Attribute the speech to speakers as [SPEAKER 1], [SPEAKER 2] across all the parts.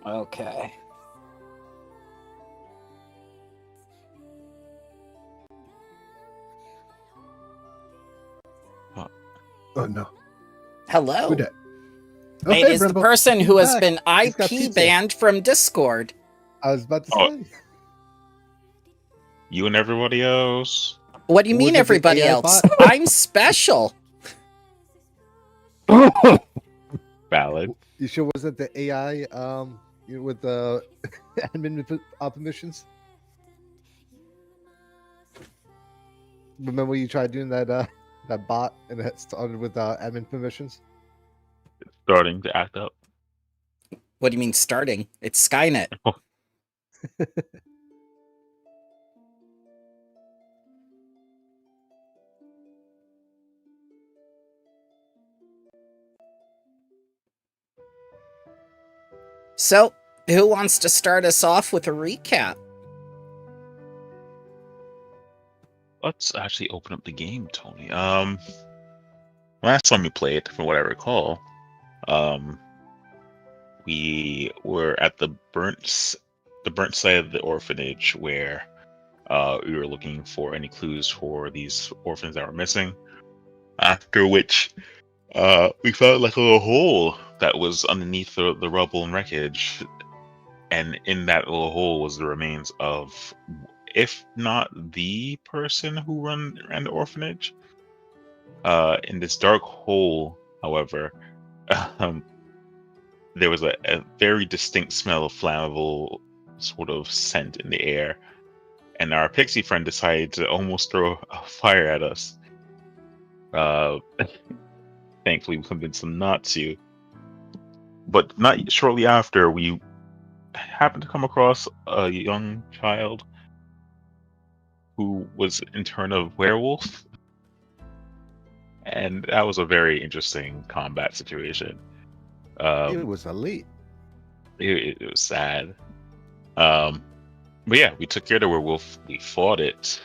[SPEAKER 1] Okay.
[SPEAKER 2] Huh.
[SPEAKER 3] Oh no.
[SPEAKER 1] Hello.
[SPEAKER 3] Who dat? Oh,
[SPEAKER 1] It
[SPEAKER 3] hey,
[SPEAKER 1] is the
[SPEAKER 3] Brimble.
[SPEAKER 1] person
[SPEAKER 3] He's
[SPEAKER 1] who has
[SPEAKER 3] back.
[SPEAKER 1] been
[SPEAKER 3] He's got
[SPEAKER 1] IP
[SPEAKER 3] pizza.
[SPEAKER 1] banned from Discord.
[SPEAKER 3] I was about to
[SPEAKER 2] Oh.
[SPEAKER 3] say.
[SPEAKER 2] You and everybody else.
[SPEAKER 1] What do you mean,
[SPEAKER 3] Was it the
[SPEAKER 1] everybody
[SPEAKER 3] AI
[SPEAKER 1] else?
[SPEAKER 3] bot?
[SPEAKER 1] I'm special.
[SPEAKER 2] Valid.
[SPEAKER 3] You sure wasn't the AI with the admin permissions? Remember when you tried doing that that bot and it started with admin permissions?
[SPEAKER 2] Starting to act up.
[SPEAKER 1] What do you mean starting? It's Skynet. So, who wants to start us off with a recap?
[SPEAKER 2] Let's actually open up the game, Tony. Last time we played, from what I recall, we were at the burnt side of the orphanage where we were looking for any clues for these orphans that were missing. After which, we found like a little hole that was underneath the rubble and wreckage, and in that little hole was the remains of, if not the person who ran the orphanage. In this dark hole, however, um, there was a very distinct smell of flammable sort of scent in the air, and our pixie friend decided to almost throw a fire at us. Thankfully, we convinced him not to. But not shortly after, we happened to come across a young child who was in turn a werewolf, and that was a very interesting combat situation.
[SPEAKER 3] It was elite.
[SPEAKER 2] It was sad. But yeah, we took care of the werewolf. We fought it.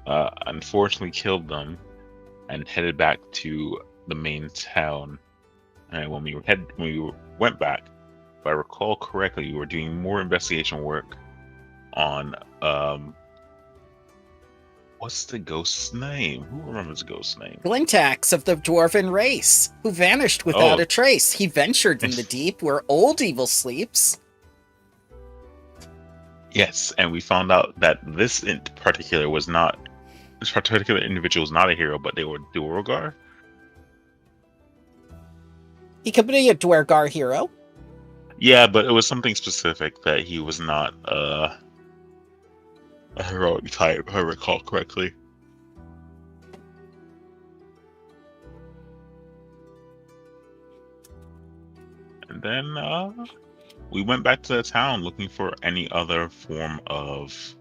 [SPEAKER 2] Unfortunately, killed them, and headed back to the main town. And when we went back, if I recall correctly, we were doing more investigation work on what's the ghost's name? Who remembers the ghost's name?
[SPEAKER 1] Glintax of the dwarven race, who vanished without a trace. He ventured in the deep where old evil sleeps.
[SPEAKER 2] Yes, and we found out that this in particular this particular individual was not a hero, but they were Duergar.
[SPEAKER 1] He could be a Dwergar hero.
[SPEAKER 2] Yeah, but it was something specific that he was not a heroic type, if I recall correctly. And then we went back to the town looking for any other form of,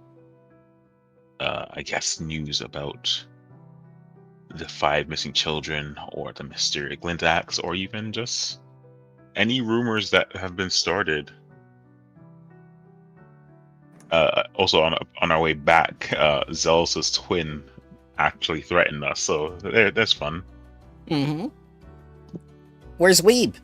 [SPEAKER 2] I guess, news about the 5 missing children or the mystery of Glindax, or even just any rumors that have been started. Also, on our way back, Zealous' twin actually threatened us, so that's fun.
[SPEAKER 1] Mm-hmm. Where's Weeb?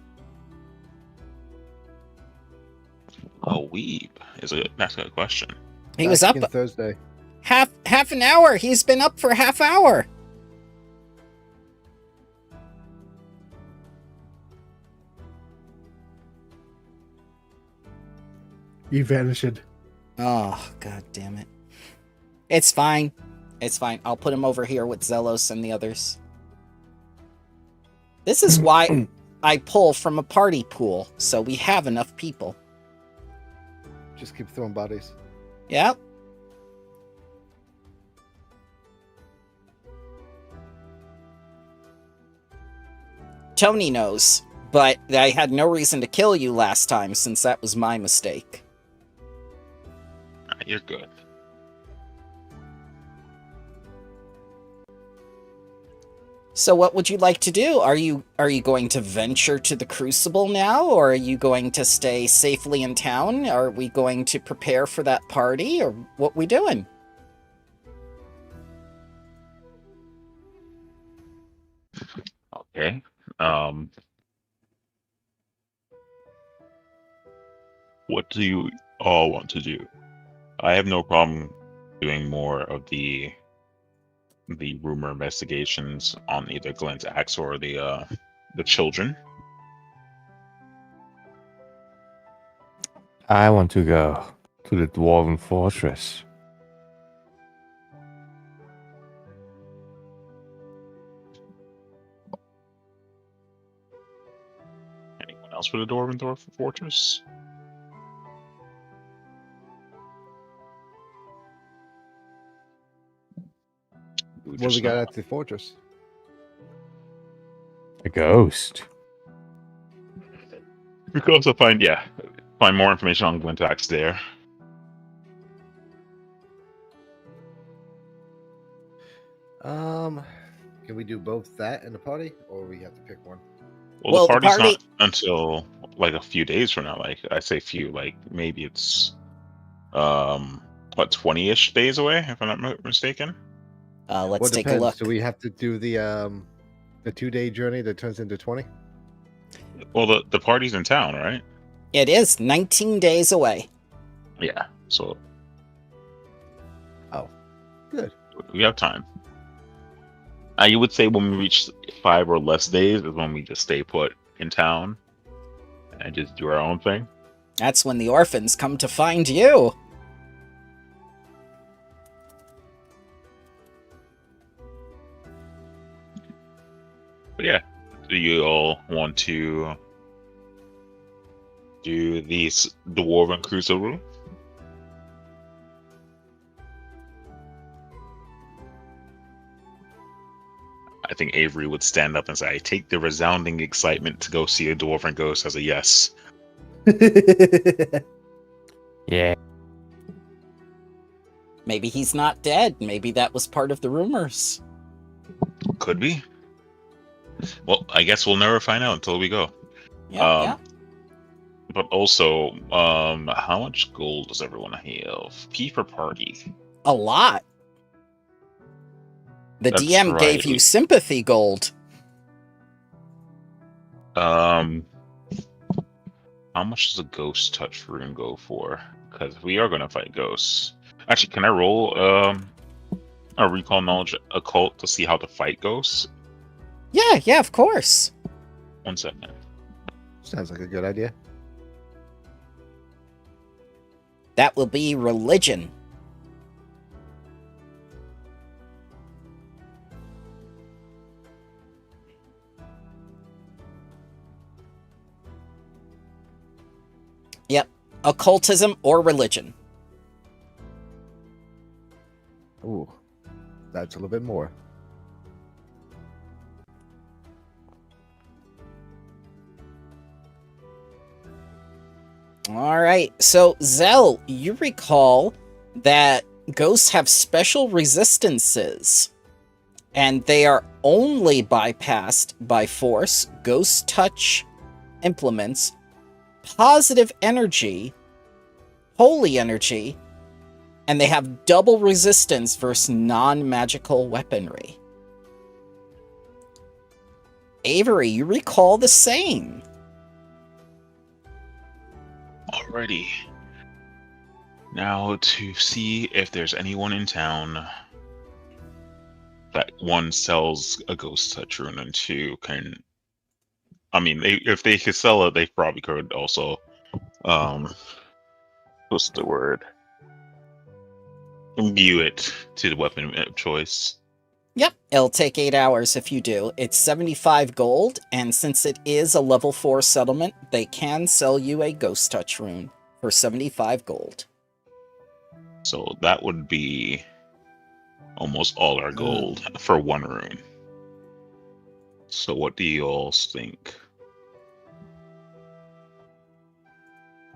[SPEAKER 2] Oh, Weeb that's a good question.
[SPEAKER 1] He was up
[SPEAKER 3] Thursday.
[SPEAKER 1] half an hour. He's been up for half hour.
[SPEAKER 3] He vanished.
[SPEAKER 1] Oh, god damn it. It's fine. It's fine. I'll put him over here with Zelos and the others. This is why I pull from a party pool, so we have enough people.
[SPEAKER 3] Just keep throwing bodies.
[SPEAKER 1] Yep. Tony knows, but I had no reason to kill you last time since that was my mistake.
[SPEAKER 2] You're good.
[SPEAKER 1] So what would you like to do? Are you going to venture to the Crucible now, or are you going to stay safely in town? Are we going to prepare for that party, or what we doing?
[SPEAKER 2] Okay. What do you all want to do? I have no problem doing more of the rumor investigations on either Glenn's axe or the children.
[SPEAKER 4] I want to go to the Dwarven Fortress.
[SPEAKER 2] Anyone else for the Dwarven Fortress?
[SPEAKER 3] What we got at the fortress?
[SPEAKER 4] A ghost.
[SPEAKER 2] We could also find more information on Glenn's axe there.
[SPEAKER 3] Can we do both that and the party, or we have to pick one?
[SPEAKER 2] Well, the
[SPEAKER 1] the
[SPEAKER 2] party's
[SPEAKER 1] party-
[SPEAKER 2] not until like a few days from now. Like I say few, like maybe it's 20-ish days away, if I'm not mistaken.
[SPEAKER 1] Let's
[SPEAKER 3] Well,
[SPEAKER 1] take
[SPEAKER 3] depends.
[SPEAKER 1] a look.
[SPEAKER 3] Do we have to do the 2-day journey that turns into 20?
[SPEAKER 2] Well, the party's in town, right?
[SPEAKER 1] It is 19 days away.
[SPEAKER 2] Yeah. So
[SPEAKER 3] Good.
[SPEAKER 2] we have time. You would say when we reach 5 or less days is when we just stay put in town and just do our own thing.
[SPEAKER 1] That's when the orphans come to find you.
[SPEAKER 2] But yeah, do you all want to do the Dwarven Crucible? I think Avery would stand up and say, I take the resounding excitement to go see a Dwarven ghost as a yes.
[SPEAKER 4] Yeah.
[SPEAKER 1] Maybe he's not dead. Maybe that was part of the rumors.
[SPEAKER 2] Could be. Well, I guess we'll never find out until we go.
[SPEAKER 1] Yeah.
[SPEAKER 2] But also, how much gold does everyone have? P for party.
[SPEAKER 1] A lot. The
[SPEAKER 2] That's
[SPEAKER 1] DM gave
[SPEAKER 2] right.
[SPEAKER 1] you sympathy gold.
[SPEAKER 2] How much does a ghost touch rune go for? Because we are going to fight ghosts. Actually, can I roll a recall knowledge occult to see how to fight ghosts?
[SPEAKER 1] Yeah, of course.
[SPEAKER 2] 1 second.
[SPEAKER 3] Sounds like a good idea.
[SPEAKER 1] That will be religion. Yep. Occultism or religion.
[SPEAKER 3] Ooh, that's a little bit more.
[SPEAKER 1] All right. So, Zell, you recall that ghosts have special resistances, and they are only bypassed by force, ghost touch implements, positive energy, holy energy, and they have double resistance versus non-magical weaponry. Avery, you recall the same.
[SPEAKER 2] Alrighty. Now to see if there's anyone in town that one sells a ghost touch rune and two can. I mean, if they could sell it, they probably could also. What's the word? Imbue it to the weapon of choice.
[SPEAKER 1] Yep, it'll take 8 hours if you do. It's 75 gold, and since it is a level 4 settlement, they can sell you a ghost touch rune for 75 gold.
[SPEAKER 2] So that would be almost all our gold for one rune. So what do you all think?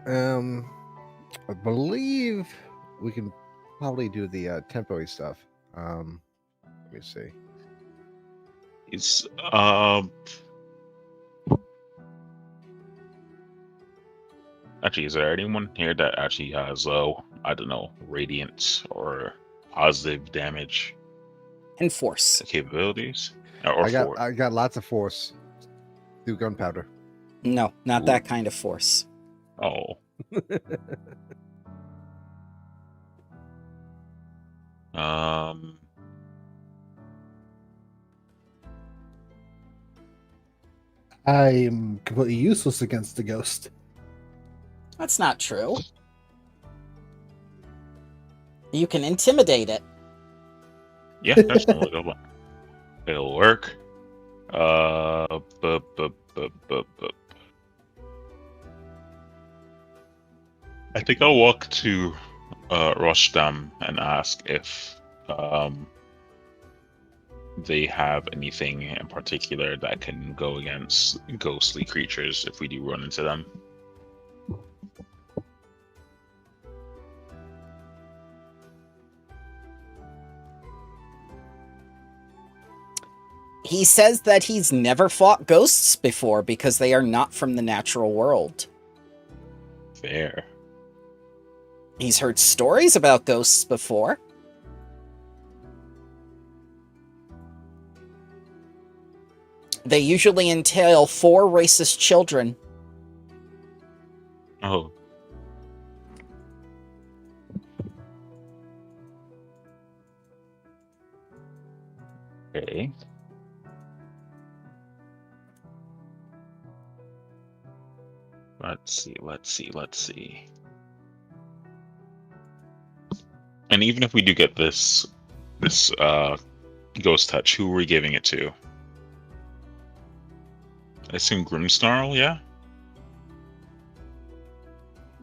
[SPEAKER 3] I believe we can probably do the temporary stuff. Let me see.
[SPEAKER 2] It's actually, is there anyone here that actually has I don't know, radiant or positive damage
[SPEAKER 1] And force.
[SPEAKER 2] capabilities? Or
[SPEAKER 3] I got lots of force through gunpowder.
[SPEAKER 1] No, not that kind of force.
[SPEAKER 2] Oh, Um,
[SPEAKER 5] I'm completely useless against the ghost.
[SPEAKER 1] That's not true. You can intimidate it.
[SPEAKER 2] yeah, that's not a good one. It'll work. Bup. I think I'll walk to Rostam and ask if they have anything in particular that can go against ghostly creatures if we do run into them.
[SPEAKER 1] He says that he's never fought ghosts before because they are not from the natural world.
[SPEAKER 2] Fair.
[SPEAKER 1] He's heard stories about ghosts before. They usually entail 4 racist children.
[SPEAKER 2] Oh. Okay. Let's see. And even if we do get this ghost touch, who are we giving it to? I assume Grimsnarl, yeah?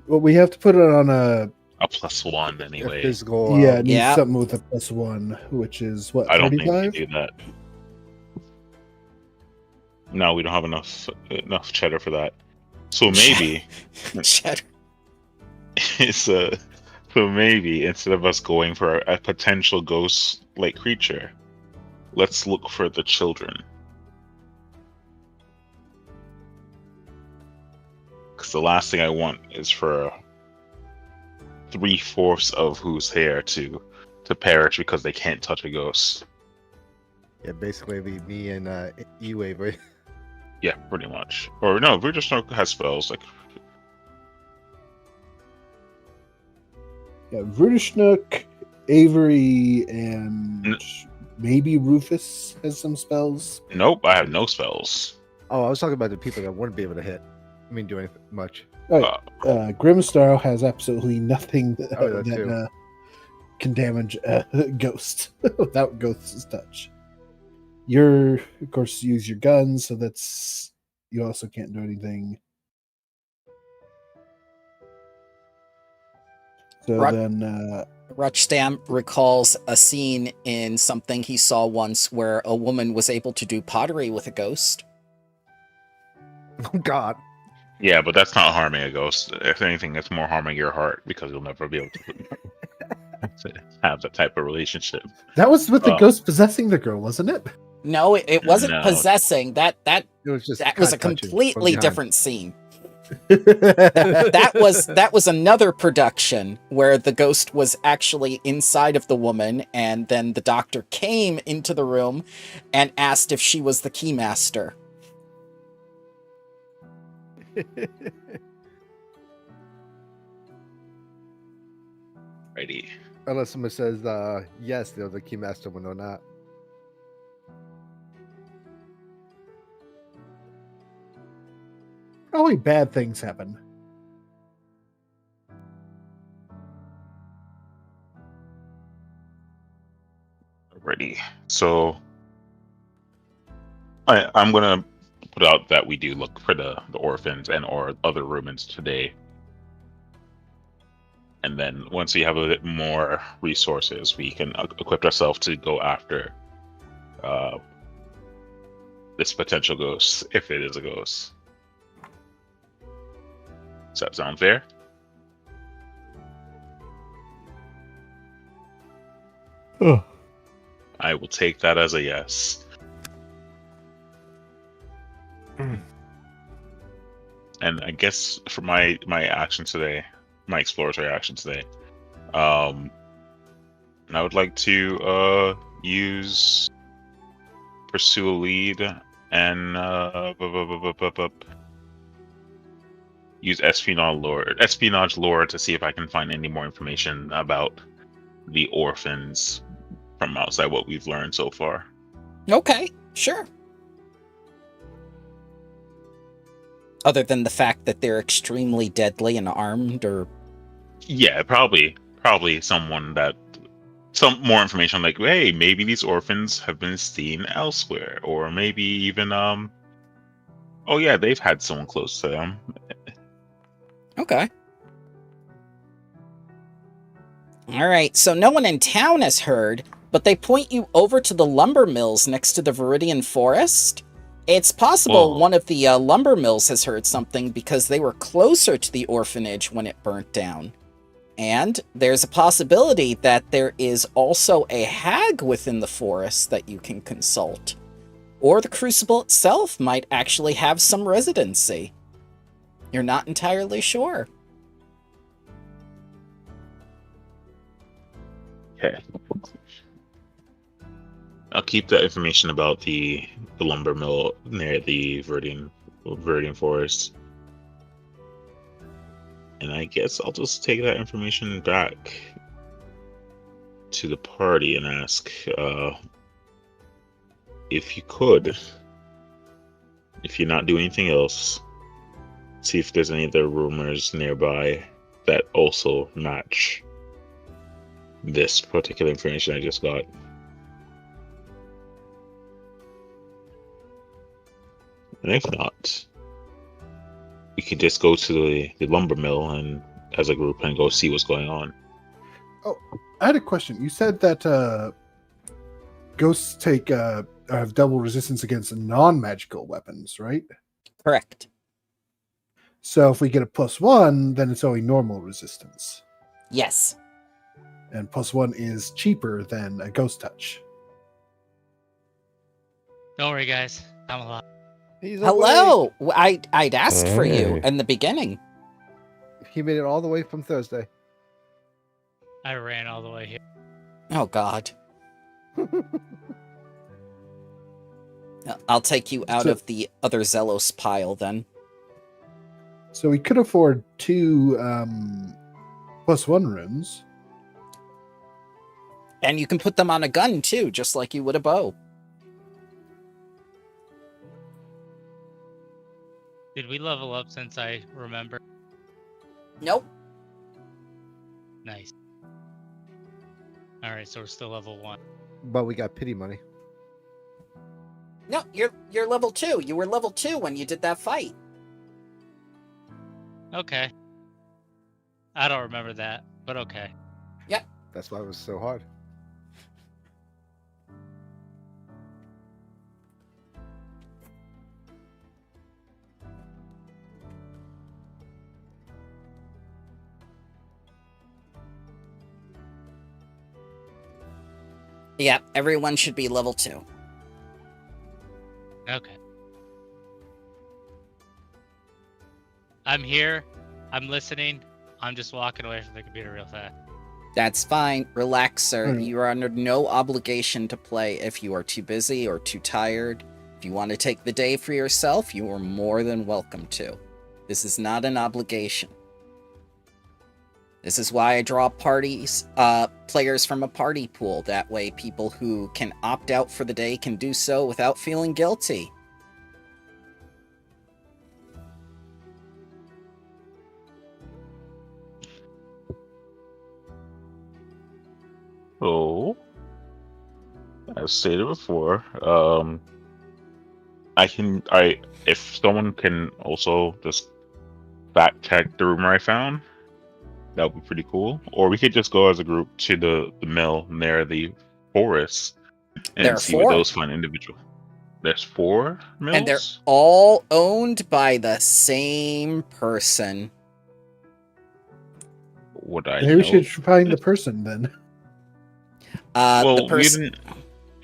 [SPEAKER 5] Well, we have to put it on a
[SPEAKER 2] A +1
[SPEAKER 3] A
[SPEAKER 2] anyway.
[SPEAKER 3] physical.
[SPEAKER 5] yeah. It needs
[SPEAKER 1] Yeah.
[SPEAKER 5] something with a +1, which is what,
[SPEAKER 2] I don't think
[SPEAKER 5] 35?
[SPEAKER 2] we do that. No, we don't have enough cheddar for that. So maybe
[SPEAKER 1] Cheddar.
[SPEAKER 2] so maybe instead of us going for a potential ghost-like creature, let's look for the children. Because the last thing I want is for 3/4 of who's here to perish because they can't touch a ghost.
[SPEAKER 3] Yeah, basically be me and E-Wave, right?
[SPEAKER 2] Yeah, pretty much. Or no, Vujasnoke has spells. Like,
[SPEAKER 5] Yeah, Vrudishnook, Avery, and
[SPEAKER 2] N-
[SPEAKER 5] maybe Rufus has some spells.
[SPEAKER 2] nope, I have no spells.
[SPEAKER 3] Oh, I was talking about the people that wouldn't be able to hit. I mean, do anything much.
[SPEAKER 5] All right. Grimstar has absolutely nothing
[SPEAKER 3] Oh, that too.
[SPEAKER 5] that can damage a ghost without ghost's touch. You're, of course, use your guns, so that's you also can't do anything. So
[SPEAKER 1] Right.
[SPEAKER 5] then,
[SPEAKER 1] Ruchstam recalls a scene in something he saw once where a woman was able to do pottery with a ghost.
[SPEAKER 3] Oh God.
[SPEAKER 2] Yeah, but that's not harming a ghost. If anything, it's more harming your heart because you'll never be able to have that type of relationship.
[SPEAKER 5] that was with the ghost possessing the girl, wasn't it?
[SPEAKER 1] No, it wasn't
[SPEAKER 2] No.
[SPEAKER 1] possessing. That
[SPEAKER 3] It was just
[SPEAKER 1] was a
[SPEAKER 3] touching from
[SPEAKER 1] completely
[SPEAKER 3] behind.
[SPEAKER 1] different scene. That was another production where the ghost was actually inside of the woman, and then the doctor came into the room and asked if she was the keymaster.
[SPEAKER 2] Righty.
[SPEAKER 3] Unless someone says yes, they're the keymaster when they're not.
[SPEAKER 5] Probably bad things happen.
[SPEAKER 2] Righty. So I'm gonna put out that we do look for the orphans and or other Romans today. And then once we have a bit more resources, we can equip ourselves to go after this potential ghost, if it is a ghost. Does that sound fair?
[SPEAKER 4] Oh.
[SPEAKER 2] I will take that as a yes. And I guess for my action today, my exploratory action today, I would like to use pursue a lead and use espionage lore to see if I can find any more information about the orphans from outside what we've learned so far.
[SPEAKER 1] Okay, sure. Other than the fact that they're extremely deadly and armed, or
[SPEAKER 2] Yeah, probably someone that some more information like, hey, maybe these orphans have been seen elsewhere, or maybe even oh yeah, they've had someone close to them.
[SPEAKER 1] okay. All right, so no one in town has heard, but they point you over to the lumber mills next to the Viridian Forest. It's possible
[SPEAKER 2] Whoa.
[SPEAKER 1] one of the lumber mills has heard something because they were closer to the orphanage when it burnt down. And there's a possibility that there is also a hag within the forest that you can consult. Or the crucible itself might actually have some residency. You're not entirely sure.
[SPEAKER 2] Okay. I'll keep that information about the lumber mill near the Viridian Forest. And I guess I'll just take that information back to the party and ask if you could, if you're not doing anything else, see if there's any other rumors nearby that also match this particular information I just got. And if not, we could just go to the lumber mill and as a group and go see what's going on.
[SPEAKER 5] Oh, I had a question. You said that ghosts have double resistance against non-magical weapons, right?
[SPEAKER 1] Correct.
[SPEAKER 5] So if we get a +1, then it's only normal resistance.
[SPEAKER 1] Yes.
[SPEAKER 5] And +1 is cheaper than a ghost touch.
[SPEAKER 6] Don't worry, guys. I'm alive.
[SPEAKER 3] He's
[SPEAKER 1] Hello! I'd asked for you
[SPEAKER 4] Hey.
[SPEAKER 1] in the beginning.
[SPEAKER 3] awake. He made it all the way from Thursday.
[SPEAKER 6] I ran all the way here.
[SPEAKER 1] Oh, God. I'll take you out
[SPEAKER 5] So-
[SPEAKER 1] of the other Zelos pile, then.
[SPEAKER 5] So we could afford 2 +1 runes.
[SPEAKER 1] And you can put them on a gun, too, just like you would a bow.
[SPEAKER 6] Did we level up since I remember?
[SPEAKER 1] Nope.
[SPEAKER 6] Nice. Alright, so we're still level 1.
[SPEAKER 3] But we got pity money.
[SPEAKER 1] No, you're level 2. You were level 2 when you did that fight.
[SPEAKER 6] Okay. I don't remember that, but okay.
[SPEAKER 3] That's why it was so hard.
[SPEAKER 1] Yeah, everyone should be level 2.
[SPEAKER 6] Okay. I'm here. I'm listening. I'm just walking away from the computer real fast.
[SPEAKER 1] That's fine. Relax, sir.
[SPEAKER 5] Alright.
[SPEAKER 1] You are under no obligation to play if you are too busy or too tired. If you want to take the day for yourself, you are more than welcome to. This is not an obligation. This is why I draw players from a party pool. That way people who can opt out for the day can do so without feeling guilty.
[SPEAKER 2] So, as stated before, if someone can also just fact check the rumor I found, that would be pretty cool. Or we could just go as a group to the mill near the forest
[SPEAKER 1] There are
[SPEAKER 2] and see
[SPEAKER 1] 4.
[SPEAKER 2] what those find individual. There's 4 mills?
[SPEAKER 1] And they're all owned by the same person.
[SPEAKER 2] Would I
[SPEAKER 5] Maybe we
[SPEAKER 2] know?
[SPEAKER 5] should find the person then.
[SPEAKER 2] Well,
[SPEAKER 1] The
[SPEAKER 2] we
[SPEAKER 1] person.
[SPEAKER 2] didn't...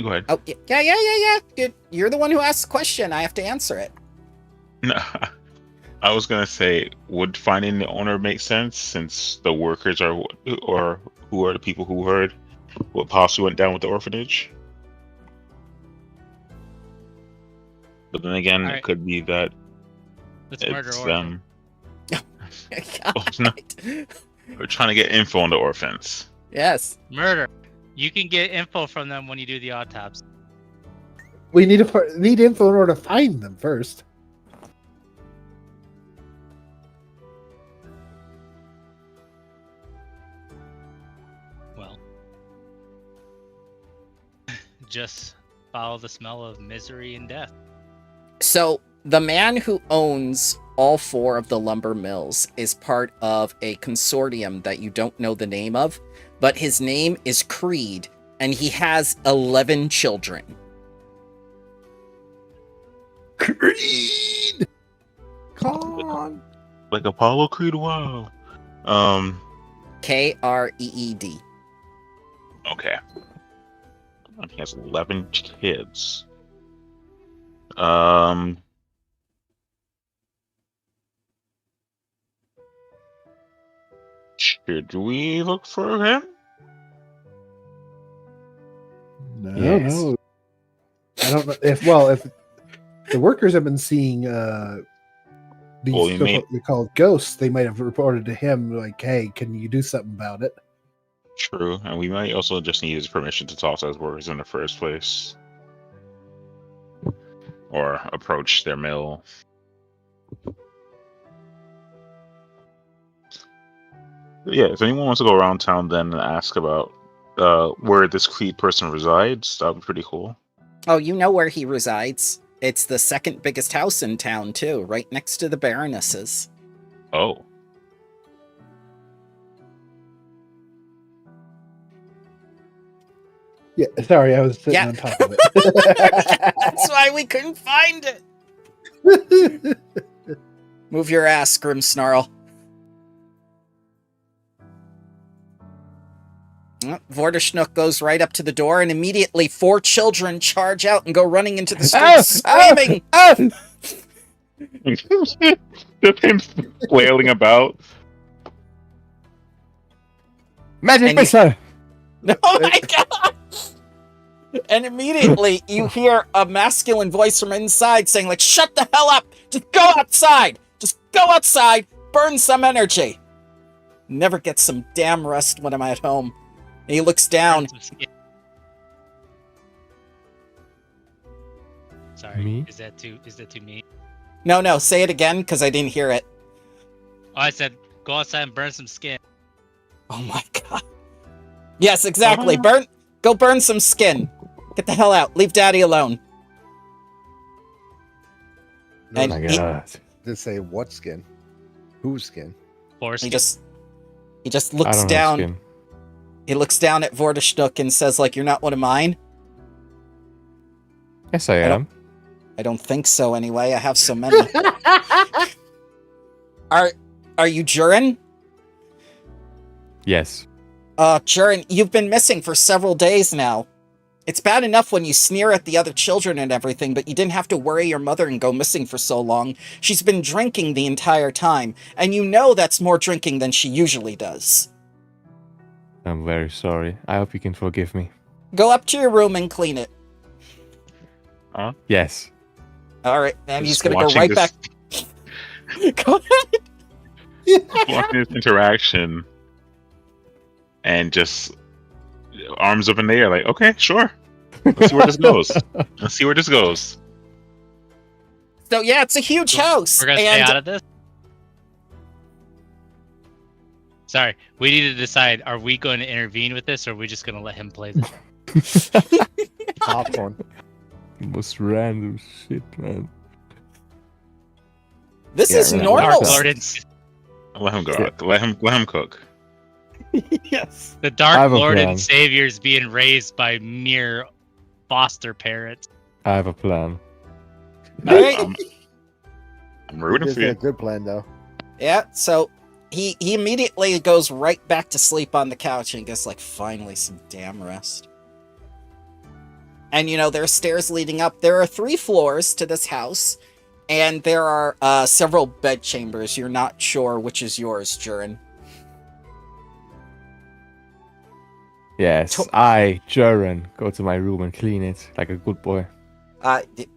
[SPEAKER 2] Go ahead.
[SPEAKER 1] Oh, yeah. You're the one who asked the question. I have to answer it.
[SPEAKER 2] No, I was gonna say, would finding the owner make sense since the workers are, or who are the people who heard what possibly went down with the orphanage? But then again,
[SPEAKER 6] Alright.
[SPEAKER 2] it could be that
[SPEAKER 6] Let's murder
[SPEAKER 2] it's
[SPEAKER 6] Orphan.
[SPEAKER 2] them. no.
[SPEAKER 1] God.
[SPEAKER 2] We're trying to get info on the orphans.
[SPEAKER 1] Yes.
[SPEAKER 6] Murder. You can get info from them when you do the autopsy.
[SPEAKER 5] We need need info in order to find them first.
[SPEAKER 6] Well, just follow the smell of misery and death.
[SPEAKER 1] So the man who owns all 4 of the lumber mills is part of a consortium that you don't know the name of, but his name is Creed, and he has 11 children.
[SPEAKER 3] Creed! Con!
[SPEAKER 2] Like Apollo Creed, wow.
[SPEAKER 1] Kreed.
[SPEAKER 2] Okay. I think he has 11 kids. Should we look for him?
[SPEAKER 5] No,
[SPEAKER 4] Yes.
[SPEAKER 5] no. I don't know if the workers have been seeing these
[SPEAKER 2] Well, you may-
[SPEAKER 5] they call ghosts, they might have reported to him like, "Hey, can you do something about it?"
[SPEAKER 2] True, and we might also just need his permission to talk to those workers in the first place. Or approach their mill. Yeah, if anyone wants to go around town then and ask about where this Creed person resides, that would be pretty cool.
[SPEAKER 1] Oh, you know where he resides. It's the second biggest house in town, too, right next to the Baroness's.
[SPEAKER 2] Oh.
[SPEAKER 5] Yeah, sorry, I was sitting
[SPEAKER 1] Yeah.
[SPEAKER 5] on top of it.
[SPEAKER 1] That's why we couldn't find it. Move your ass, Grim Snarl. Vorderschnook goes right up to the door, and immediately 4 children charge out and go running into the street screaming.
[SPEAKER 2] Just him flailing about.
[SPEAKER 4] Magic
[SPEAKER 1] And you-
[SPEAKER 4] missile!
[SPEAKER 1] Oh my god! And immediately you hear a masculine voice from inside saying, like, shut the hell up! Just go outside! Just go outside! Burn some energy! Never get some damn rest when I'm at home. And he looks down.
[SPEAKER 6] Some skin. Sorry,
[SPEAKER 4] Me?
[SPEAKER 6] is that too mean?
[SPEAKER 1] No, say it again, because I didn't hear it.
[SPEAKER 6] Oh, I said go outside and burn some skin.
[SPEAKER 1] Oh my god. Yes, exactly. Go burn some skin. Get the hell out. Leave Daddy alone.
[SPEAKER 3] No,
[SPEAKER 1] And
[SPEAKER 4] Oh my
[SPEAKER 1] he-
[SPEAKER 4] god.
[SPEAKER 3] Just say what skin? Whose skin?
[SPEAKER 6] Foreskin.
[SPEAKER 1] He just
[SPEAKER 4] I
[SPEAKER 1] looks
[SPEAKER 4] don't
[SPEAKER 1] down.
[SPEAKER 4] have skin.
[SPEAKER 1] He looks down at Vorderschnook and says, like, you're not one of mine?
[SPEAKER 4] Yes, I
[SPEAKER 1] I don't-
[SPEAKER 4] am.
[SPEAKER 1] I don't think so anyway. I have so many. Are you Jurin?
[SPEAKER 4] Yes.
[SPEAKER 1] Jurin, you've been missing for several days now. It's bad enough when you sneer at the other children and everything, but you didn't have to worry your mother and go missing for so long. She's been drinking the entire time, and you know that's more drinking than she usually does.
[SPEAKER 4] I'm very sorry. I hope you can forgive me.
[SPEAKER 1] Go up to your room and clean it.
[SPEAKER 4] Yes.
[SPEAKER 1] Alright, and he's
[SPEAKER 2] Just
[SPEAKER 1] gonna go
[SPEAKER 2] watching
[SPEAKER 1] right
[SPEAKER 2] this-
[SPEAKER 1] back. Go ahead.
[SPEAKER 2] Watching this interaction and just arms up in the air, like, okay, sure. Let's see where this goes. Let's see where this goes.
[SPEAKER 1] So yeah, it's a huge house.
[SPEAKER 6] We're gonna stay
[SPEAKER 1] and
[SPEAKER 6] out of this. Sorry, we need to decide: are we going to intervene with this, or are we just going to let him play this?
[SPEAKER 3] Popcorn.
[SPEAKER 4] Most random shit, man.
[SPEAKER 1] this
[SPEAKER 4] Yeah,
[SPEAKER 1] is
[SPEAKER 4] right.
[SPEAKER 1] normal.
[SPEAKER 6] Dark Lord and
[SPEAKER 2] Let him go. Let him cook.
[SPEAKER 1] Yes.
[SPEAKER 6] the
[SPEAKER 4] I
[SPEAKER 6] Dark
[SPEAKER 4] have a
[SPEAKER 6] Lord
[SPEAKER 4] plan.
[SPEAKER 6] and Savior is being raised by mere foster parents.
[SPEAKER 4] I have a plan.
[SPEAKER 1] Alright.
[SPEAKER 2] I'm rooting
[SPEAKER 3] This
[SPEAKER 2] for
[SPEAKER 3] is a
[SPEAKER 2] you.
[SPEAKER 3] good plan, though.
[SPEAKER 1] Yeah, so he immediately goes right back to sleep on the couch and gets like finally some damn rest. And you know, there are stairs leading up. There are 3 floors to this house, and there are several bed chambers. You're not sure which is yours, Jurin.
[SPEAKER 4] Yes,
[SPEAKER 1] To-
[SPEAKER 4] I, Jaren, go to my room and clean it like a good boy.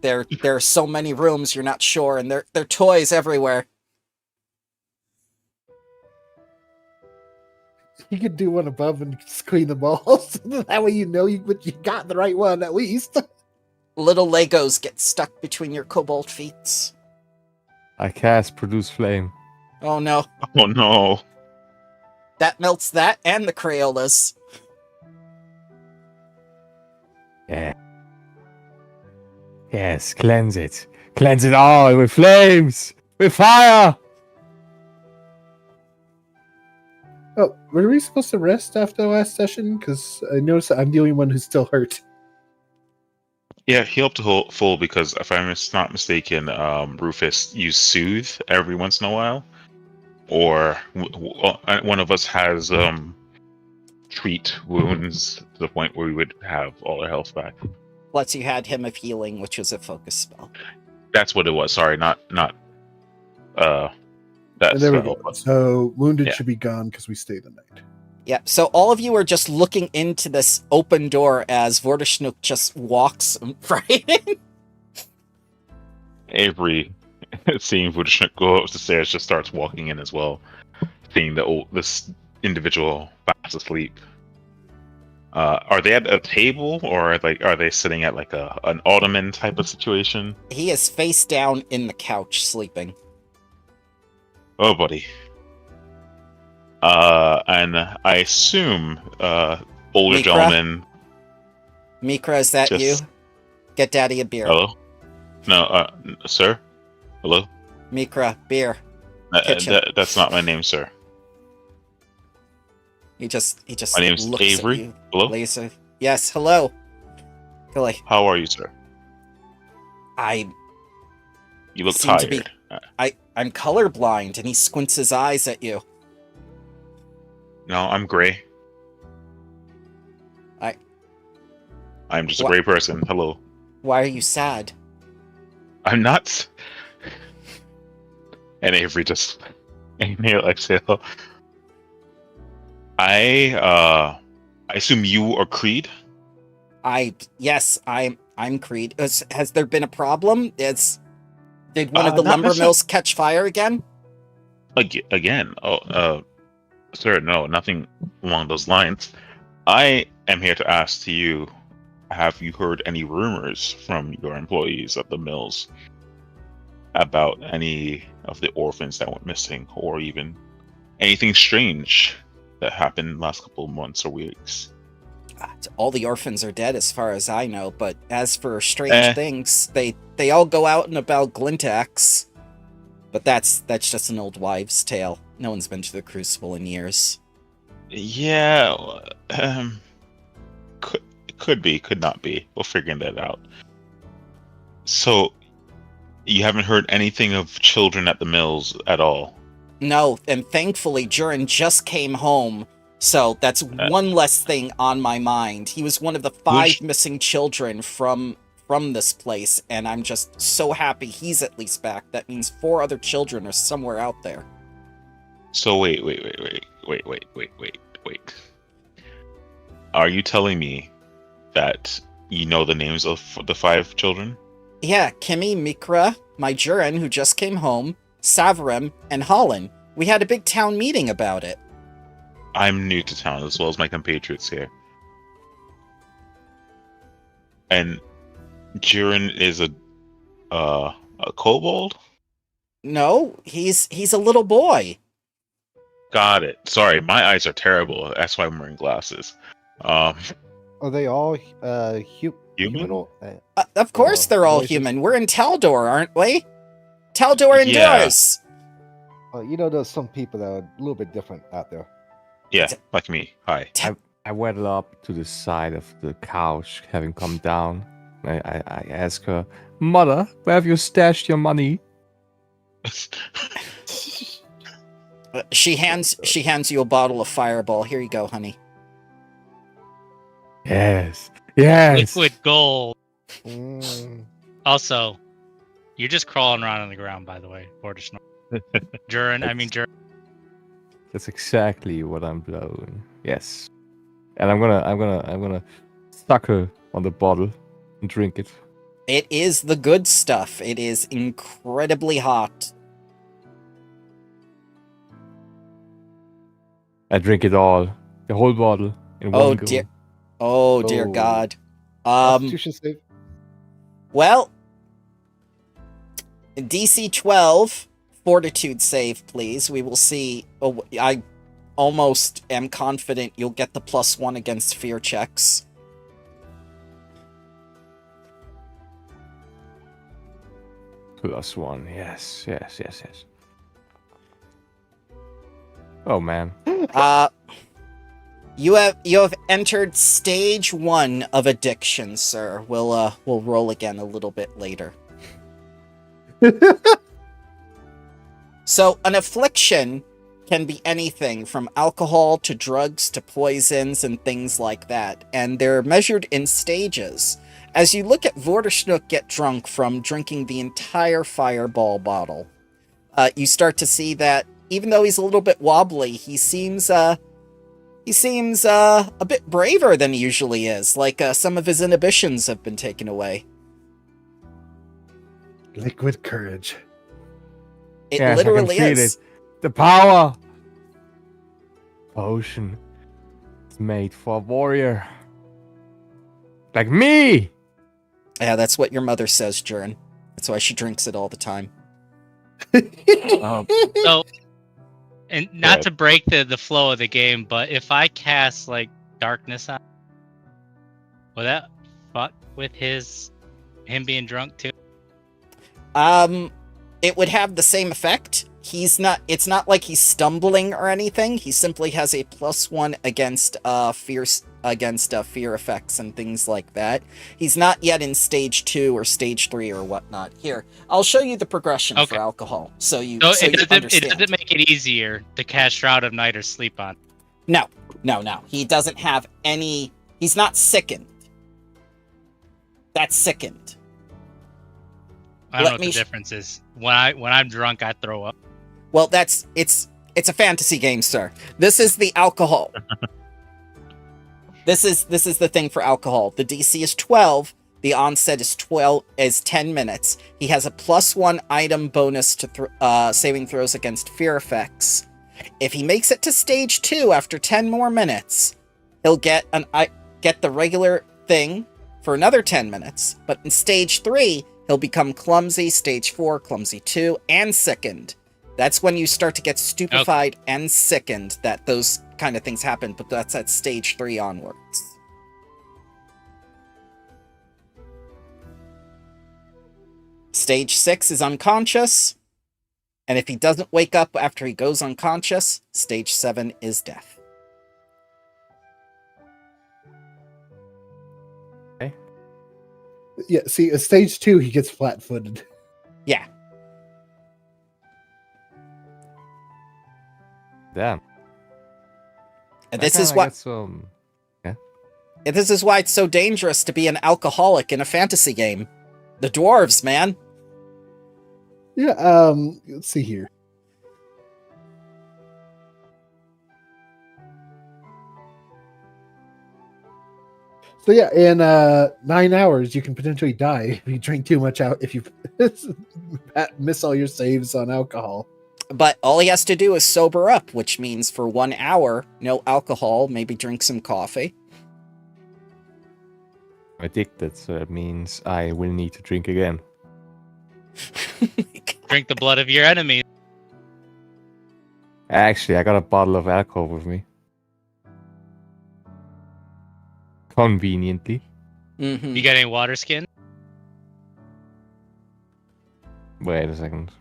[SPEAKER 1] There are so many rooms you're not sure, and there are toys everywhere.
[SPEAKER 5] You could do one above and just clean them all. So that way you know you got the right one at least.
[SPEAKER 1] Little Legos get stuck between your cobalt feet.
[SPEAKER 4] I cast produce flame.
[SPEAKER 1] Oh no.
[SPEAKER 2] Oh no.
[SPEAKER 1] That melts that and the Crayolas.
[SPEAKER 4] Yeah. Yes, cleanse it. Cleanse it all with flames! With fire!
[SPEAKER 5] Oh, were we supposed to rest after the last session? Because I noticed that I'm the only one who's still hurt.
[SPEAKER 2] Yeah, heal up to full because if I'm not mistaken, Rufus used soothe every once in a while, or one of us has treat wounds to the point where we would have all our health back.
[SPEAKER 1] Plus you had Hymn of Healing, which was a focus spell.
[SPEAKER 2] That's what it was. Sorry, not that
[SPEAKER 5] And there we
[SPEAKER 2] spell.
[SPEAKER 5] go.
[SPEAKER 2] But
[SPEAKER 5] So wounded
[SPEAKER 2] Yeah.
[SPEAKER 5] should be gone because we stayed the night.
[SPEAKER 1] Yeah, so all of you are just looking into this open door as Vortishnuk just walks right in.
[SPEAKER 2] Avery, seeing Vudishnik go up the stairs, just starts walking in as well, seeing this individual fast asleep. Are they at a table, or are they sitting at like an ottoman type of situation?
[SPEAKER 1] He is face down in the couch sleeping.
[SPEAKER 2] Oh, buddy. And I assume older
[SPEAKER 1] Mikra?
[SPEAKER 2] gentleman.
[SPEAKER 1] Mikra, is that
[SPEAKER 2] Just-
[SPEAKER 1] you? Get Daddy a beer.
[SPEAKER 2] Hello? No, sir? Hello?
[SPEAKER 1] Mikra, beer. Kitchen.
[SPEAKER 2] That's not my name, sir.
[SPEAKER 1] He just
[SPEAKER 2] My name's
[SPEAKER 1] looks
[SPEAKER 2] Avery.
[SPEAKER 1] at you.
[SPEAKER 2] Hello?
[SPEAKER 1] Laser. Yes, hello. Billy,
[SPEAKER 2] How are you, sir?
[SPEAKER 1] I
[SPEAKER 2] You look
[SPEAKER 1] Seem to be-
[SPEAKER 2] tired.
[SPEAKER 1] I'm colorblind, and he squints his eyes at you.
[SPEAKER 2] No, I'm gray. I'm just a
[SPEAKER 1] Wha-
[SPEAKER 2] gray person. Hello.
[SPEAKER 1] Why are you sad?
[SPEAKER 2] I'm not. And Avery just inhale, exhale. I assume you are Creed.
[SPEAKER 1] Yes, I'm Creed. Has there been a problem? Did one of the
[SPEAKER 2] Not
[SPEAKER 1] lumber
[SPEAKER 2] necessar-
[SPEAKER 1] mills catch fire again?
[SPEAKER 2] Again. Oh, sir, no, nothing along those lines. I am here to ask to you: have you heard any rumors from your employees at the mills about any of the orphans that went missing, or even anything strange that happened last couple of months or weeks?
[SPEAKER 1] All the orphans are dead as far as I know, but as for strange things, they all go out and about Glintax. But that's just an old wives' tale. No one's been to the Crucible in years.
[SPEAKER 2] Yeah, could be, could not be. We'll figure that out. So, you haven't heard anything of children at the mills at all?
[SPEAKER 1] No, and thankfully Jurin just came home, so that's one less thing on my mind. He was one of the 5 missing children from this place, and I'm just so happy he's at least back. That means 4 other children are somewhere out there.
[SPEAKER 2] So wait. Are you telling me that you know the names of the 5 children?
[SPEAKER 1] Yeah, Kimmy, Mikra, my Jurin, who just came home, Savarim, and Holland. We had a big town meeting about it.
[SPEAKER 2] I'm new to town, as well as my compatriots here. And Jiren is a kobold?
[SPEAKER 1] No, he's a little boy.
[SPEAKER 2] Got it. Sorry, my eyes are terrible. That's why I'm wearing glasses.
[SPEAKER 3] Are they all
[SPEAKER 2] Human?
[SPEAKER 3] human?
[SPEAKER 1] Of course they're all
[SPEAKER 3] voices?
[SPEAKER 1] human. We're in Taldor, aren't we? Taldor
[SPEAKER 2] Yeah.
[SPEAKER 1] endures!
[SPEAKER 3] There's some people that are a little bit different out there.
[SPEAKER 2] Yeah, like me. Hi.
[SPEAKER 4] I waddle up to the side of the couch, having come down. I ask her, Mother, where have you stashed your money?
[SPEAKER 1] She hands you a bottle of Fireball. Here you go, honey.
[SPEAKER 4] Yes. Yes.
[SPEAKER 6] Liquid gold.
[SPEAKER 3] Mm,
[SPEAKER 6] Also, you're just crawling around on the ground, by the way, Vortishnuk. Jurin.
[SPEAKER 4] That's exactly what I'm blowing. Yes. And I'm gonna suck her on the bottle and drink it.
[SPEAKER 1] It is the good stuff. It is incredibly hot.
[SPEAKER 4] I drink it all, the whole bottle in
[SPEAKER 1] Oh
[SPEAKER 4] one go.
[SPEAKER 1] dear. Oh dear
[SPEAKER 3] Oh.
[SPEAKER 1] God.
[SPEAKER 3] Constitution save.
[SPEAKER 1] Well, DC 12 Fortitude save, please. We will see. Oh, I almost am confident you'll get the +1 against fear checks.
[SPEAKER 4] +1. Yes. Oh man.
[SPEAKER 1] You have entered stage 1 of addiction, sir. We'll roll again a little bit later. So, an affliction can be anything from alcohol to drugs to poisons and things like that, and they're measured in stages. As you look at Vorderschnook get drunk from drinking the entire fireball bottle, you start to see that even though he's a little bit wobbly, he seems a bit braver than he usually is, like some of his inhibitions have been taken away.
[SPEAKER 5] Liquid courage.
[SPEAKER 1] It
[SPEAKER 4] Yes,
[SPEAKER 1] literally
[SPEAKER 4] I can feel
[SPEAKER 1] is.
[SPEAKER 4] it. The power. Potion. It's made for a warrior. Like me.
[SPEAKER 1] Yeah, that's what your mother says, Jern. That's why she drinks it all the time.
[SPEAKER 6] So, and not
[SPEAKER 2] Right.
[SPEAKER 6] to break the flow of the game, but if I cast like darkness on, will that fuck with him being drunk too?
[SPEAKER 1] It would have the same effect. It's not like he's stumbling or anything. He simply has a +1 against fear effects and things like that. He's not yet in stage 2 or stage 3 or whatnot. Here, I'll show you the progression
[SPEAKER 6] Okay.
[SPEAKER 1] for alcohol, so you
[SPEAKER 6] So
[SPEAKER 1] so
[SPEAKER 6] it
[SPEAKER 1] you
[SPEAKER 6] doesn't
[SPEAKER 1] understand.
[SPEAKER 6] make it easier to cast Shroud of Night or sleep on.
[SPEAKER 1] No. He doesn't have any. He's not sickened. That's sickened.
[SPEAKER 6] I don't
[SPEAKER 1] Let
[SPEAKER 6] know what
[SPEAKER 1] me
[SPEAKER 6] the
[SPEAKER 1] sh-
[SPEAKER 6] difference is. When I'm drunk, I throw up.
[SPEAKER 1] Well, it's a fantasy game, sir. This is the alcohol. This is the thing for alcohol. The DC is 12. The onset is 10 minutes. He has a +1 item bonus to saving throws against fear effects. If he makes it to stage 2 after 10 more minutes, he'll get the regular thing for another 10 minutes. But in stage 3, he'll become clumsy, stage 4, clumsy 2, and sickened. That's when you start to get stupefied and sickened, that those kind of things happen, but that's at stage 3 onwards. Stage 6 is unconscious, and if he doesn't wake up after he goes unconscious, stage 7 is death.
[SPEAKER 5] Yeah, see, at stage 2, he gets flat-footed.
[SPEAKER 1] Yeah.
[SPEAKER 4] Damn.
[SPEAKER 1] And
[SPEAKER 4] I
[SPEAKER 1] this is
[SPEAKER 4] kinda
[SPEAKER 1] why
[SPEAKER 4] get some.
[SPEAKER 1] this is why it's so dangerous to be an alcoholic in a fantasy game. The dwarves, man.
[SPEAKER 5] Yeah, let's see here. So yeah, in 9 hours you can potentially die if you drink too much out. If you miss all your saves on alcohol.
[SPEAKER 1] But all he has to do is sober up, which means for 1 hour, no alcohol, maybe drink some coffee.
[SPEAKER 4] I'm addicted, so that means I will need to drink again.
[SPEAKER 6] Drink the blood of your enemy.
[SPEAKER 4] Actually, I got a bottle of alcohol with me. Conveniently.
[SPEAKER 1] Mhm.
[SPEAKER 6] You got any water skin?
[SPEAKER 4] Wait a second.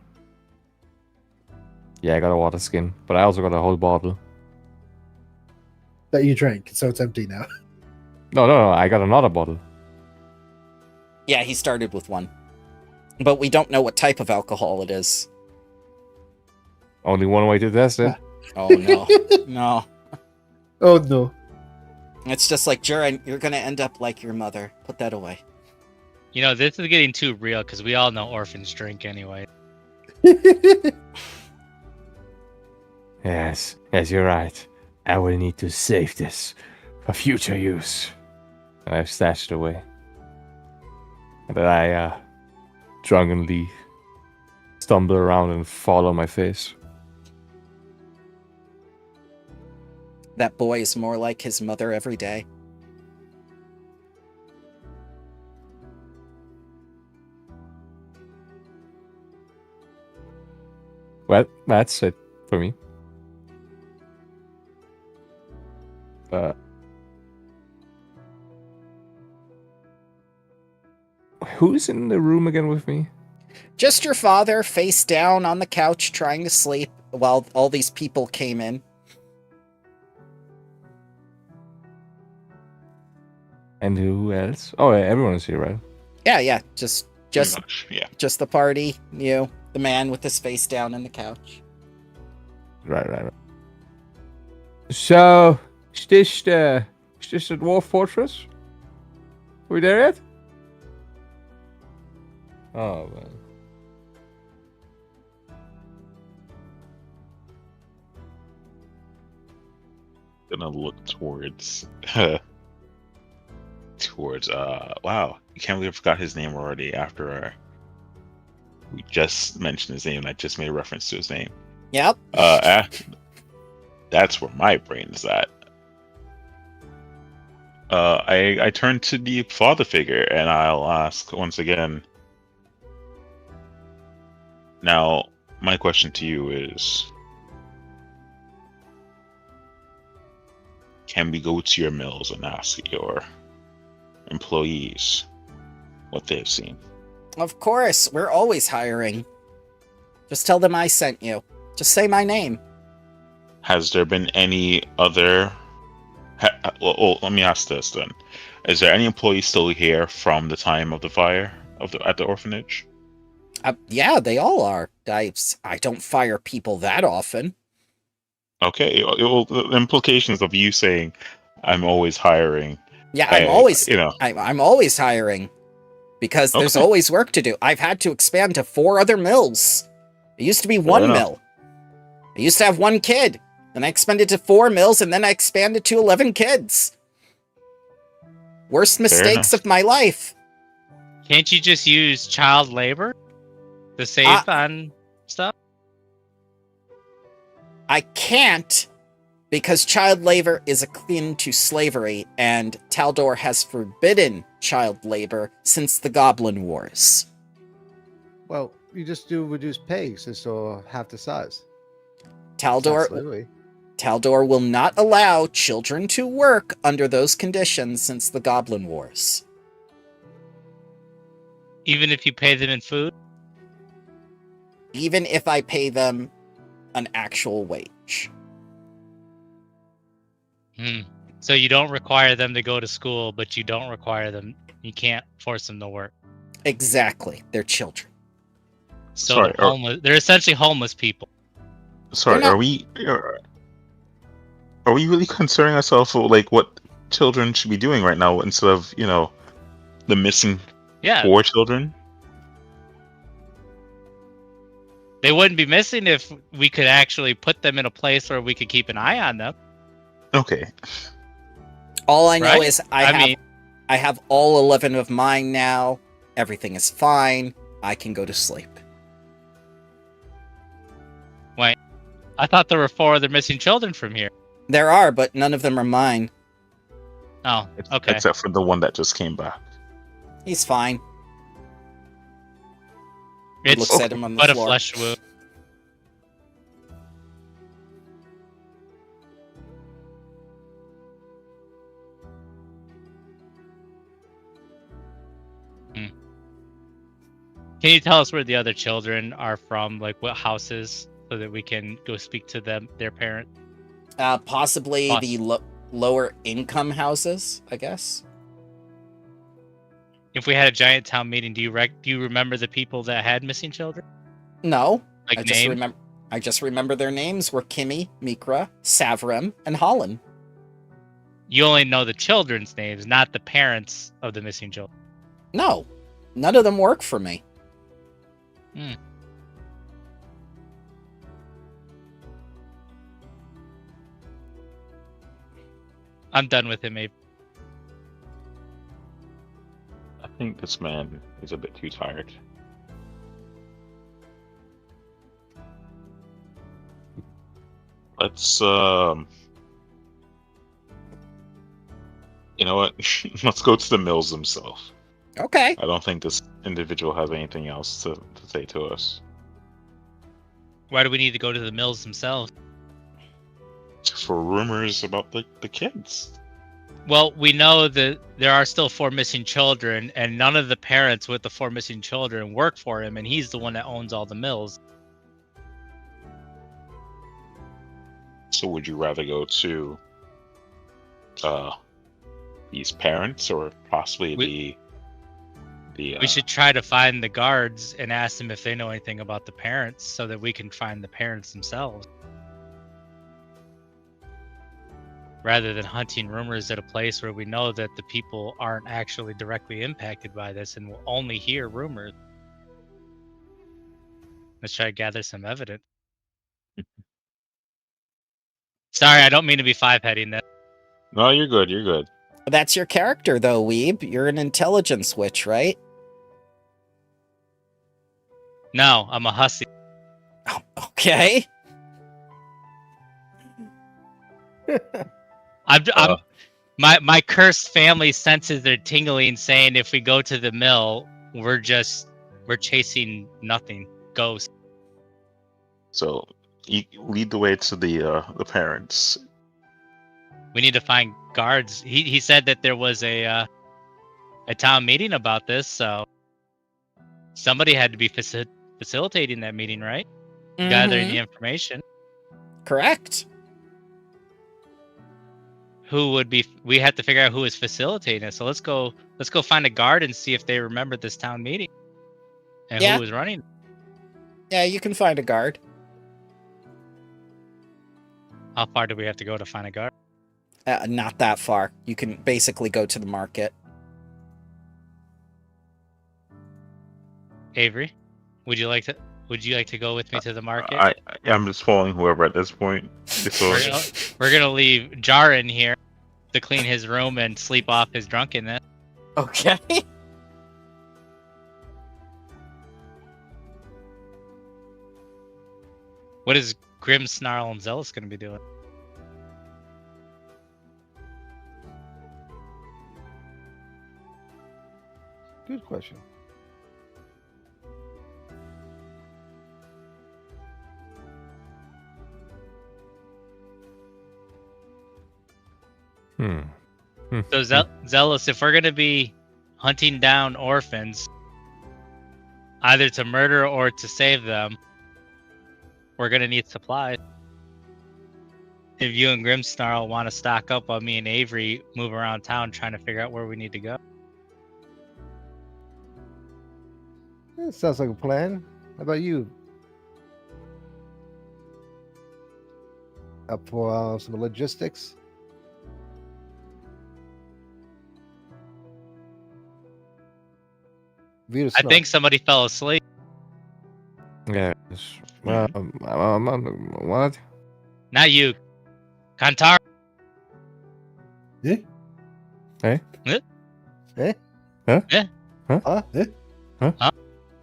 [SPEAKER 4] Yeah, I got a water skin, but I also got a whole bottle.
[SPEAKER 5] That you drank, so it's empty now.
[SPEAKER 4] No, I got another bottle.
[SPEAKER 1] Yeah, he started with 1. But we don't know what type of alcohol it is.
[SPEAKER 4] Only one way to test it.
[SPEAKER 1] Oh, no. No.
[SPEAKER 5] Oh no.
[SPEAKER 1] It's just like, Jaren, you're gonna end up like your mother. Put that away.
[SPEAKER 6] You know, this is getting too real because we all know orphans drink anyway.
[SPEAKER 4] Yes, you're right. I will need to save this for future use. And I've stashed it away. And then I drunkenly stumble around and fall on my face.
[SPEAKER 1] That boy is more like his mother every day.
[SPEAKER 4] Well, that's it for me. Who's in the room again with me?
[SPEAKER 1] Just your father, face down on the couch, trying to sleep while all these people came in.
[SPEAKER 4] And who else? Oh, yeah, everyone's here, right?
[SPEAKER 1] Yeah, just
[SPEAKER 2] Pretty much, yeah.
[SPEAKER 1] just the party, you, the man with his face down on the couch.
[SPEAKER 4] Right. So, is this the dwarf fortress? Are we there yet? Oh man.
[SPEAKER 2] Gonna look towards wow, I can't believe I forgot his name already after we just mentioned his name and I just made a reference to his name.
[SPEAKER 1] Yep.
[SPEAKER 2] That's where my brain is at. I turn to the father figure and I'll ask once again. Now, my question to you is, can we go to your mills and ask your employees what they've seen?
[SPEAKER 1] Of course, we're always hiring. Just tell them I sent you. Just say my name.
[SPEAKER 2] Has there been any other... Well, let me ask this then. Is there any employees still here from the time of the fire at the orphanage?
[SPEAKER 1] Yeah, they all are. I don't fire people that often.
[SPEAKER 2] Okay, well, the implications of you saying, I'm always hiring...
[SPEAKER 1] Yeah, I'm always hiring. Because there's
[SPEAKER 2] Okay.
[SPEAKER 1] always work to do. I've had to expand to 4 other mills. It used to be one
[SPEAKER 2] enough.
[SPEAKER 1] mill. I used to have 1 kid. Then I expanded to 4 mills, and then I expanded to 11 kids. Worst mistakes
[SPEAKER 2] enough.
[SPEAKER 1] of my life.
[SPEAKER 6] Can't you just use child labor to save on stuff?
[SPEAKER 1] I can't, because child labor is akin to slavery, and Taldor has forbidden child labor since the Goblin Wars.
[SPEAKER 3] Well, you just do reduced pay since you're half the size. It's not
[SPEAKER 1] Taldor
[SPEAKER 3] slavery.
[SPEAKER 1] Taldor will not allow children to work under those conditions since the Goblin Wars.
[SPEAKER 6] Even if you pay them in food?
[SPEAKER 1] Even if I pay them an actual wage.
[SPEAKER 6] So you don't require them to go to school, but you don't require them. You can't force them to work.
[SPEAKER 1] Exactly. They're children.
[SPEAKER 6] So
[SPEAKER 2] Sorry,
[SPEAKER 6] they're homeless. They're essentially homeless people.
[SPEAKER 2] Sorry,
[SPEAKER 1] They're
[SPEAKER 2] are we really concerning ourselves with like what children should be doing right now instead of, the missing
[SPEAKER 6] Yeah,
[SPEAKER 2] 4 children?
[SPEAKER 6] they wouldn't be missing if we could actually put them in a place where we could keep an eye on them.
[SPEAKER 2] Okay.
[SPEAKER 1] All I know
[SPEAKER 6] Right?
[SPEAKER 1] is
[SPEAKER 6] I
[SPEAKER 1] I have all 11 of mine now. Everything is fine. I can go to sleep.
[SPEAKER 6] I thought there were 4 other missing children from here.
[SPEAKER 1] There are, but none of them are mine.
[SPEAKER 6] Oh, okay.
[SPEAKER 2] Except for the one that just came back.
[SPEAKER 1] He's fine. He
[SPEAKER 6] It's
[SPEAKER 1] looks at him on the
[SPEAKER 6] but a
[SPEAKER 1] floor.
[SPEAKER 6] flesh wound. Can you tell us where the other children are from? Like what houses, so that we can go speak to them, their parent?
[SPEAKER 1] Possibly
[SPEAKER 6] Boss.
[SPEAKER 1] the lower income houses, I guess.
[SPEAKER 6] If we had a giant town meeting, do you remember the people that had missing children?
[SPEAKER 1] No,
[SPEAKER 6] Like
[SPEAKER 1] I just
[SPEAKER 6] names?
[SPEAKER 1] remember. I just remember their names were Kimmy, Mikra, Savrem, and Holland.
[SPEAKER 6] You only know the children's names, not the parents of the missing children.
[SPEAKER 1] No, none of them work for me.
[SPEAKER 6] I'm done with him, Abe.
[SPEAKER 2] I think this man is a bit too tired. Let's You know what? Let's go to the mills themselves.
[SPEAKER 1] Okay.
[SPEAKER 2] I don't think this individual has anything else to say to us.
[SPEAKER 6] Why do we need to go to the mills themselves?
[SPEAKER 2] For rumors about the kids.
[SPEAKER 6] Well, we know that there are still 4 missing children, and none of the parents with the 4 missing children work for him, and he's the one that owns all the mills.
[SPEAKER 2] So would you rather go to these parents or possibly the
[SPEAKER 6] We should try to find the guards and ask them if they know anything about the parents so that we can find the parents themselves. Rather than hunting rumors at a place where we know that the people aren't actually directly impacted by this and will only hear rumors. Let's try to gather some evidence. Sorry, I don't mean to be five-heading this.
[SPEAKER 2] No, you're good. You're good.
[SPEAKER 1] That's your character, though, Weeb. You're an intelligence witch, right?
[SPEAKER 6] No, I'm a hussy.
[SPEAKER 1] Oh, okay.
[SPEAKER 6] My cursed family senses are tingling, saying if we go to the mill, we're chasing nothing, ghosts.
[SPEAKER 2] So you lead the way to the parents.
[SPEAKER 6] We need to find guards. He said that there was a town meeting about this, so somebody had to be facilitating that meeting, right? Gathering the information.
[SPEAKER 1] Correct.
[SPEAKER 6] Who would be? We have to figure out who is facilitating it. So let's go find a guard and see if they remember this town meeting and
[SPEAKER 1] Yeah.
[SPEAKER 6] who was running.
[SPEAKER 1] Yeah, you can find a guard.
[SPEAKER 6] How far do we have to go to find a guard?
[SPEAKER 1] Not that far. You can basically go to the market.
[SPEAKER 6] Avery, would you like to go with me to the market?
[SPEAKER 2] I'm just following whoever at this point. So,
[SPEAKER 6] We're gonna leave Jarin here to clean his room and sleep off his drunkenness.
[SPEAKER 1] Okay.
[SPEAKER 6] What is Grim, Snarl, and Zealous gonna be doing?
[SPEAKER 3] Good question.
[SPEAKER 6] So Zealous, if we're gonna be hunting down orphans, either to murder or to save them, we're gonna need supplies. If you and Grimsnarl want to stock up while me and Avery move around town trying to figure out where we need to go.
[SPEAKER 3] That sounds like a plan. How about you? Up for some logistics? Vita
[SPEAKER 6] I
[SPEAKER 3] Snow.
[SPEAKER 6] think somebody fell asleep.
[SPEAKER 4] Yes. What?
[SPEAKER 6] Not you. Kantar.
[SPEAKER 3] Eh?
[SPEAKER 4] Eh?
[SPEAKER 6] Eh?
[SPEAKER 3] Eh?
[SPEAKER 4] Huh?
[SPEAKER 6] Eh?
[SPEAKER 3] Huh? Eh?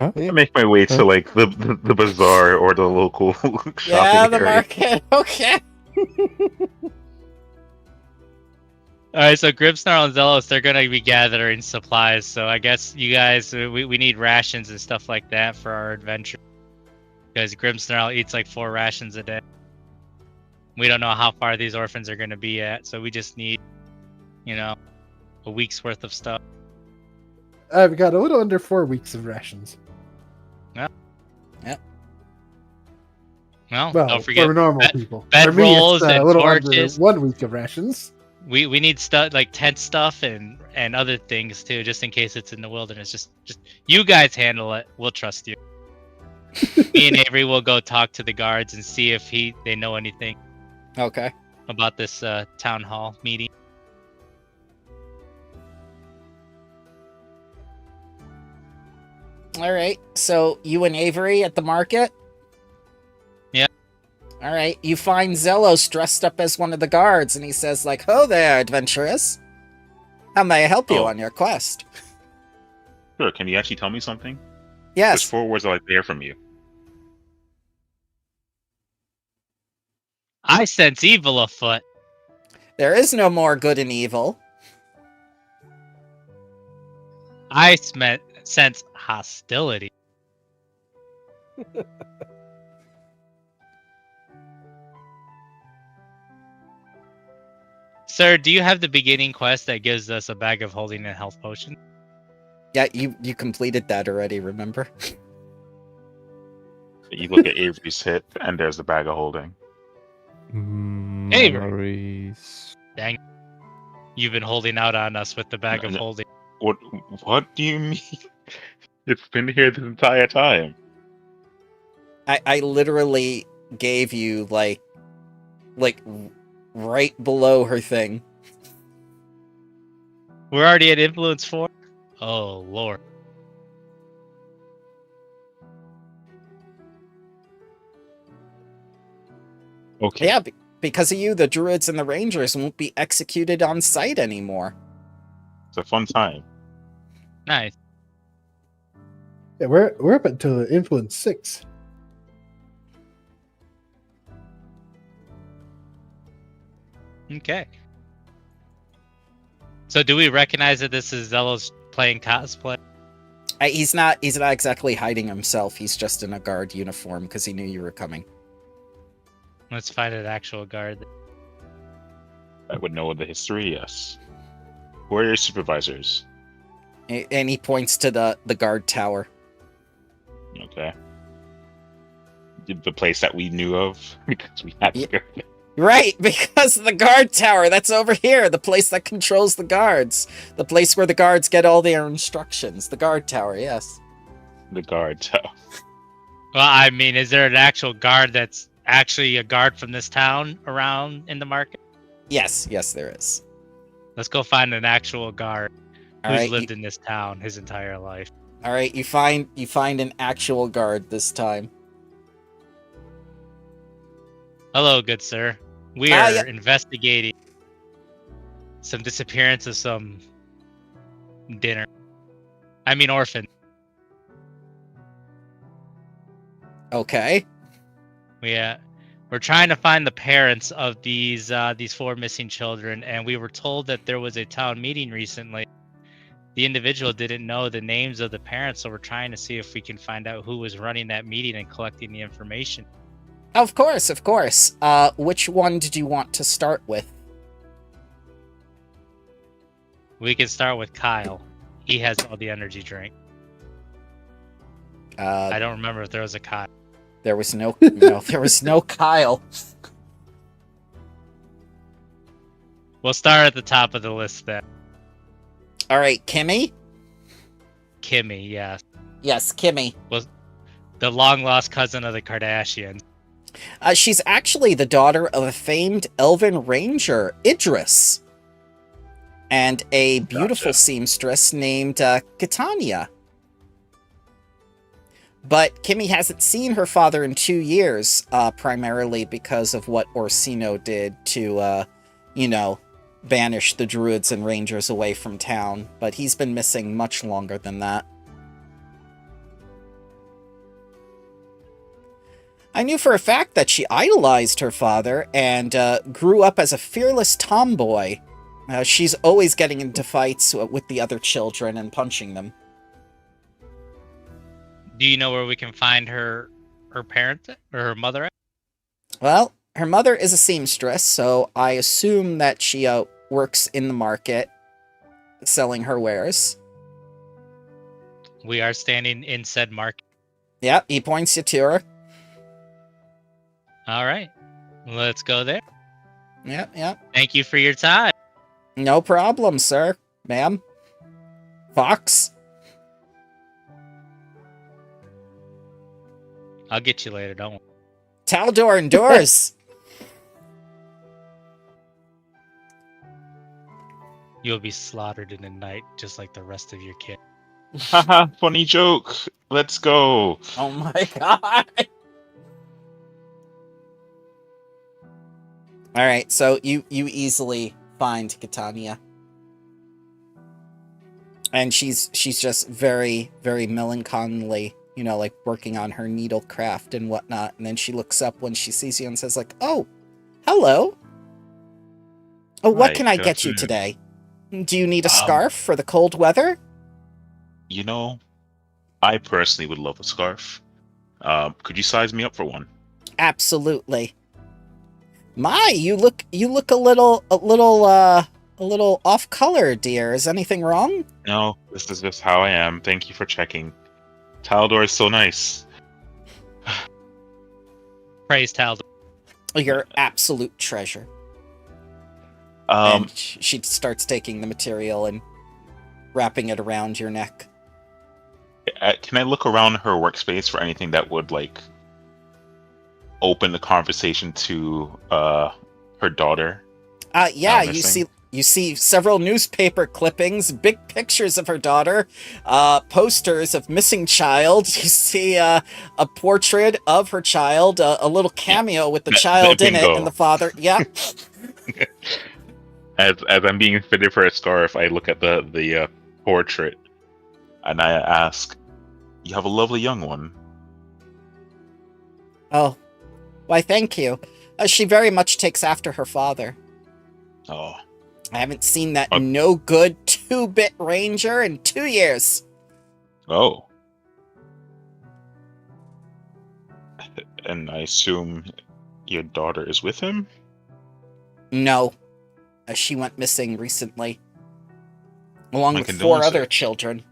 [SPEAKER 2] I make my way to like the bazaar or the local shopping
[SPEAKER 1] Yeah, the
[SPEAKER 2] area.
[SPEAKER 1] market. Okay.
[SPEAKER 6] Alright, so Grimsnarl and Zealous, they're gonna be gathering supplies, so I guess you guys, we need rations and stuff like that for our adventure. Because Grimsnarl eats like 4 rations a day. We don't know how far these orphans are gonna be at, so we just need, a week's worth of stuff.
[SPEAKER 5] I've got a little under 4 weeks of rations.
[SPEAKER 6] Well,
[SPEAKER 5] Well,
[SPEAKER 6] don't forget
[SPEAKER 5] for normal people.
[SPEAKER 6] bed
[SPEAKER 5] For me,
[SPEAKER 6] rolls
[SPEAKER 5] it's a
[SPEAKER 6] and
[SPEAKER 5] little
[SPEAKER 6] torches.
[SPEAKER 5] under 1 week of rations.
[SPEAKER 6] We need stuff like tent stuff and other things too, just in case it's in the wilderness. Just you guys handle it. We'll trust you. Me and Avery will go talk to the guards and see if they know anything
[SPEAKER 1] Okay.
[SPEAKER 6] about this town hall meeting.
[SPEAKER 1] All right. So you and Avery at the market?
[SPEAKER 6] Yeah.
[SPEAKER 1] All right. You find Zelos dressed up as one of the guards, and he says, like, "Ho there, adventurous. How may I help you
[SPEAKER 2] Oh.
[SPEAKER 1] on your quest?"
[SPEAKER 2] Sure, can you actually tell me something? There's
[SPEAKER 1] Yes.
[SPEAKER 2] 4 words I like to hear from you.
[SPEAKER 6] I sense evil afoot.
[SPEAKER 1] There is no more good and evil.
[SPEAKER 6] I sense hostility. Sir, do you have the beginning quest that gives us a bag of holding and health potion?
[SPEAKER 1] Yeah, you completed that already, remember?
[SPEAKER 2] You look at Avery's hip, and there's the bag of holding.
[SPEAKER 6] Hey,
[SPEAKER 4] Memories.
[SPEAKER 6] dang. You've been holding out on us with the bag of
[SPEAKER 2] No.
[SPEAKER 6] holding.
[SPEAKER 2] What do you mean? It's been here this entire time.
[SPEAKER 1] I literally gave you like right below her thing.
[SPEAKER 6] We're already at influence 4? Oh, Lord.
[SPEAKER 2] Okay.
[SPEAKER 1] Yeah, because of you, the druids and the rangers won't be executed on sight anymore.
[SPEAKER 2] It's a fun time.
[SPEAKER 6] Nice.
[SPEAKER 5] Yeah, we're up until influence 6.
[SPEAKER 6] Okay. So do we recognize that this is Zelos playing cosplay?
[SPEAKER 1] He's not exactly hiding himself. He's just in a guard uniform because he knew you were coming.
[SPEAKER 6] Let's find an actual guard.
[SPEAKER 2] I would know the history, yes. Who are your supervisors?
[SPEAKER 1] And he points to the guard tower.
[SPEAKER 2] Okay. The place that we knew of because we had to go there.
[SPEAKER 1] Right, because the guard tower, that's over here, the place that controls the guards. The place where the guards get all their instructions. The guard tower, yes.
[SPEAKER 2] The guard tower.
[SPEAKER 6] Well, I mean, is there an actual guard that's actually a guard from this town around in the market?
[SPEAKER 1] Yes, there is.
[SPEAKER 6] Let's go find an actual guard
[SPEAKER 1] All
[SPEAKER 6] who's
[SPEAKER 1] right,
[SPEAKER 6] lived in this town his entire life.
[SPEAKER 1] All right, you find an actual guard this time.
[SPEAKER 6] Hello, good sir. We are
[SPEAKER 1] yeah.
[SPEAKER 6] investigating some disappearance of some dinner. I mean, orphan.
[SPEAKER 1] Okay.
[SPEAKER 6] We're trying to find the parents of these 4 missing children, and we were told that there was a town meeting recently. The individual didn't know the names of the parents, so we're trying to see if we can find out who was running that meeting and collecting the information.
[SPEAKER 1] Of course. Which one did you want to start with?
[SPEAKER 6] We can start with Kyle. He has all the energy drink. I don't remember if there was a Kyle.
[SPEAKER 1] There was no there was no Kyle.
[SPEAKER 6] We'll start at the top of the list then.
[SPEAKER 1] All right, Kimmy?
[SPEAKER 6] Kimmy, yes.
[SPEAKER 1] Yes, Kimmy.
[SPEAKER 6] The long-lost cousin of the Kardashians.
[SPEAKER 1] She's actually the daughter of a famed elven ranger, Idris, and a beautiful seamstress named Catania. But Kimmy hasn't seen her father in 2 years, primarily because of what Orsino did to, banish the druids and rangers away from town. But he's been missing much longer than that. I knew for a fact that she idolized her father and grew up as a fearless tomboy. She's always getting into fights with the other children and punching them.
[SPEAKER 6] Do you know where we can find her parent or her mother at?
[SPEAKER 1] Well, her mother is a seamstress, so I assume that she works in the market selling her wares.
[SPEAKER 6] We are standing in said market.
[SPEAKER 1] Yep, he points you to her.
[SPEAKER 6] All right. Let's go there.
[SPEAKER 1] Yep.
[SPEAKER 6] Thank you for your time.
[SPEAKER 1] No problem, sir. Ma'am. Fox?
[SPEAKER 6] I'll get you later, don't worry.
[SPEAKER 1] Taldor endures.
[SPEAKER 6] You'll be slaughtered in a night, just like the rest of your kid.
[SPEAKER 2] Haha, funny joke. Let's go.
[SPEAKER 1] Oh my god. All right, so you easily find Catania. And she's just very, very melancholy, like working on her needlecraft and whatnot. And then she looks up when she sees you and says like, "Oh, hello. Oh, what
[SPEAKER 2] Hi,
[SPEAKER 1] can I
[SPEAKER 2] good
[SPEAKER 1] get you
[SPEAKER 2] afternoon.
[SPEAKER 1] today? Do you need a scarf for the cold weather?"
[SPEAKER 2] You know, I personally would love a scarf. Could you size me up for one?
[SPEAKER 1] Absolutely. My, you look a little off color, dear. Is anything wrong?
[SPEAKER 2] No, this is just how I am. Thank you for checking. Taldor is so nice.
[SPEAKER 6] Praise Tal'Dor.
[SPEAKER 1] Your absolute treasure. And she starts taking the material and wrapping it around your neck.
[SPEAKER 2] Can I look around her workspace for anything that would like open the conversation to her daughter?
[SPEAKER 1] Yeah, you see several newspaper clippings, big pictures of her daughter, posters of missing child. You see a portrait of her child, a little cameo with the child in it and the father. Yeah.
[SPEAKER 2] As I'm being fitted for a scarf, I look at the portrait and I ask, "You have a lovely young one."
[SPEAKER 1] Oh, why, thank you. She very much takes after her father.
[SPEAKER 2] Oh.
[SPEAKER 1] I haven't seen that no good 2-bit ranger in 2 years.
[SPEAKER 2] Oh. And I assume your daughter is with him?
[SPEAKER 1] No. She went missing recently. Along
[SPEAKER 2] My
[SPEAKER 1] with 4
[SPEAKER 2] condolences.
[SPEAKER 1] other children.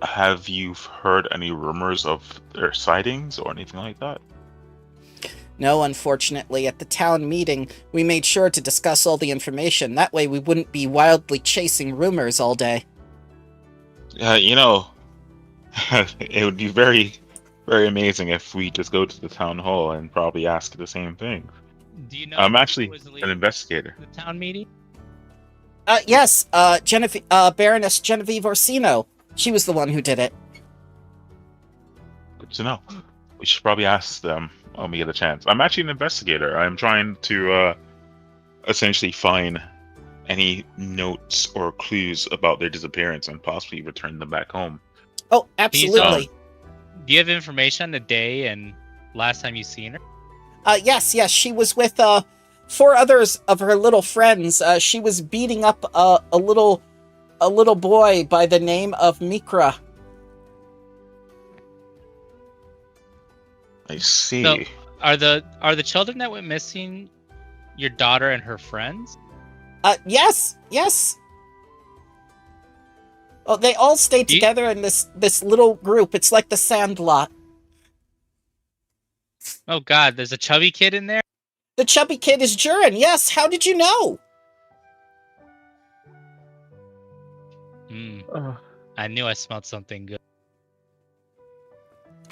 [SPEAKER 2] Have you heard any rumors of their sightings or anything like that?
[SPEAKER 1] No, unfortunately, at the town meeting, we made sure to discuss all the information. That way we wouldn't be wildly chasing rumors all day.
[SPEAKER 2] You know, it would be very, very amazing if we just go to the town hall and probably ask the same thing.
[SPEAKER 6] Do you know?
[SPEAKER 2] I'm
[SPEAKER 6] who
[SPEAKER 2] actually
[SPEAKER 6] was
[SPEAKER 2] an
[SPEAKER 6] leading
[SPEAKER 2] investigator.
[SPEAKER 6] the town meeting?
[SPEAKER 1] Yes, Baroness Genevieve Orsino. She was the one who did it.
[SPEAKER 2] Good to know. We should probably ask them when we get a chance. I'm actually an investigator. I'm trying to essentially find any notes or clues about their disappearance and possibly return them back home.
[SPEAKER 1] Oh, absolutely.
[SPEAKER 6] Do you have information on the day and last time you seen her?
[SPEAKER 1] Yes, she was with 4 others of her little friends. She was beating up a little boy by the name of Mikra.
[SPEAKER 2] I see.
[SPEAKER 6] So, are the children that went missing your daughter and her friends?
[SPEAKER 1] Yes. Oh, they all stay together in this little group. It's like the Sandlot.
[SPEAKER 6] Oh God, there's a chubby kid in there.
[SPEAKER 1] The chubby kid is Jurin. Yes. How did you know?
[SPEAKER 6] I knew I smelled something good.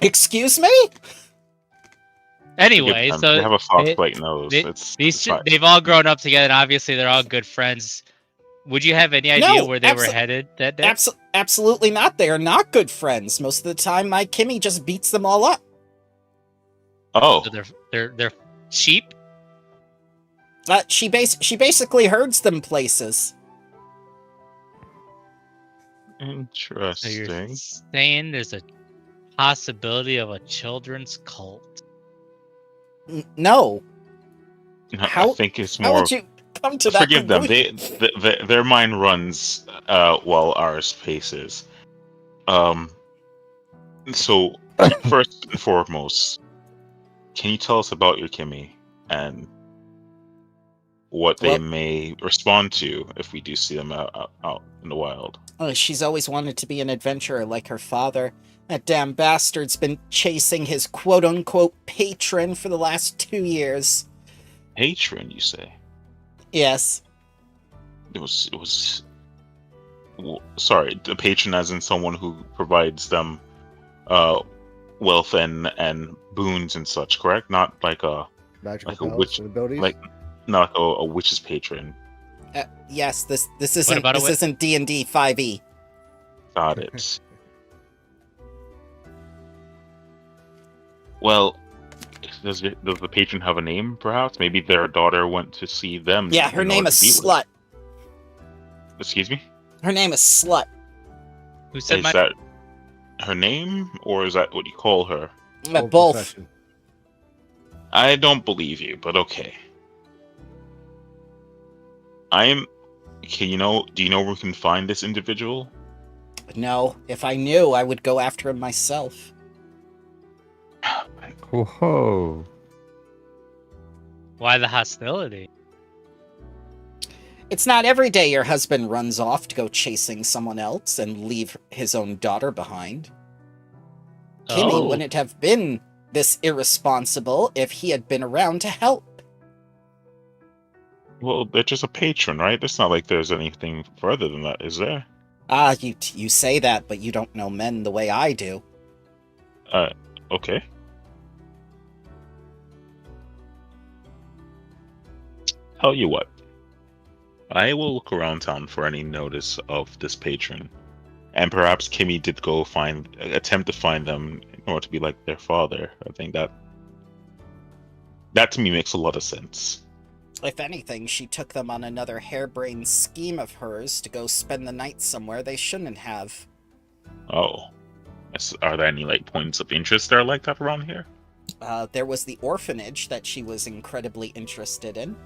[SPEAKER 1] Excuse me?
[SPEAKER 6] Anyway, so
[SPEAKER 2] they have a frostbite nose.
[SPEAKER 6] They've all grown up together, and obviously they're all good friends. Would you have any idea where they were headed that day?
[SPEAKER 1] Absolutely not. They are not good friends. Most of the time, my Kimmy just beats them all up.
[SPEAKER 2] Oh,
[SPEAKER 6] So they're sheep.
[SPEAKER 1] She basically herds them places.
[SPEAKER 6] So you're
[SPEAKER 2] interesting.
[SPEAKER 6] saying there's a possibility of a children's cult?
[SPEAKER 1] No.
[SPEAKER 2] I think it's
[SPEAKER 1] How
[SPEAKER 2] more.
[SPEAKER 1] would you come to that
[SPEAKER 2] Forgive them.
[SPEAKER 1] conclusion?
[SPEAKER 2] Their mind runs while ours paces. So first and foremost, can you tell us about your Kimmy and what they may respond to if we do see them out in the wild?
[SPEAKER 1] She's always wanted to be an adventurer like her father. That damn bastard's been chasing his quote-unquote patron for the last 2 years.
[SPEAKER 2] Patron, you say?
[SPEAKER 1] Yes.
[SPEAKER 2] It was. Sorry, the patron as in someone who provides them wealth and boons and such, correct? Not like a
[SPEAKER 3] Magical
[SPEAKER 2] like a
[SPEAKER 3] powers
[SPEAKER 2] witch,
[SPEAKER 3] and abilities.
[SPEAKER 2] like not a witch's patron.
[SPEAKER 1] Yes, this isn't D&D 5e.
[SPEAKER 2] Got it. Well, does the patron have a name, perhaps? Maybe their daughter went to see them.
[SPEAKER 1] Yeah, her name is Slut.
[SPEAKER 2] Excuse me?
[SPEAKER 1] Her name is Slut.
[SPEAKER 6] Who said
[SPEAKER 2] Is that her name, or is that what you call her?
[SPEAKER 3] Old
[SPEAKER 1] Both.
[SPEAKER 3] profession.
[SPEAKER 2] I don't believe you, but okay. I'm Okay, do you know where we can find this individual?
[SPEAKER 1] No, if I knew, I would go after him myself.
[SPEAKER 4] Whoa.
[SPEAKER 6] Why the hostility?
[SPEAKER 1] It's not every day your husband runs off to go chasing someone else and leave his own daughter behind. Kimmy
[SPEAKER 6] Oh.
[SPEAKER 1] wouldn't have been this irresponsible if he had been around to help.
[SPEAKER 2] Well, they're just a patron, right? It's not like there's anything further than that, is there?
[SPEAKER 1] Ah, you say that, but you don't know men the way I do.
[SPEAKER 2] Okay. Tell you what. I will look around town for any notice of this patron. And perhaps Kimmy did go attempt to find them in order to be like their father. I think that to me makes a lot of sense.
[SPEAKER 1] If anything, she took them on another harebrained scheme of hers to go spend the night somewhere they shouldn't have.
[SPEAKER 2] Oh. Are there any points of interest that are like that around here?
[SPEAKER 1] There was the orphanage that she was incredibly interested in.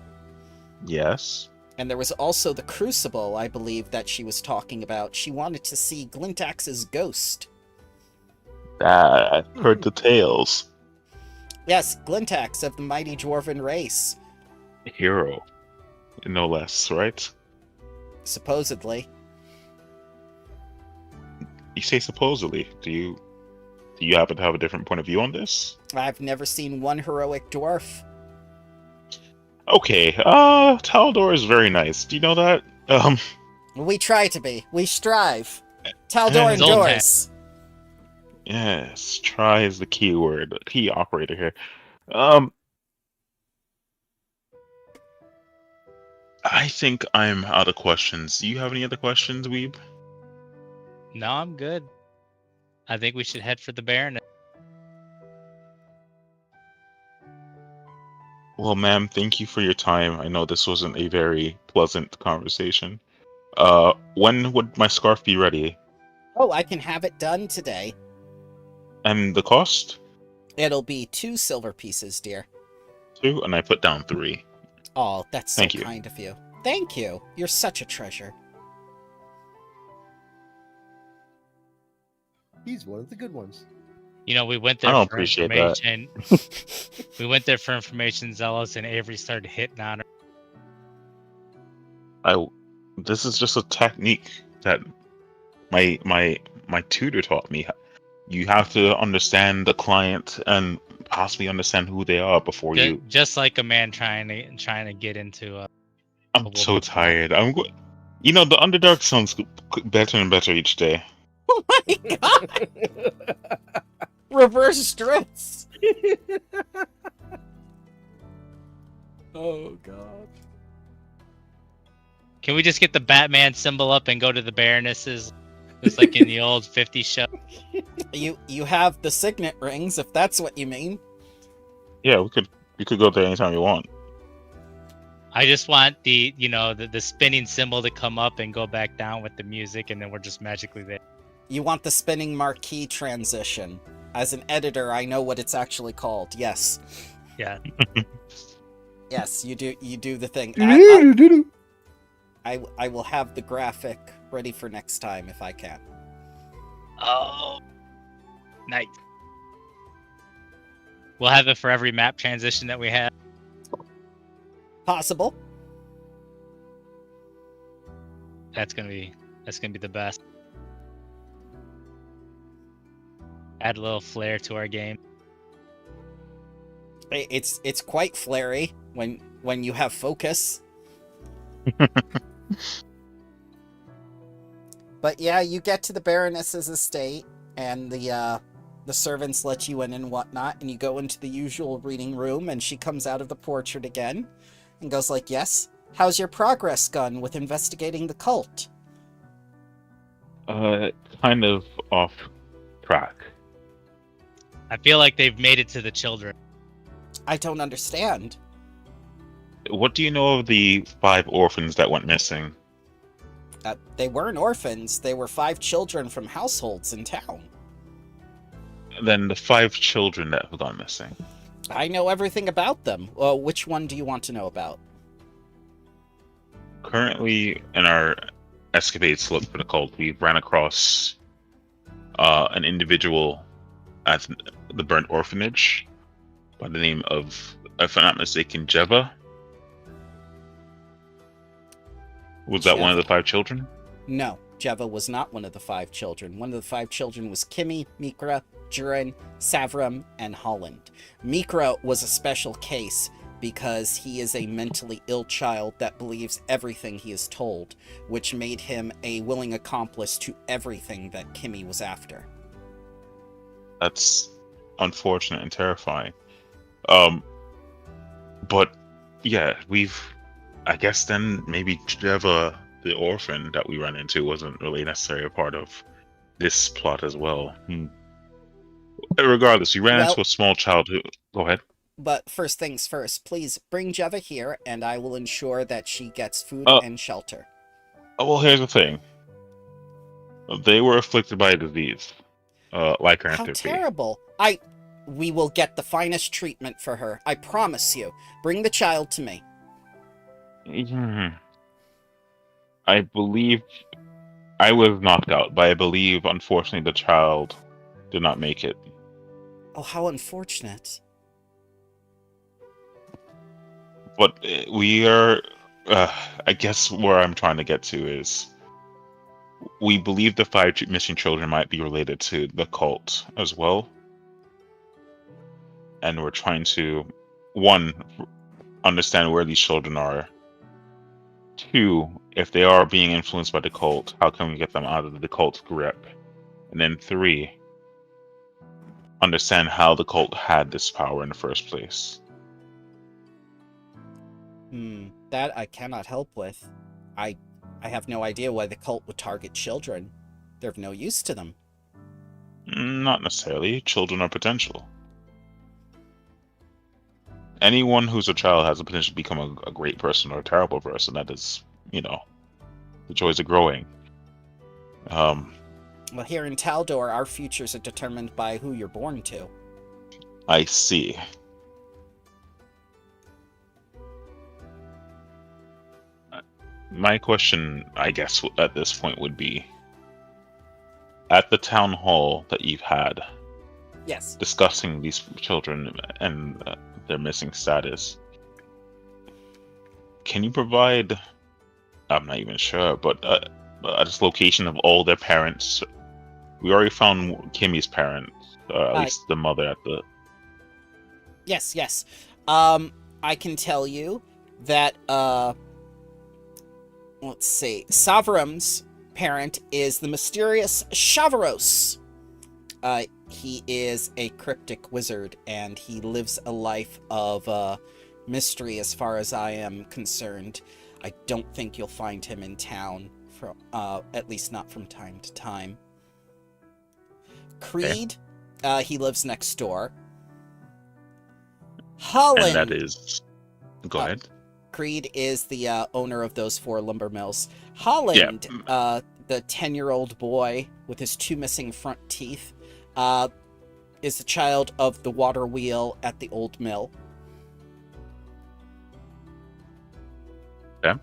[SPEAKER 2] Yes.
[SPEAKER 1] And there was also the crucible, I believe, that she was talking about. She wanted to see Glintax's ghost.
[SPEAKER 2] I've heard the tales.
[SPEAKER 1] Yes, Glintax of the mighty dwarven race.
[SPEAKER 2] Hero. No less, right?
[SPEAKER 1] Supposedly.
[SPEAKER 2] You say supposedly. Do you happen to have a different point of view on this?
[SPEAKER 1] I've never seen one heroic dwarf.
[SPEAKER 2] Okay, Taldor is very nice. Do you know that?
[SPEAKER 1] We try to be. We strive. Taldor
[SPEAKER 6] It's old
[SPEAKER 1] endures.
[SPEAKER 2] Yes, try is the key word, key operator here. I think I'm out of questions. Do you have any other questions, Weeb?
[SPEAKER 6] No, I'm good. I think we should head for the Baron.
[SPEAKER 2] Well, ma'am, thank you for your time. I know this wasn't a very pleasant conversation. When would my scarf be ready?
[SPEAKER 1] Oh, I can have it done today.
[SPEAKER 2] And the cost?
[SPEAKER 1] It'll be 2 silver pieces, dear.
[SPEAKER 2] 2, and I put down 3.
[SPEAKER 1] Oh, that's so
[SPEAKER 2] Thank you.
[SPEAKER 1] kind of you. Thank you. You're such a treasure.
[SPEAKER 3] He's one of the good ones.
[SPEAKER 6] We went there
[SPEAKER 2] I don't
[SPEAKER 6] for
[SPEAKER 2] appreciate that.
[SPEAKER 6] information. We went there for information, Zealous, and Avery started hitting on her.
[SPEAKER 2] This is just a technique that my tutor taught me. You have to understand the client and possibly understand who they are before you.
[SPEAKER 6] Just like a man trying to get into.
[SPEAKER 2] I'm so tired. The Underdark sounds better and better each day.
[SPEAKER 1] Oh my god! Reverse stress! Oh god.
[SPEAKER 6] Can we just get the Batman symbol up and go to the Baroness's? It's like in the old 50s show.
[SPEAKER 1] You have the signet rings, if that's what you mean.
[SPEAKER 2] Yeah, you could go there anytime you want.
[SPEAKER 6] I just want the spinning symbol to come up and go back down with the music, and then we're just magically there.
[SPEAKER 1] You want the spinning marquee transition. As an editor, I know what it's actually called. Yes.
[SPEAKER 6] Yeah.
[SPEAKER 1] Yes, you do the thing. I will have the graphic ready for next time if I can.
[SPEAKER 6] Oh, nice. We'll have it for every map transition that we have.
[SPEAKER 1] Possible.
[SPEAKER 6] That's gonna be the best. Add a little flair to our game.
[SPEAKER 1] It's quite flary when you have focus. But yeah, you get to the Baroness's estate, and the servants let you in and whatnot, and you go into the usual reading room, and she comes out of the portrait again, and goes like, "Yes, how's your progress gone with investigating the cult?"
[SPEAKER 2] Kind of off track.
[SPEAKER 6] I feel like they've made it to the children.
[SPEAKER 1] I don't understand.
[SPEAKER 2] What do you know of the 5 orphans that went missing?
[SPEAKER 1] They weren't orphans. They were 5 children from households in town.
[SPEAKER 2] Then the 5 children that have gone missing.
[SPEAKER 1] I know everything about them. Which one do you want to know about?
[SPEAKER 2] currently in our escapades to look for the cult, we ran across an individual at the burnt orphanage by the name of, if I'm not mistaken, Jeva. Was that one of the
[SPEAKER 1] Jeva.
[SPEAKER 2] 5 children?
[SPEAKER 1] No, Jeva was not one of the 5 children. One of the 5 children was Kimmy, Mikra, Jurin, Savram, and Holland. Mikra was a special case because he is a mentally ill child that believes everything he is told, which made him a willing accomplice to everything that Kimmy was after.
[SPEAKER 2] That's unfortunate and terrifying. But yeah, I guess then maybe Jeva, the orphan that we ran into, wasn't really necessarily a part of this plot as well. Regardless, we ran into a small child who. Go ahead.
[SPEAKER 1] But first things first, please bring Jeva here, and I will ensure that she gets food and shelter.
[SPEAKER 2] Well, here's the thing. They were afflicted by a disease, lycanthropy.
[SPEAKER 1] How terrible! We will get the finest treatment for her. I promise you. Bring the child to me.
[SPEAKER 2] I believe I was knocked out, but I believe, unfortunately, the child did not make it.
[SPEAKER 1] Oh, how unfortunate.
[SPEAKER 2] But we are, I guess where I'm trying to get to is, we believe the 5 missing children might be related to the cult as well. And we're trying to, 1, understand where these children are. 2, if they are being influenced by the cult, how can we get them out of the cult's grip? And then 3, understand how the cult had this power in the first place.
[SPEAKER 1] That I cannot help with. I have no idea why the cult would target children. They're of no use to them.
[SPEAKER 2] Not necessarily. Children are potential. Anyone who's a child has the potential to become a great person or a terrible person. That is, the joys of growing.
[SPEAKER 1] Well, here in Taldor, our futures are determined by who you're born to.
[SPEAKER 2] I see. My question, I guess, at this point would be, at the town hall that you've had,
[SPEAKER 1] yes,
[SPEAKER 2] discussing these children and their missing status, can you provide, I'm not even sure, but a dislocation of all their parents? We already found Kimmy's parents, at least the mother at the...
[SPEAKER 1] Yes. I can tell you that, let's see, Savram's parent is the mysterious Shavaros. He is a cryptic wizard, and he lives a life of mystery as far as I am concerned. I don't think you'll find him in town, at least not from time to time. Creed, he lives next door. Holland.
[SPEAKER 2] And that is... Go ahead.
[SPEAKER 1] Creed is the owner of those 4 lumber mills. Holland, the 10-year-old boy with his 2 missing front teeth, is the child of the water wheel at the old mill.
[SPEAKER 2] Okay.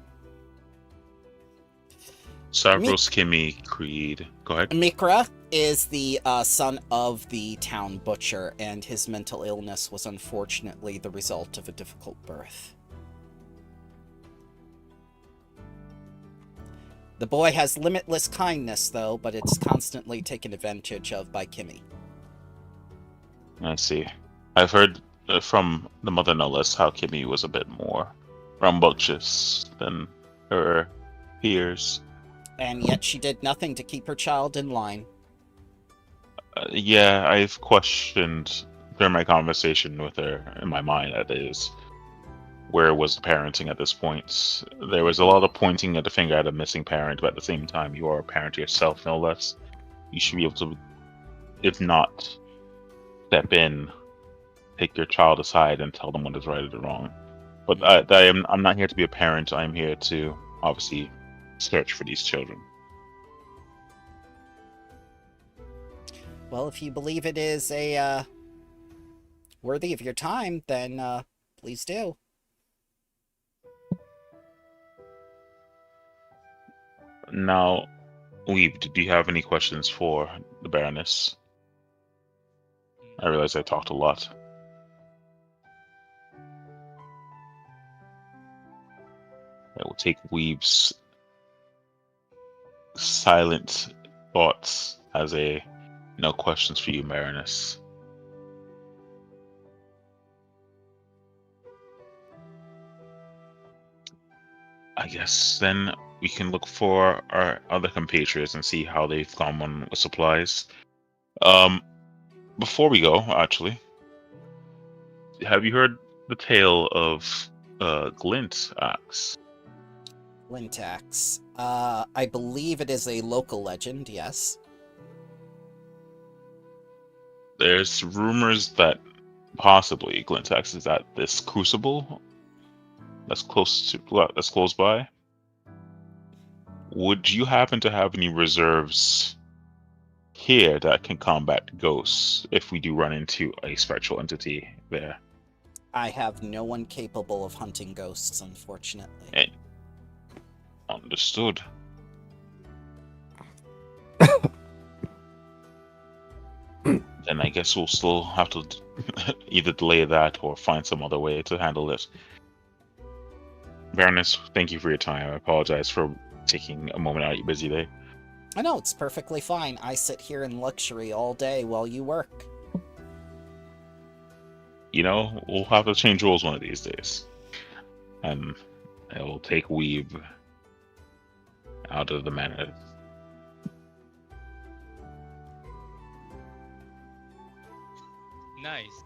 [SPEAKER 2] Savros, Kimmy, Creed. Go ahead.
[SPEAKER 1] Mikra is the son of the town butcher, and his mental illness was unfortunately the result of a difficult birth. The boy has limitless kindness, though, but it's constantly taken advantage of by Kimmy.
[SPEAKER 2] I see. I've heard from the mother, no less, how Kimmy was a bit more rambunctious than her peers.
[SPEAKER 1] And yet she did nothing to keep her child in line.
[SPEAKER 2] Yeah, I've questioned during my conversation with her, in my mind, that is, where was the parenting at this point? There was a lot of pointing at the finger at a missing parent, but at the same time, you are a parent yourself, no less. You should be able to, if not step in, take your child aside and tell them what is right or wrong. But I'm not here to be a parent. I'm here to, obviously, search for these children.
[SPEAKER 1] Well, if you believe it is a worthy of your time, then please do.
[SPEAKER 2] Now, Weeb, did you have any questions for the Baroness? I realize I talked a lot. I will take Weeb's silent thoughts as a no questions for you, Baroness. I guess then we can look for our other compatriots and see how they've gone on with supplies. Before we go, actually, have you heard the tale of Glint Axe?
[SPEAKER 1] Lintax. I believe it is a local legend, yes.
[SPEAKER 2] There's rumors that possibly Glint Axe is at this crucible that's close by. Would you happen to have any reserves here that can combat ghosts if we do run into a spectral entity there?
[SPEAKER 1] I have no one capable of hunting ghosts, unfortunately.
[SPEAKER 2] Understood. Then I guess we'll still have to either delay that or find some other way to handle it. Baroness, thank you for your time. I apologize for taking a moment out of your busy day.
[SPEAKER 1] I know, it's perfectly fine. I sit here in luxury all day while you work.
[SPEAKER 2] You know, we'll have to change rules one of these days. And I will take Weeb out of the manor.
[SPEAKER 6] Nice.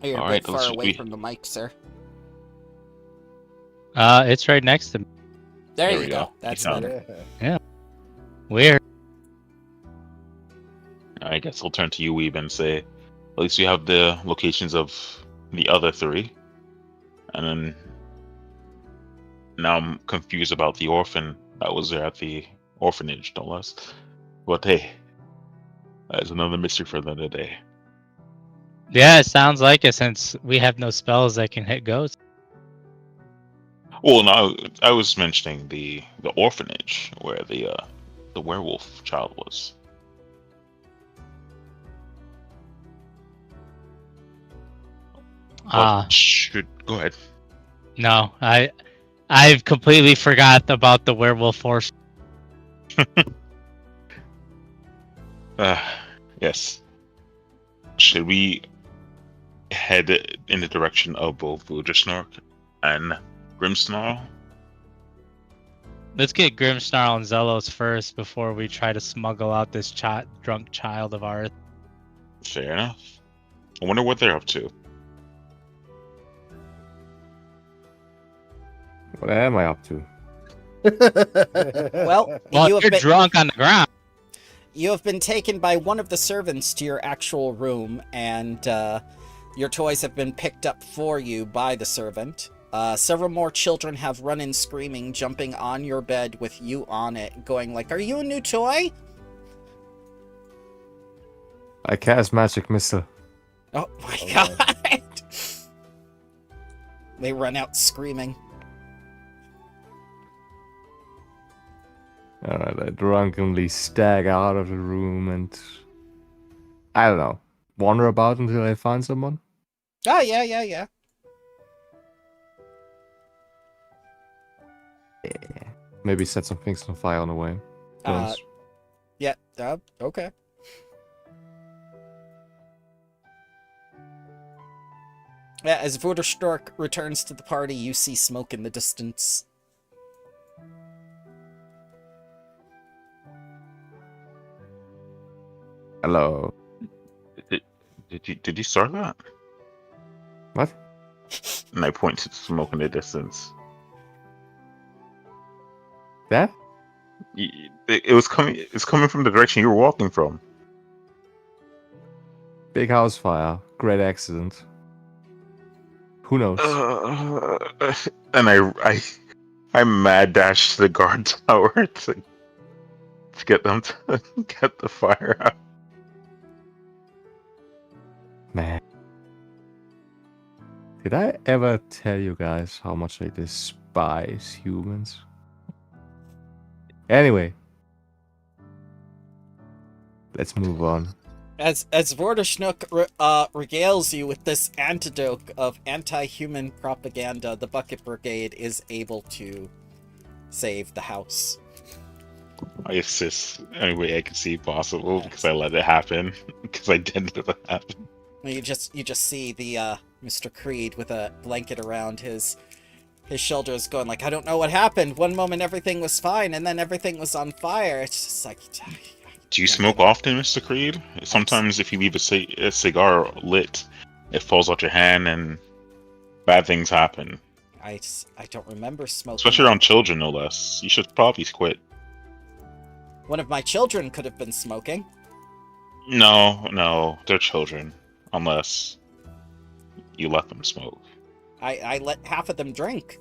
[SPEAKER 1] You're a
[SPEAKER 2] All
[SPEAKER 1] bit
[SPEAKER 2] right,
[SPEAKER 1] far
[SPEAKER 2] let's
[SPEAKER 1] away
[SPEAKER 2] be-
[SPEAKER 1] from the mic, sir.
[SPEAKER 6] It's right next to me.
[SPEAKER 1] There
[SPEAKER 2] There
[SPEAKER 1] you
[SPEAKER 2] we
[SPEAKER 1] go.
[SPEAKER 2] go.
[SPEAKER 1] That's
[SPEAKER 2] You found
[SPEAKER 1] better.
[SPEAKER 6] Weird.
[SPEAKER 2] I guess I'll turn to you, Weeb, and say, at least you have the locations of the other three. And then now I'm confused about the orphan that was there at the orphanage, no less. But hey, that is another mystery for another day.
[SPEAKER 6] Yeah, it sounds like it since we have no spells that can hit ghosts.
[SPEAKER 2] Well, no, I was mentioning the orphanage where the werewolf child was. But should go ahead.
[SPEAKER 6] No, I've completely forgot about the werewolf force.
[SPEAKER 2] Yes. Should we head in the direction of both Voodoo and Grimsnarl?
[SPEAKER 6] Let's get Grimsnarl and Zelos first before we try to smuggle out this drunk child of ours.
[SPEAKER 2] Fair enough. I wonder what they're up to.
[SPEAKER 4] What am I up to?
[SPEAKER 1] Well,
[SPEAKER 6] Well,
[SPEAKER 1] you
[SPEAKER 6] you're
[SPEAKER 1] have been,
[SPEAKER 6] drunk on the ground.
[SPEAKER 1] you have been taken by one of the servants to your actual room, and your toys have been picked up for you by the servant. Several more children have run in screaming, jumping on your bed with you on it, going like, "Are you a new toy?"
[SPEAKER 4] I cast magic missile.
[SPEAKER 1] Oh my
[SPEAKER 5] Oh,
[SPEAKER 1] god! They run out screaming.
[SPEAKER 4] Alright, I drunkenly stagger out of the room and I don't know, wander about until I find someone.
[SPEAKER 1] Oh, yeah.
[SPEAKER 4] Maybe set some things on fire on the way. Burns.
[SPEAKER 1] Yeah, okay. Yeah, as Vorderstork returns to the party, you see smoke in the distance.
[SPEAKER 4] Hello.
[SPEAKER 2] Did you start that?
[SPEAKER 4] What?
[SPEAKER 2] And I point to the smoke in the distance.
[SPEAKER 4] That?
[SPEAKER 2] It was coming. It's coming from the direction you were walking from.
[SPEAKER 4] Big house fire. Great accident. Who knows?
[SPEAKER 2] And I mad dash to the guard tower to get them to get the fire out.
[SPEAKER 4] Man. Did I ever tell you guys how much I despise despise humans. Anyway, let's move on.
[SPEAKER 1] As Vorderschnook regales you with this antidote of anti-human propaganda, the Bucket Brigade is able to save the house.
[SPEAKER 2] It's just any way I can see possible because I let it happen because I didn't let it happen.
[SPEAKER 1] You just see the Mr. Creed with a blanket around his shoulders, going like, "I don't know what happened. One moment everything was fine, and then everything was on fire." It's just like.
[SPEAKER 2] Do you smoke often, Mr. Creed? Sometimes if you leave a cigar lit, it falls out your hand and bad things happen.
[SPEAKER 1] I don't remember smoking.
[SPEAKER 2] Especially around children, no less. You should probably quit.
[SPEAKER 1] One of my children could have been smoking.
[SPEAKER 2] No, they're children. Unless you let them smoke.
[SPEAKER 1] I let half of them drink.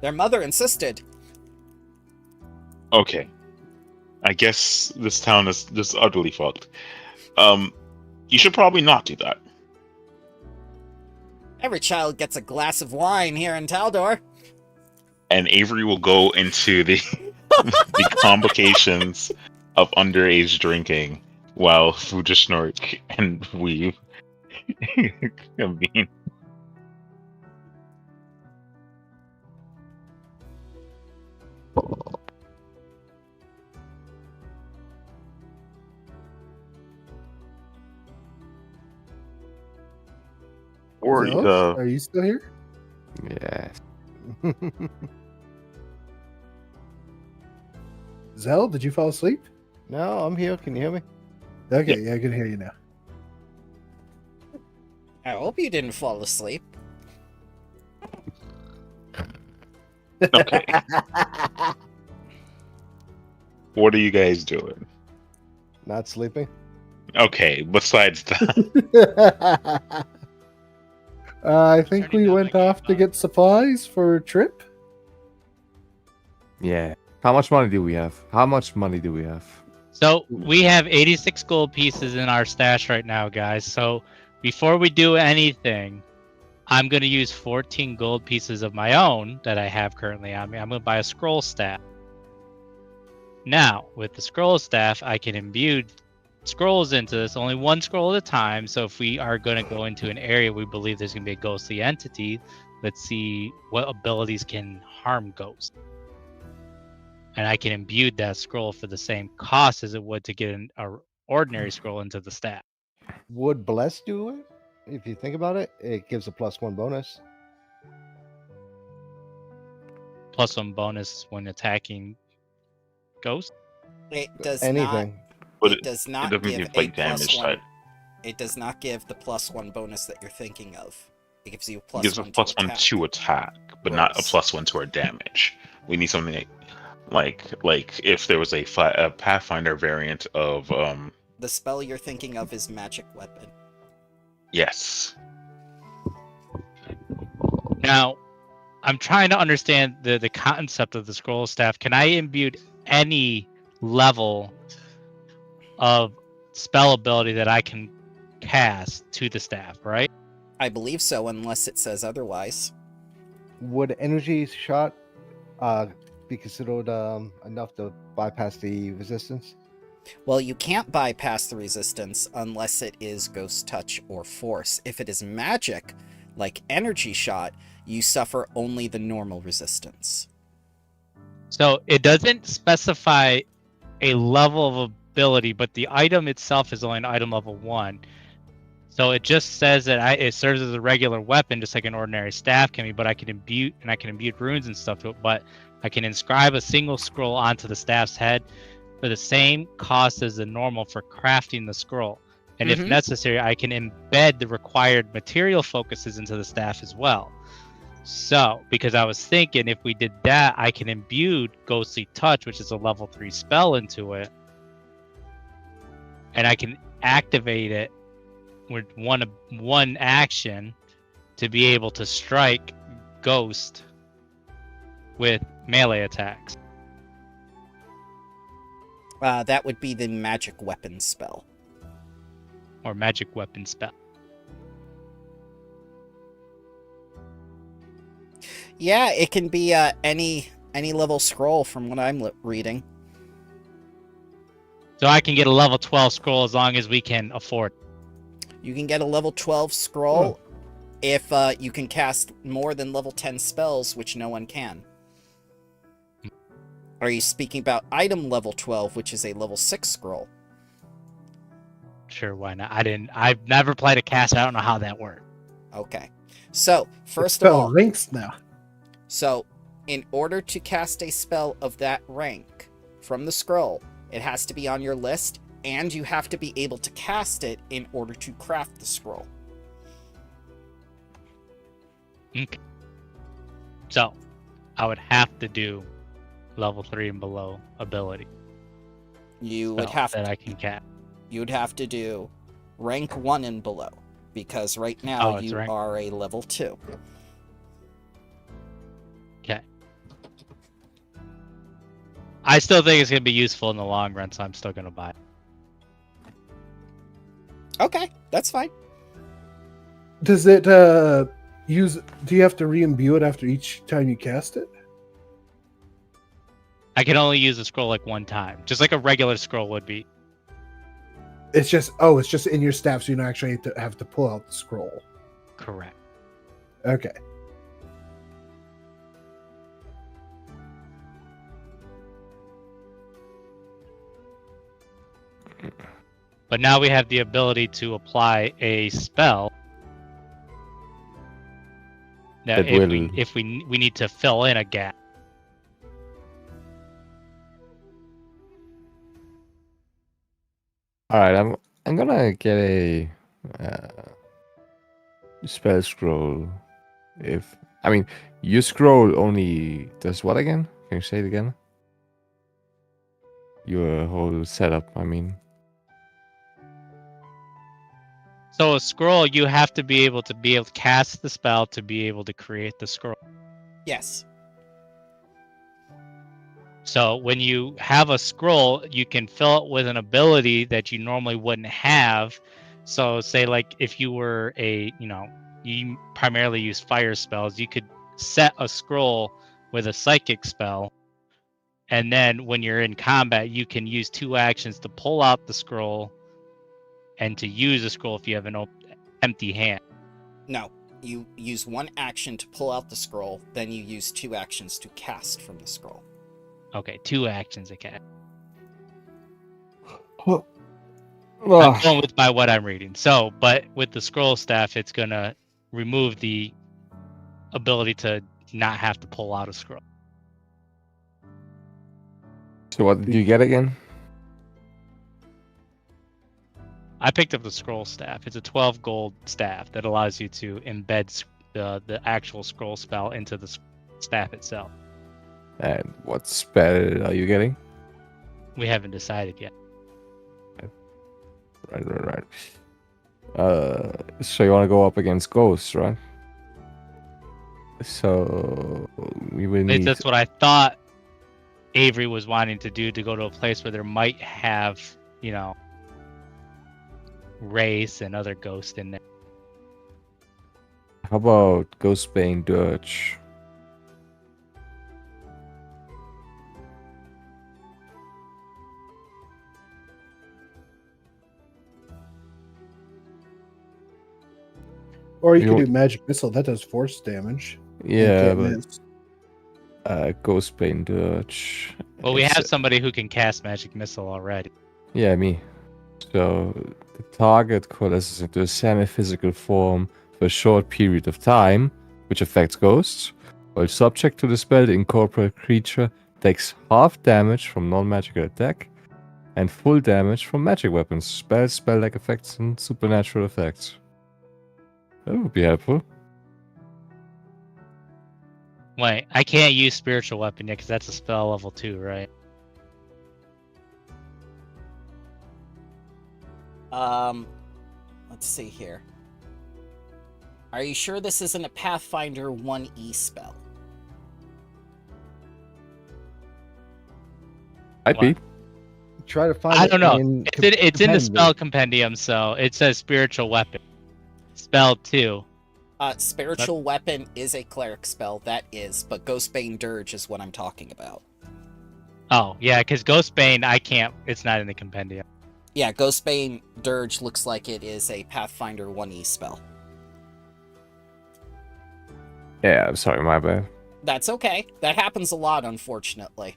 [SPEAKER 1] Their mother insisted.
[SPEAKER 2] Okay. I guess this town is just utterly fucked. You should probably not do that.
[SPEAKER 1] Every child gets a glass of wine here in Taldor.
[SPEAKER 2] And Avery will go into the the complications of underage drinking while Fujisnork and we convene. Or
[SPEAKER 5] Zealous, are you still here?
[SPEAKER 4] Yes.
[SPEAKER 5] Zell, did you fall asleep?
[SPEAKER 3] No, I'm here. Can you hear me?
[SPEAKER 5] Okay, yeah, I can hear you now.
[SPEAKER 1] I hope you didn't fall asleep.
[SPEAKER 2] okay. What are you guys doing?
[SPEAKER 3] Not sleeping.
[SPEAKER 2] Okay, besides that.
[SPEAKER 5] I think we went off to get supplies for a trip.
[SPEAKER 4] Yeah. How much money do we have?
[SPEAKER 6] So we have 86 gold pieces in our stash right now, guys. So before we do anything, I'm going to use 14 gold pieces of my own that I have currently on me. I'm going to buy a scroll staff. Now, with the scroll staff, I can imbue scrolls into this, only one scroll at a time. So if we are going to go into an area we believe there's going to be a ghostly entity, let's see what abilities can harm ghosts. And I can imbue that scroll for the same cost as it would to get an ordinary scroll into the staff.
[SPEAKER 3] Would Bless do it? If you think about it, it gives a +1 bonus.
[SPEAKER 6] +1 bonus when attacking ghosts.
[SPEAKER 1] It does
[SPEAKER 3] Anything.
[SPEAKER 2] But
[SPEAKER 1] It does not
[SPEAKER 2] doesn't
[SPEAKER 1] give
[SPEAKER 2] give,
[SPEAKER 1] a
[SPEAKER 2] like, damage
[SPEAKER 1] +1.
[SPEAKER 2] type.
[SPEAKER 1] It does not give the +1 bonus that you're thinking of. It gives you a
[SPEAKER 2] It gives a
[SPEAKER 1] +1
[SPEAKER 2] +1 to attack, but not a
[SPEAKER 1] Rolls.
[SPEAKER 2] +1 to our damage. We need something like if there was a Pathfinder variant of
[SPEAKER 1] The spell you're thinking of is magic weapon.
[SPEAKER 2] yes.
[SPEAKER 6] Now, I'm trying to understand the concept of the scroll staff. Can I imbue any level of spell ability that I can cast to the staff, right?
[SPEAKER 1] I believe so, unless it says otherwise.
[SPEAKER 3] Would energy shot be considered enough to bypass the resistance?
[SPEAKER 1] Well, you can't bypass the resistance unless it is ghost touch or force. If it is magic, like energy shot, you suffer only the normal resistance.
[SPEAKER 6] So it doesn't specify a level of ability, but the item itself is only an item level 1. So it just says that it serves as a regular weapon, just like an ordinary staff can be, but I can imbue runes and stuff to it, but I can inscribe a single scroll onto the staff's head for the same cost as the normal for crafting the scroll. And if necessary, I can embed the required material focuses into the staff as well. So, because I was thinking if we did that, I can imbue Ghostly Touch, which is a level 3 spell, into it. And I can activate it with one action to be able to strike Ghost with melee attacks.
[SPEAKER 1] That would be the magic weapon spell.
[SPEAKER 6] Or magic weapon spell.
[SPEAKER 1] Yeah, it can be any level scroll from what I'm reading.
[SPEAKER 6] So I can get a level 12 scroll as long as we can afford.
[SPEAKER 1] You can get a level 12 scroll if you can cast more than level 10 spells, which no one can. Are you speaking about item level 12, which is a level 6 scroll?
[SPEAKER 6] Sure, why not? I've never played a cast. I don't know how that works.
[SPEAKER 1] Okay. So, first of
[SPEAKER 5] Spell
[SPEAKER 1] all,
[SPEAKER 5] ranks now.
[SPEAKER 1] so in order to cast a spell of that rank from the scroll, it has to be on your list, and you have to be able to cast it in order to craft the scroll.
[SPEAKER 6] Okay. So, I would have to do level 3 and below ability.
[SPEAKER 1] You would
[SPEAKER 6] spell
[SPEAKER 1] have
[SPEAKER 6] that
[SPEAKER 1] to,
[SPEAKER 6] I can cast.
[SPEAKER 1] you'd have to do rank 1 and below, because right now
[SPEAKER 6] Oh, it's
[SPEAKER 1] you
[SPEAKER 6] rank-
[SPEAKER 1] are a level 2.
[SPEAKER 6] Okay. I still think it's gonna be useful in the long run, so I'm still gonna buy it.
[SPEAKER 1] Okay, that's fine.
[SPEAKER 5] Does it use? Do you have to re-imbue it after each time you cast it?
[SPEAKER 6] I can only use the scroll like one time, just like a regular scroll would be.
[SPEAKER 5] It's just in your staff, so you don't actually have to pull out the scroll.
[SPEAKER 6] Correct.
[SPEAKER 5] Okay.
[SPEAKER 6] But now we have the ability to apply a spell. Now,
[SPEAKER 4] That will-
[SPEAKER 6] if we need to fill in a gap.
[SPEAKER 4] All right, I'm gonna get a spell scroll. If I mean, your scroll only does what again? Can you say it again? Your whole setup. I mean,
[SPEAKER 6] So a scroll, you have to be able to cast the spell to be able to create the scroll.
[SPEAKER 1] Yes.
[SPEAKER 6] So when you have a scroll, you can fill it with an ability that you normally wouldn't have. So say like if you were you primarily use fire spells, you could set a scroll with a psychic spell. And then when you're in combat, you can use 2 actions to pull out the scroll and to use a scroll if you have an empty hand.
[SPEAKER 1] No. You use 1 action to pull out the scroll, then you use 2 actions to cast from the scroll.
[SPEAKER 6] Okay, 2 actions, okay.
[SPEAKER 4] oh,
[SPEAKER 6] I'm going by what I'm reading. So, but with the scroll staff, it's gonna remove the ability to not have to pull out a scroll.
[SPEAKER 4] so what did you get again?
[SPEAKER 6] I picked up the scroll staff. It's a 12 gold staff that allows you to embed the actual scroll spell into the staff itself.
[SPEAKER 4] And what spell are you getting?
[SPEAKER 6] We haven't decided yet.
[SPEAKER 4] Right. So you want to go up against ghosts, right? So we will need.
[SPEAKER 6] That's what I thought Avery was wanting to do, to go to a place where there might have, race and other ghosts in there.
[SPEAKER 4] How about Ghostbane Dirge?
[SPEAKER 5] Or you
[SPEAKER 4] You-
[SPEAKER 5] could do magic missile. That does force damage.
[SPEAKER 4] Yeah,
[SPEAKER 5] Can't
[SPEAKER 4] but
[SPEAKER 5] miss.
[SPEAKER 4] Ghostbane Dirge.
[SPEAKER 6] Well, we
[SPEAKER 4] It's-
[SPEAKER 6] have somebody who can cast magic missile already.
[SPEAKER 4] Yeah, me. So the target coalesces into a semi-physical form for a short period of time, which affects ghosts. While subject to the spell, the incorporeal creature takes half damage from non-magical attack and full damage from magic weapons, spells, spell-like effects, and supernatural effects. That would be helpful.
[SPEAKER 6] Wait, I can't use spiritual weapon yet because that's a spell level 2, right?
[SPEAKER 1] Let's see here. Are you sure this isn't a Pathfinder 1E spell?
[SPEAKER 4] I'd be.
[SPEAKER 3] Try to find.
[SPEAKER 6] I don't know. It's in the
[SPEAKER 3] compendium.
[SPEAKER 6] spell compendium, so it says spiritual weapon. Spell 2.
[SPEAKER 1] Spiritual weapon is a cleric spell, that is, but Ghostbane Dirge is what I'm talking about.
[SPEAKER 6] Oh, yeah, because Ghostbane, I can't. It's not in the compendium.
[SPEAKER 1] Yeah, Ghostbane Dirge looks like it is a Pathfinder 1e spell.
[SPEAKER 4] Yeah, I'm sorry, my bad.
[SPEAKER 1] That's okay. That happens a lot, unfortunately.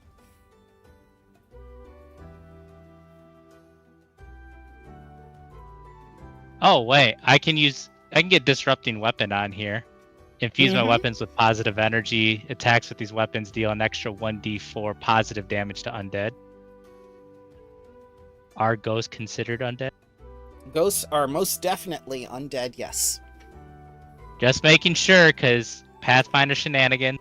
[SPEAKER 6] Oh, wait. I can get Disrupting Weapon on here. Infuse my
[SPEAKER 1] Mhm.
[SPEAKER 6] weapons with positive energy. Attacks with these weapons deal an extra 1d4 positive damage to undead. Are ghosts considered undead?
[SPEAKER 1] Ghosts are most definitely undead, yes.
[SPEAKER 6] Just making sure, because Pathfinder shenanigans.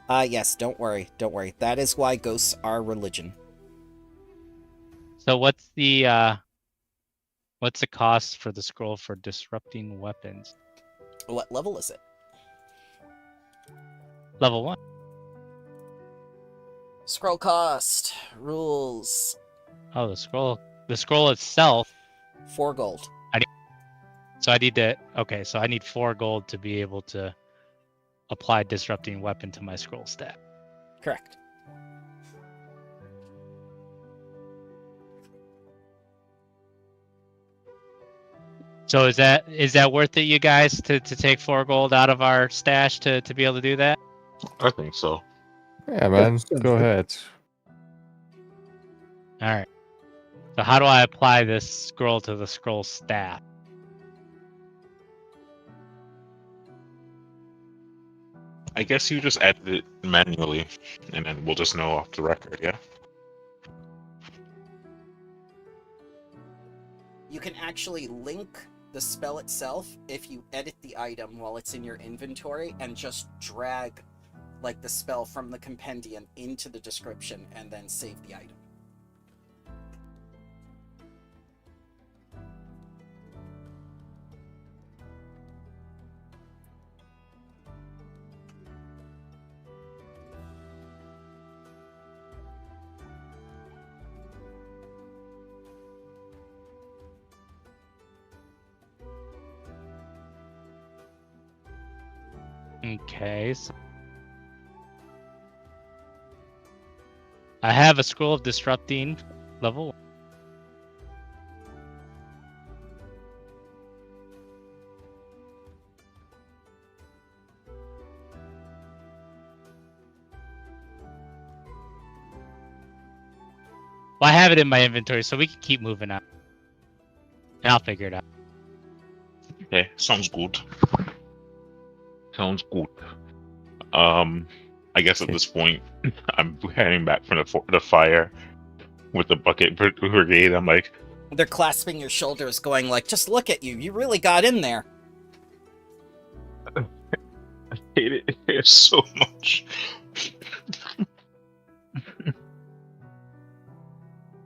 [SPEAKER 1] Yes, don't worry, don't worry. That is why ghosts are religion.
[SPEAKER 6] So what's the cost for the scroll for Disrupting Weapons?
[SPEAKER 1] What level is it?
[SPEAKER 6] Level 1.
[SPEAKER 1] Scroll cost, rules,
[SPEAKER 6] Oh, the scroll itself.
[SPEAKER 1] 4 gold.
[SPEAKER 6] So I need 4 gold to be able to apply Disrupting Weapon to my scroll stat.
[SPEAKER 1] Correct.
[SPEAKER 6] So is that worth it, you guys, to take 4 gold out of our stash to be able to do that?
[SPEAKER 2] I think so.
[SPEAKER 4] Yeah, man,
[SPEAKER 5] sounds
[SPEAKER 4] go
[SPEAKER 5] good.
[SPEAKER 4] ahead.
[SPEAKER 6] All right. So how do I apply this scroll to the scroll staff?
[SPEAKER 2] I guess you just added it manually, and then we'll just know off the record, yeah?
[SPEAKER 1] You can actually link the spell itself if you edit the item while it's in your inventory and just drag like the spell from the compendium into the description and then save the item.
[SPEAKER 6] Okay. So I have a scroll of Disrupting level 1. Well, I have it in my inventory, so we can keep moving on. And I'll figure it out.
[SPEAKER 2] Okay, sounds good. Sounds good. I guess at this point, I'm heading back from the fire with the bucket brigade. I'm like,
[SPEAKER 1] They're clasping your shoulders, going like, just look at you. You really got in there.
[SPEAKER 2] I hate it here so much.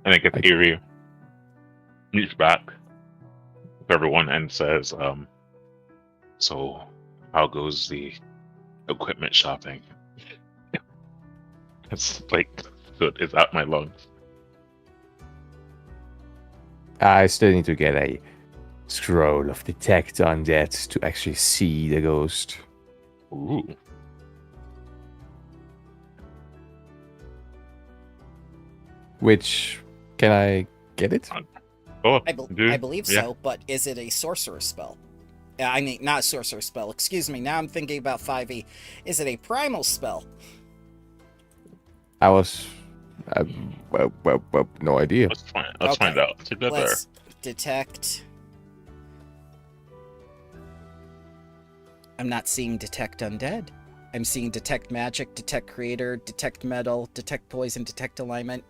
[SPEAKER 2] And I get to hear you reach back with everyone and says, so how goes the equipment shopping? It's like good. It's out my lungs.
[SPEAKER 4] I still need to get a scroll of detect on that to actually see the ghost.
[SPEAKER 2] Ooh.
[SPEAKER 4] Which, can I get it?
[SPEAKER 2] Oh,
[SPEAKER 1] I
[SPEAKER 2] dude.
[SPEAKER 1] believe
[SPEAKER 2] Yeah.
[SPEAKER 1] so, but is it a sorcerer spell? I mean, not sorcerer spell. Excuse me. Now I'm thinking about 5e. Is it a primal spell?
[SPEAKER 4] I was... well, no idea.
[SPEAKER 2] Let's find
[SPEAKER 1] Okay.
[SPEAKER 2] out. Take that there.
[SPEAKER 1] Let's detect. I'm not seeing detect undead. I'm seeing detect magic, detect creator, detect metal, detect poison, detect alignment.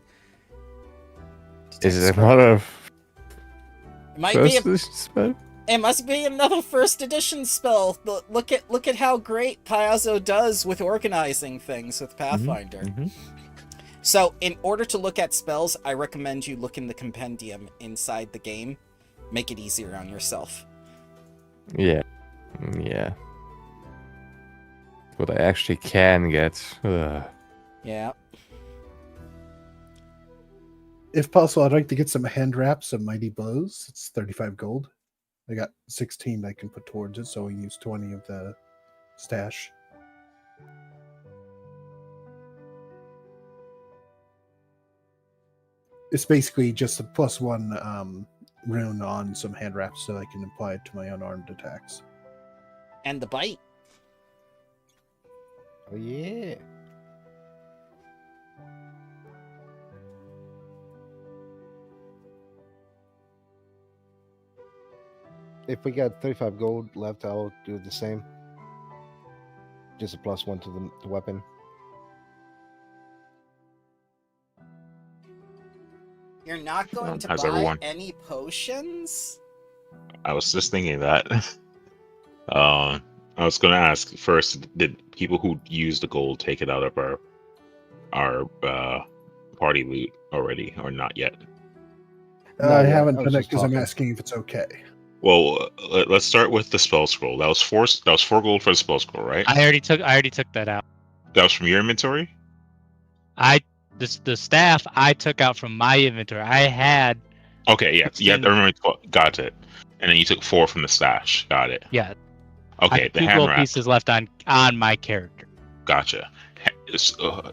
[SPEAKER 4] Is it
[SPEAKER 1] scroll.
[SPEAKER 4] another
[SPEAKER 1] Might be
[SPEAKER 4] first edition spell?
[SPEAKER 1] It must be another first edition spell. Look at how great Piazzo does with organizing things with Pathfinder. So, in order to look at spells, I recommend you look in the compendium inside the game. Make it easier on yourself.
[SPEAKER 4] Yeah. Yeah. What I actually can get.
[SPEAKER 1] Yeah.
[SPEAKER 5] If possible, I'd like to get some hand wraps of Mighty Blows. It's 35 gold. I got 16 I can put towards it, so I use 20 of the stash. It's basically just a +1 rune on some hand wraps so I can apply it to my unarmed attacks.
[SPEAKER 1] And the bite.
[SPEAKER 3] Oh yeah. If we got 35 gold left, I'll do the same. Just a +1 to the weapon.
[SPEAKER 1] You're not going to
[SPEAKER 2] How's
[SPEAKER 1] buy
[SPEAKER 2] everyone?
[SPEAKER 1] any potions?
[SPEAKER 2] I was just thinking that. I was going to ask first: did people who use the gold take it out of our party loot already, or not yet?
[SPEAKER 5] I
[SPEAKER 3] yet.
[SPEAKER 5] haven't
[SPEAKER 3] I was
[SPEAKER 5] done it
[SPEAKER 3] just
[SPEAKER 5] because I'm
[SPEAKER 3] talking.
[SPEAKER 5] asking if it's okay.
[SPEAKER 2] Well, let's start with the spell scroll. That was 4 gold for the spell scroll, right?
[SPEAKER 6] I already took that out.
[SPEAKER 2] That was from your inventory.
[SPEAKER 6] The staff I took out from my inventory. I had
[SPEAKER 2] Okay, yeah, I
[SPEAKER 6] 16
[SPEAKER 2] remember. Got it. And then you took 4 from the stash. Got it.
[SPEAKER 6] Yeah.
[SPEAKER 2] Okay,
[SPEAKER 6] I had
[SPEAKER 2] the
[SPEAKER 6] 2
[SPEAKER 2] hand
[SPEAKER 6] gold
[SPEAKER 2] wrap.
[SPEAKER 6] pieces left on my character.
[SPEAKER 2] Gotcha.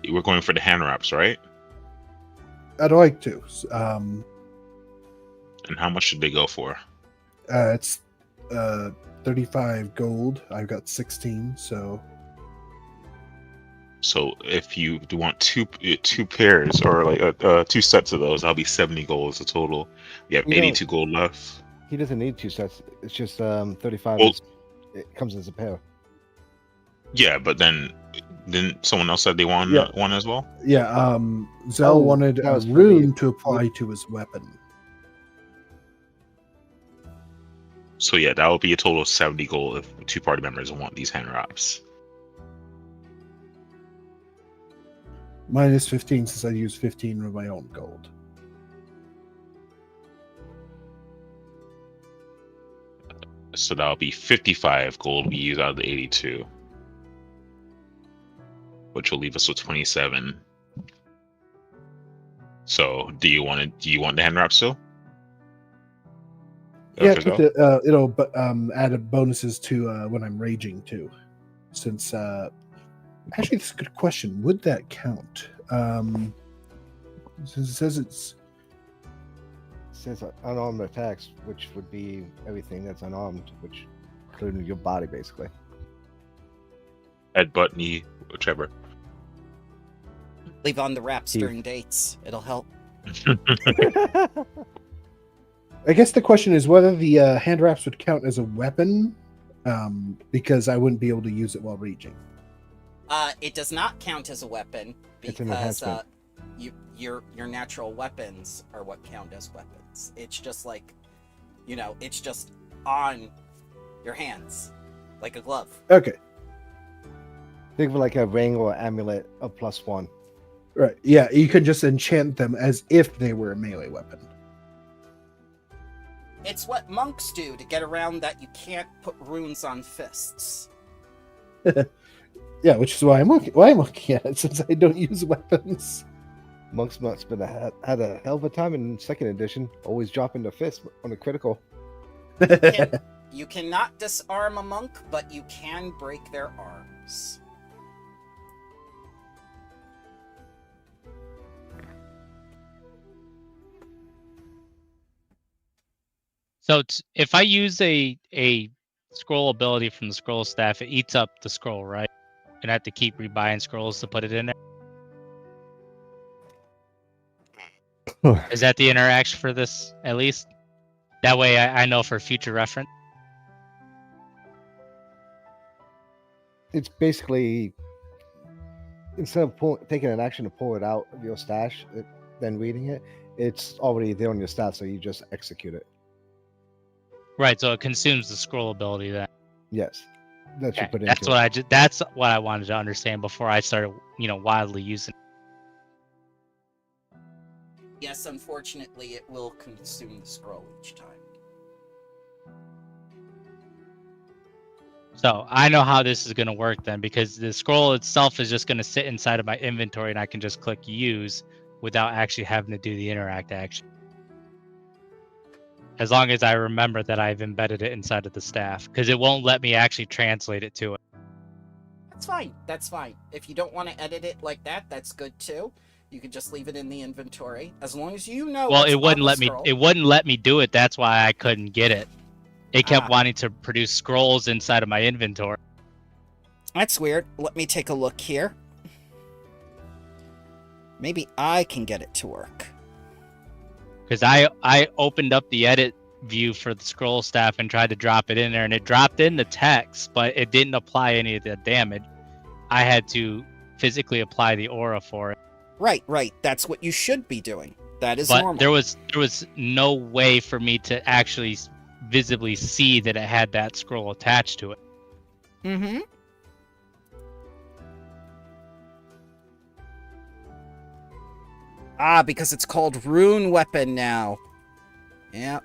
[SPEAKER 2] We're going for the hand wraps, right?
[SPEAKER 5] I'd like to.
[SPEAKER 2] And how much should they go for?
[SPEAKER 5] It's 35 gold. I've got 16, so
[SPEAKER 2] So if you do want two pairs or like 2 sets of those, that'll be 70 gold as a total. You have
[SPEAKER 3] You know-
[SPEAKER 2] 82 gold left.
[SPEAKER 3] He doesn't need 2 sets. It's just 35.
[SPEAKER 2] Well-
[SPEAKER 3] It comes as a pair.
[SPEAKER 2] Yeah, but then someone else said they want
[SPEAKER 5] Yeah.
[SPEAKER 2] one as well.
[SPEAKER 5] yeah. Zell
[SPEAKER 3] Oh,
[SPEAKER 5] wanted
[SPEAKER 3] that
[SPEAKER 5] a
[SPEAKER 3] was for
[SPEAKER 5] rune
[SPEAKER 3] the-
[SPEAKER 5] to apply to his weapon.
[SPEAKER 2] So yeah, that would be a total of 70 gold if 2 party members want these hand wraps.
[SPEAKER 5] Minus 15 since I used 15 of my own gold.
[SPEAKER 2] So that'll be 55 gold we use out of the 82. Which will leave us with 27. So do you want the hand wrap still?
[SPEAKER 5] Yeah,
[SPEAKER 2] Okay,
[SPEAKER 5] put the, it'll add a bonuses to when I'm raging too. Since actually, that's a good question. Would that count? Since it says it's
[SPEAKER 3] It says unarmed attacks, which would be everything that's unarmed, which including your body, basically.
[SPEAKER 2] Head, butt, knee, whichever.
[SPEAKER 1] Leave on the wraps
[SPEAKER 3] Steve.
[SPEAKER 1] during dates. It'll help.
[SPEAKER 5] I guess the question is whether the hand wraps would count as a weapon, because I wouldn't be able to use it while raging.
[SPEAKER 1] It does not count as a weapon
[SPEAKER 3] It's an
[SPEAKER 1] because
[SPEAKER 3] enhancement.
[SPEAKER 1] your natural weapons are what count as weapons. It's just like, it's just on your hands, like a glove.
[SPEAKER 5] Okay,
[SPEAKER 3] Think of it like a ring or amulet of +1.
[SPEAKER 5] right. Yeah, you could just enchant them as if they were a melee weapon.
[SPEAKER 1] It's what monks do to get around that you can't put runes on fists.
[SPEAKER 5] Yeah, which is why I'm looking at it since I don't use weapons.
[SPEAKER 3] Monks must have had a hell of a time in 2nd edition, always dropping the fist on a critical.
[SPEAKER 1] You cannot disarm a monk, but you can break their arms.
[SPEAKER 6] So if I use a scroll ability from the scroll staff, it eats up the scroll, right? And I have to keep rebuying scrolls to put it in there. Is that the interaction for this, at least? That way I know for future reference.
[SPEAKER 3] It's basically, instead of taking an action to pull it out of your stash, then reading it, it's already there on your staff, so you just execute it.
[SPEAKER 6] Right, so it consumes the scroll ability then.
[SPEAKER 3] Yes, that you
[SPEAKER 6] Okay,
[SPEAKER 3] put
[SPEAKER 6] that's
[SPEAKER 3] into
[SPEAKER 6] what
[SPEAKER 3] it.
[SPEAKER 6] that's what I wanted to understand before I started, wildly using it.
[SPEAKER 1] Yes, unfortunately, it will consume the scroll each time.
[SPEAKER 6] So I know how this is going to work then, because the scroll itself is just going to sit inside of my inventory and I can just click use without actually having to do the interact action. as long as I remember that I've embedded it inside of the staff, because it won't let me actually translate it to it.
[SPEAKER 1] That's fine. That's fine. If you don't want to edit it like that, that's good too. You can just leave it in the inventory as long as you know.
[SPEAKER 6] Well,
[SPEAKER 1] what's
[SPEAKER 6] it
[SPEAKER 1] on
[SPEAKER 6] wouldn't
[SPEAKER 1] the
[SPEAKER 6] let me.
[SPEAKER 1] scroll.
[SPEAKER 6] It wouldn't let me do it. That's why I couldn't get it. It kept
[SPEAKER 1] Ah.
[SPEAKER 6] wanting to produce scrolls inside of my inventory.
[SPEAKER 1] That's weird. Let me take a look here. Maybe I can get it to work.
[SPEAKER 6] Because I opened up the edit view for the scroll staff and tried to drop it in there, and it dropped in the text, but it didn't apply any of the damage. I had to physically apply the aura for it.
[SPEAKER 1] Right, right. That's what you should be doing. That is
[SPEAKER 6] But
[SPEAKER 1] normal.
[SPEAKER 6] there was no way for me to actually visibly see that it had that scroll attached to it.
[SPEAKER 1] Mm-hmm. Ah, because it's called Rune Weapon now. Yeah.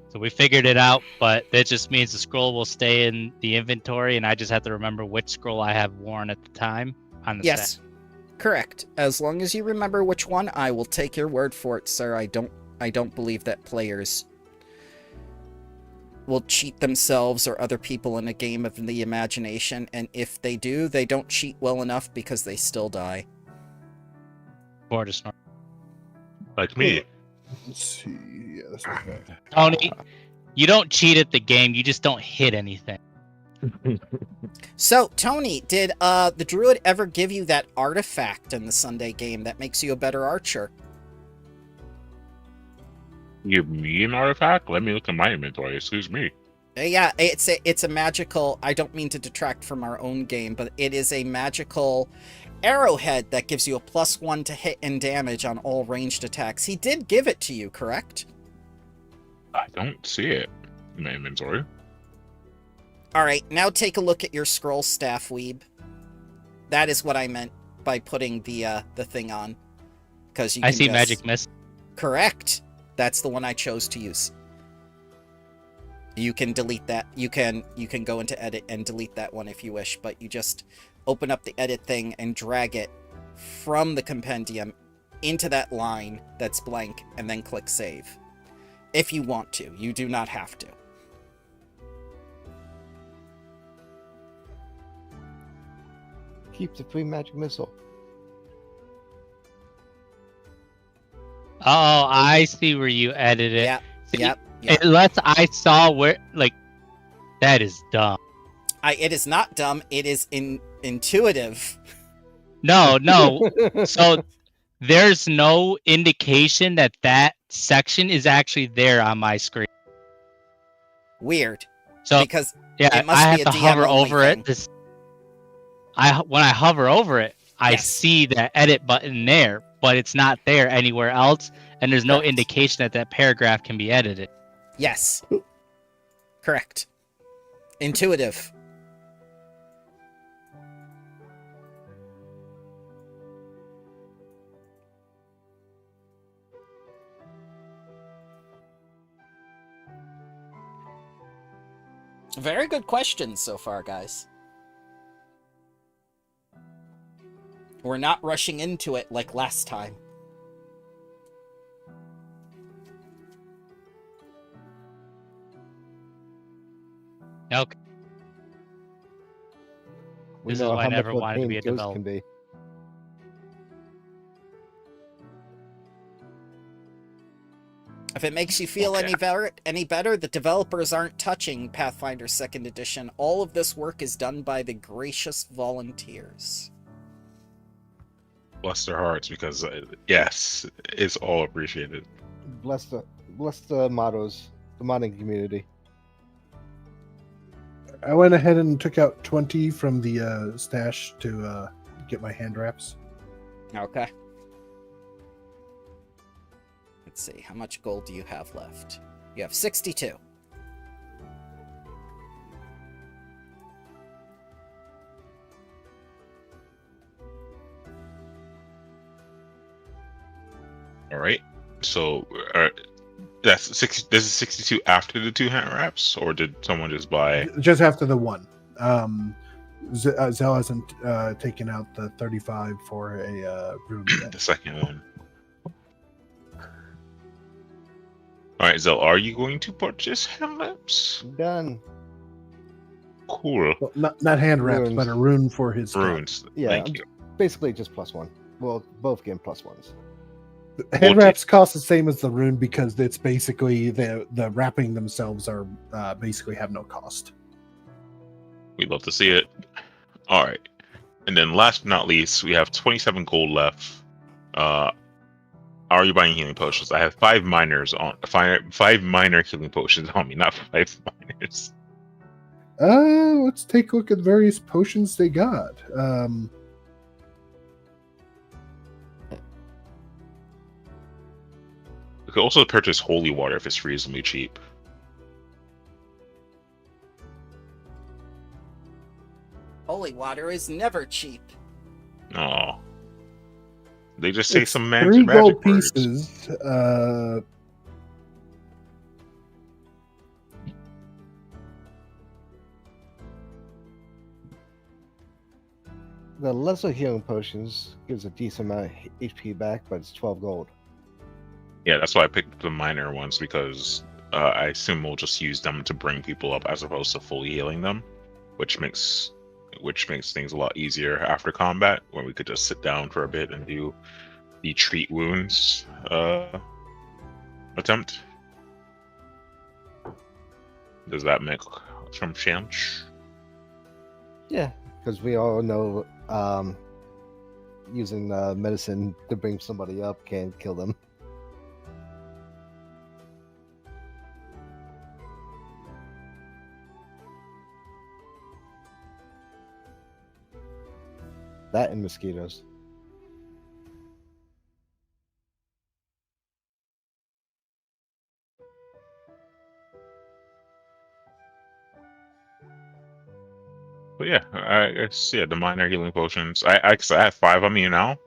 [SPEAKER 6] So we figured it out, but that just means the scroll will stay in the inventory, and I just have to remember which scroll I have worn at the time on the
[SPEAKER 1] Yes.
[SPEAKER 6] staff.
[SPEAKER 1] Correct. As long as you remember which one, I will take your word for it, sir. I don't believe that players will cheat themselves or other people in a game of the imagination, and if they do, they don't cheat well enough because they still die.
[SPEAKER 6] Border snort.
[SPEAKER 2] Like me.
[SPEAKER 5] Let's see. Yeah, that's okay.
[SPEAKER 6] Tony, you don't cheat at the game. You just don't hit anything.
[SPEAKER 1] So, Tony, did the druid ever give you that artifact in the Sunday game that makes you a better archer?
[SPEAKER 2] Give me an artifact? Let me look at my inventory. Excuse me.
[SPEAKER 1] Yeah, it's a magical. I don't mean to detract from our own game, but it is a magical arrowhead that gives you a +1 to hit and damage on all ranged attacks. He did give it to you, correct?
[SPEAKER 2] I don't see it in my inventory.
[SPEAKER 1] All right, now take a look at your scroll staff, Weeb. That is what I meant by putting the thing on, because you.
[SPEAKER 6] I
[SPEAKER 1] can
[SPEAKER 6] see
[SPEAKER 1] just...
[SPEAKER 6] magic mist.
[SPEAKER 1] Correct. That's the one I chose to use. You can delete that. You can go into edit and delete that one if you wish, but you just open up the edit thing and drag it from the compendium into that line that's blank and then click save. If you want to. You do not have to.
[SPEAKER 3] Keep the free magic missile.
[SPEAKER 6] Oh, I see where you edited it.
[SPEAKER 1] Yep.
[SPEAKER 6] See,
[SPEAKER 1] Yep.
[SPEAKER 6] Unless I saw where, like, that is dumb.
[SPEAKER 1] It is not dumb. It is intuitive.
[SPEAKER 6] No. So there's no indication that that section is actually there on my screen.
[SPEAKER 1] Weird.
[SPEAKER 6] So
[SPEAKER 1] Because
[SPEAKER 6] yeah,
[SPEAKER 1] it must
[SPEAKER 6] I
[SPEAKER 1] be
[SPEAKER 6] have
[SPEAKER 1] a
[SPEAKER 6] to hover
[SPEAKER 1] DM only
[SPEAKER 6] over
[SPEAKER 1] thing.
[SPEAKER 6] it. When I hover over it, I
[SPEAKER 1] Yes.
[SPEAKER 6] see that edit button there, but it's not there anywhere else, and there's no
[SPEAKER 1] Correct.
[SPEAKER 6] indication that that paragraph can be edited.
[SPEAKER 1] Yes. Correct. Intuitive. Very good questions so far, guys. We're not rushing into it like last time.
[SPEAKER 6] Okay.
[SPEAKER 3] We
[SPEAKER 6] This is
[SPEAKER 3] know
[SPEAKER 6] why I
[SPEAKER 3] how much
[SPEAKER 6] never
[SPEAKER 3] of a
[SPEAKER 6] wanted to
[SPEAKER 3] pain
[SPEAKER 6] be a
[SPEAKER 3] ghosts
[SPEAKER 6] developer.
[SPEAKER 3] can be.
[SPEAKER 1] If it makes you feel
[SPEAKER 2] Okay.
[SPEAKER 1] any better, the developers aren't touching Pathfinder 2nd Edition. All of this work is done by the gracious volunteers.
[SPEAKER 2] Bless their hearts, because yes, it's all appreciated.
[SPEAKER 3] Bless the mottos, the modding community.
[SPEAKER 5] I went ahead and took out 20 from the stash to get my hand wraps.
[SPEAKER 1] Okay. Let's see, how much gold do you have left? You have 62.
[SPEAKER 2] All right. So that's 60. This is 62 after the 2 hand wraps, or did someone just buy?
[SPEAKER 5] Just after the one. Zell hasn't taken out the 35 for a rune yet.
[SPEAKER 2] The second one. All right, Zell, are you going to purchase hand lamps?
[SPEAKER 3] Done.
[SPEAKER 2] Cool.
[SPEAKER 5] Well, not hand wraps,
[SPEAKER 3] Runes.
[SPEAKER 5] but a rune for his gun.
[SPEAKER 2] Runes.
[SPEAKER 3] Yeah,
[SPEAKER 2] Thank you.
[SPEAKER 3] basically just +1. Well, both getting +1s.
[SPEAKER 5] Hand
[SPEAKER 2] Well,
[SPEAKER 5] wraps cost the same as the rune because it's basically the wrapping themselves are basically have no cost.
[SPEAKER 2] We'd love to see it. All right. And then last but not least, we have 27 gold left. Are you buying healing potions? I have 5 minors on 5 minor healing potions on me, not 5 minors.
[SPEAKER 5] Let's take a look at the various potions they got.
[SPEAKER 2] You could also purchase holy water if it's reasonably cheap.
[SPEAKER 1] Holy water is never cheap.
[SPEAKER 2] Oh. They just say
[SPEAKER 5] It's
[SPEAKER 2] some
[SPEAKER 5] 3
[SPEAKER 2] magic
[SPEAKER 5] gold
[SPEAKER 2] words.
[SPEAKER 5] pieces.
[SPEAKER 3] The lesser healing potions gives a decent amount of HP back, but it's 12 gold.
[SPEAKER 2] Yeah, that's why I picked the minor ones because I assume we'll just use them to bring people up as opposed to fully healing them, which makes things a lot easier after combat, where we could just sit down for a bit and do the treat wounds attempt. Does that make some sense?
[SPEAKER 3] Yeah, because we all know using medicine to bring somebody up can kill them. That and mosquitoes.
[SPEAKER 2] But yeah, I guess the minor healing potions. I 'cause I have 5 on me now.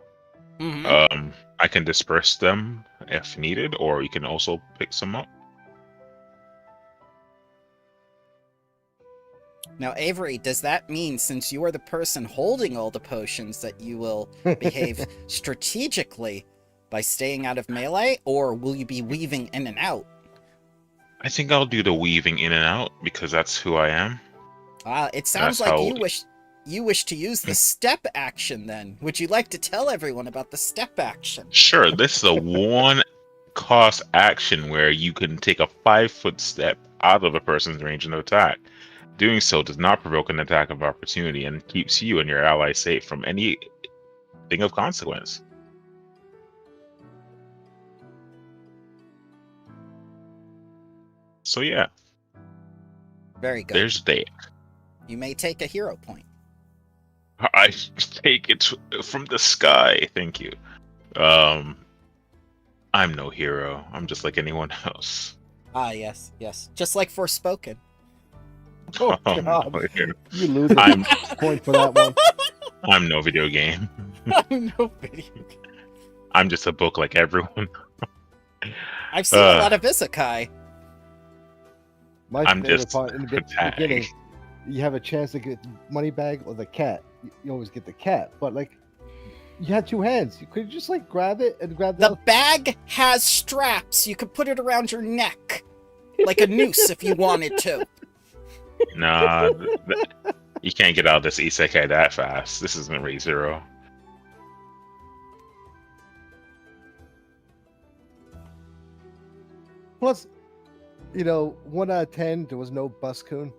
[SPEAKER 1] Mm-hmm.
[SPEAKER 2] I can disperse them if needed, or you can also pick some up.
[SPEAKER 1] Now, Avery, does that mean since you are the person holding all the potions that you will behave strategically by staying out of melee, or will you be weaving in and out?
[SPEAKER 2] I think I'll do the weaving in and out because that's who I am.
[SPEAKER 1] It sounds
[SPEAKER 2] That's
[SPEAKER 1] like
[SPEAKER 2] how-
[SPEAKER 1] you wish to use the step action then. Would you like to tell everyone about the step action?
[SPEAKER 2] Sure, this is a one cost action where you can take a 5-foot step out of a person's range of attack. Doing so does not provoke an attack of opportunity and keeps you and your ally safe from anything of consequence. So yeah,
[SPEAKER 1] Very good.
[SPEAKER 2] there's that.
[SPEAKER 1] You may take a hero point.
[SPEAKER 2] I take it from the sky. Thank you. I'm no hero. I'm just like anyone else.
[SPEAKER 1] Ah, yes, yes. Just like Forspoken.
[SPEAKER 3] Oh,
[SPEAKER 2] I'm
[SPEAKER 3] God.
[SPEAKER 2] no hero.
[SPEAKER 3] You lose a
[SPEAKER 2] I'm
[SPEAKER 3] point for that one.
[SPEAKER 2] I'm no video game.
[SPEAKER 1] No video.
[SPEAKER 2] I'm just a book like everyone.
[SPEAKER 1] I've seen a lot of isekai.
[SPEAKER 3] My
[SPEAKER 2] I'm
[SPEAKER 3] favorite
[SPEAKER 2] just
[SPEAKER 3] part in the
[SPEAKER 2] a tag.
[SPEAKER 3] beginning, you have a chance to get the money bag or the cat. You always get the cat, but like you had 2 hands. You could just like grab it and grab
[SPEAKER 1] The bag has straps. You could put it around your neck. Like a noose if you wanted to.
[SPEAKER 2] Nah, you can't get out of this isekai that fast. This isn't Re:Zero.
[SPEAKER 3] Plus, 1 out of 10, there was no Buscoon.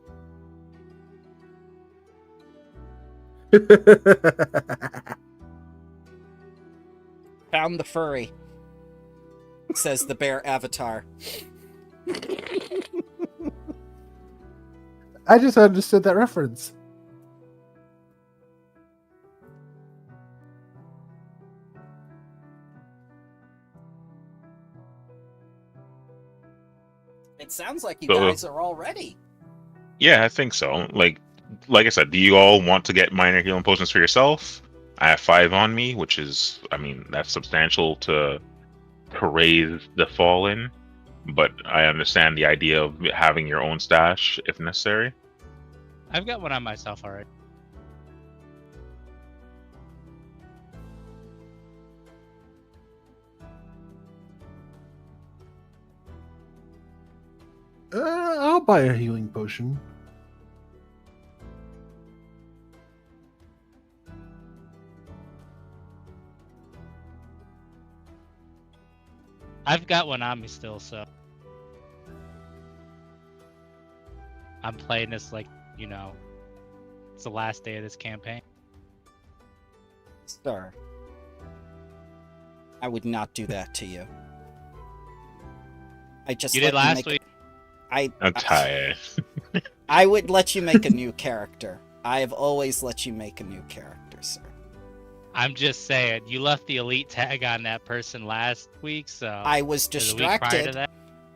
[SPEAKER 1] Found the furry. Says the bear avatar.
[SPEAKER 5] I just understood that reference.
[SPEAKER 1] It sounds like you
[SPEAKER 2] So-
[SPEAKER 1] guys are all ready.
[SPEAKER 2] Yeah, I think so. Like I said, do you all want to get minor healing potions for yourself? I have 5 on me, which is, I mean, that's substantial to raise the fallen. But I understand the idea of having your own stash if necessary.
[SPEAKER 6] I've got one on myself already.
[SPEAKER 5] I'll buy a healing potion.
[SPEAKER 6] I've got one on me still, so I'm playing this like, it's the last day of this campaign.
[SPEAKER 1] Sir, I would not do that to you. I just
[SPEAKER 6] You
[SPEAKER 1] let
[SPEAKER 6] did last
[SPEAKER 1] make
[SPEAKER 6] week.
[SPEAKER 2] I'm tired.
[SPEAKER 1] I would let you make a new character. I have always let you make a new character, sir.
[SPEAKER 6] I'm just saying, you left the elite tag on that person last week, so
[SPEAKER 1] I was
[SPEAKER 6] or the week prior to
[SPEAKER 1] distracted.
[SPEAKER 6] that.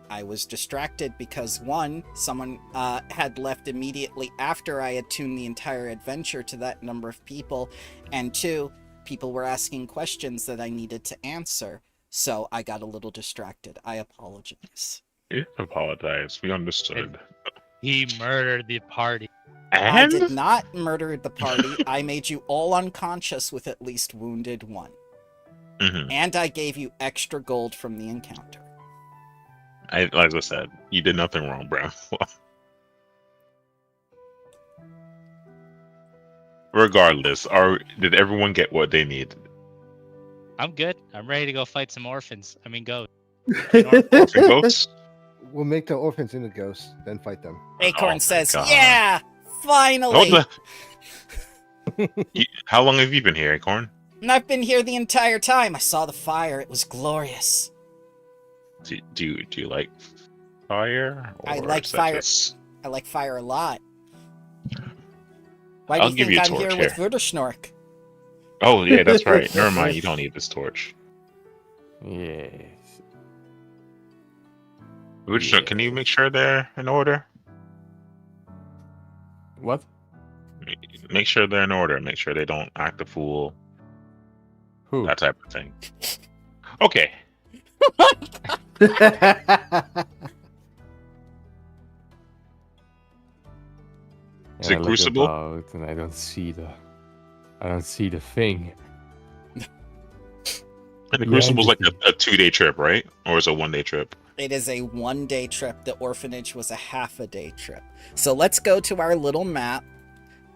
[SPEAKER 1] I was distracted because one, someone had left immediately after I had tuned the entire adventure to that number of people, and two, people were asking questions that I needed to answer. So I got a little distracted. I apologize.
[SPEAKER 2] You apologize. We understood.
[SPEAKER 6] He murdered the party.
[SPEAKER 1] I
[SPEAKER 2] And
[SPEAKER 1] did not murder the party. I made you all unconscious with at least wounded one.
[SPEAKER 2] Mhm.
[SPEAKER 1] And I gave you extra gold from the encounter.
[SPEAKER 2] as I said, you did nothing wrong, bro. Regardless, did everyone get what they needed?
[SPEAKER 6] I'm good. I'm ready to go fight some orphans. I mean, go.
[SPEAKER 2] Orphan ghosts?
[SPEAKER 3] We'll make the orphans into ghosts, then fight them.
[SPEAKER 1] Acorn
[SPEAKER 2] Oh my
[SPEAKER 1] says,
[SPEAKER 2] God.
[SPEAKER 1] yeah, finally.
[SPEAKER 2] Hold How long have you been here, Acorn?
[SPEAKER 1] And I've been here the entire time. I saw the fire. It was glorious.
[SPEAKER 2] Do you like fire?
[SPEAKER 1] I
[SPEAKER 2] Or
[SPEAKER 1] like
[SPEAKER 2] is that
[SPEAKER 1] fire.
[SPEAKER 2] just-
[SPEAKER 1] I like fire a lot. Why
[SPEAKER 2] I'll
[SPEAKER 1] do you
[SPEAKER 2] give
[SPEAKER 1] think
[SPEAKER 2] you a
[SPEAKER 1] I'm here
[SPEAKER 2] torch
[SPEAKER 1] with
[SPEAKER 2] here.
[SPEAKER 1] Wurderschnork?
[SPEAKER 2] Oh yeah, that's right. Never mind. You don't need this torch.
[SPEAKER 4] Yes.
[SPEAKER 2] Which can you make sure they're in order?
[SPEAKER 4] What?
[SPEAKER 2] Make sure they're in order. Make sure they don't act a fool.
[SPEAKER 4] Who?
[SPEAKER 2] That type of thing. Okay. Is
[SPEAKER 4] And
[SPEAKER 2] it
[SPEAKER 4] I look
[SPEAKER 2] Crucible?
[SPEAKER 4] about and I don't see the thing.
[SPEAKER 2] And the
[SPEAKER 5] Yeah,
[SPEAKER 2] Crucible's like
[SPEAKER 5] just-
[SPEAKER 2] a 2-day trip, right? Or is it a 1-day trip?
[SPEAKER 1] It is a one-day trip. The orphanage was a half-a-day trip. So let's go to our little map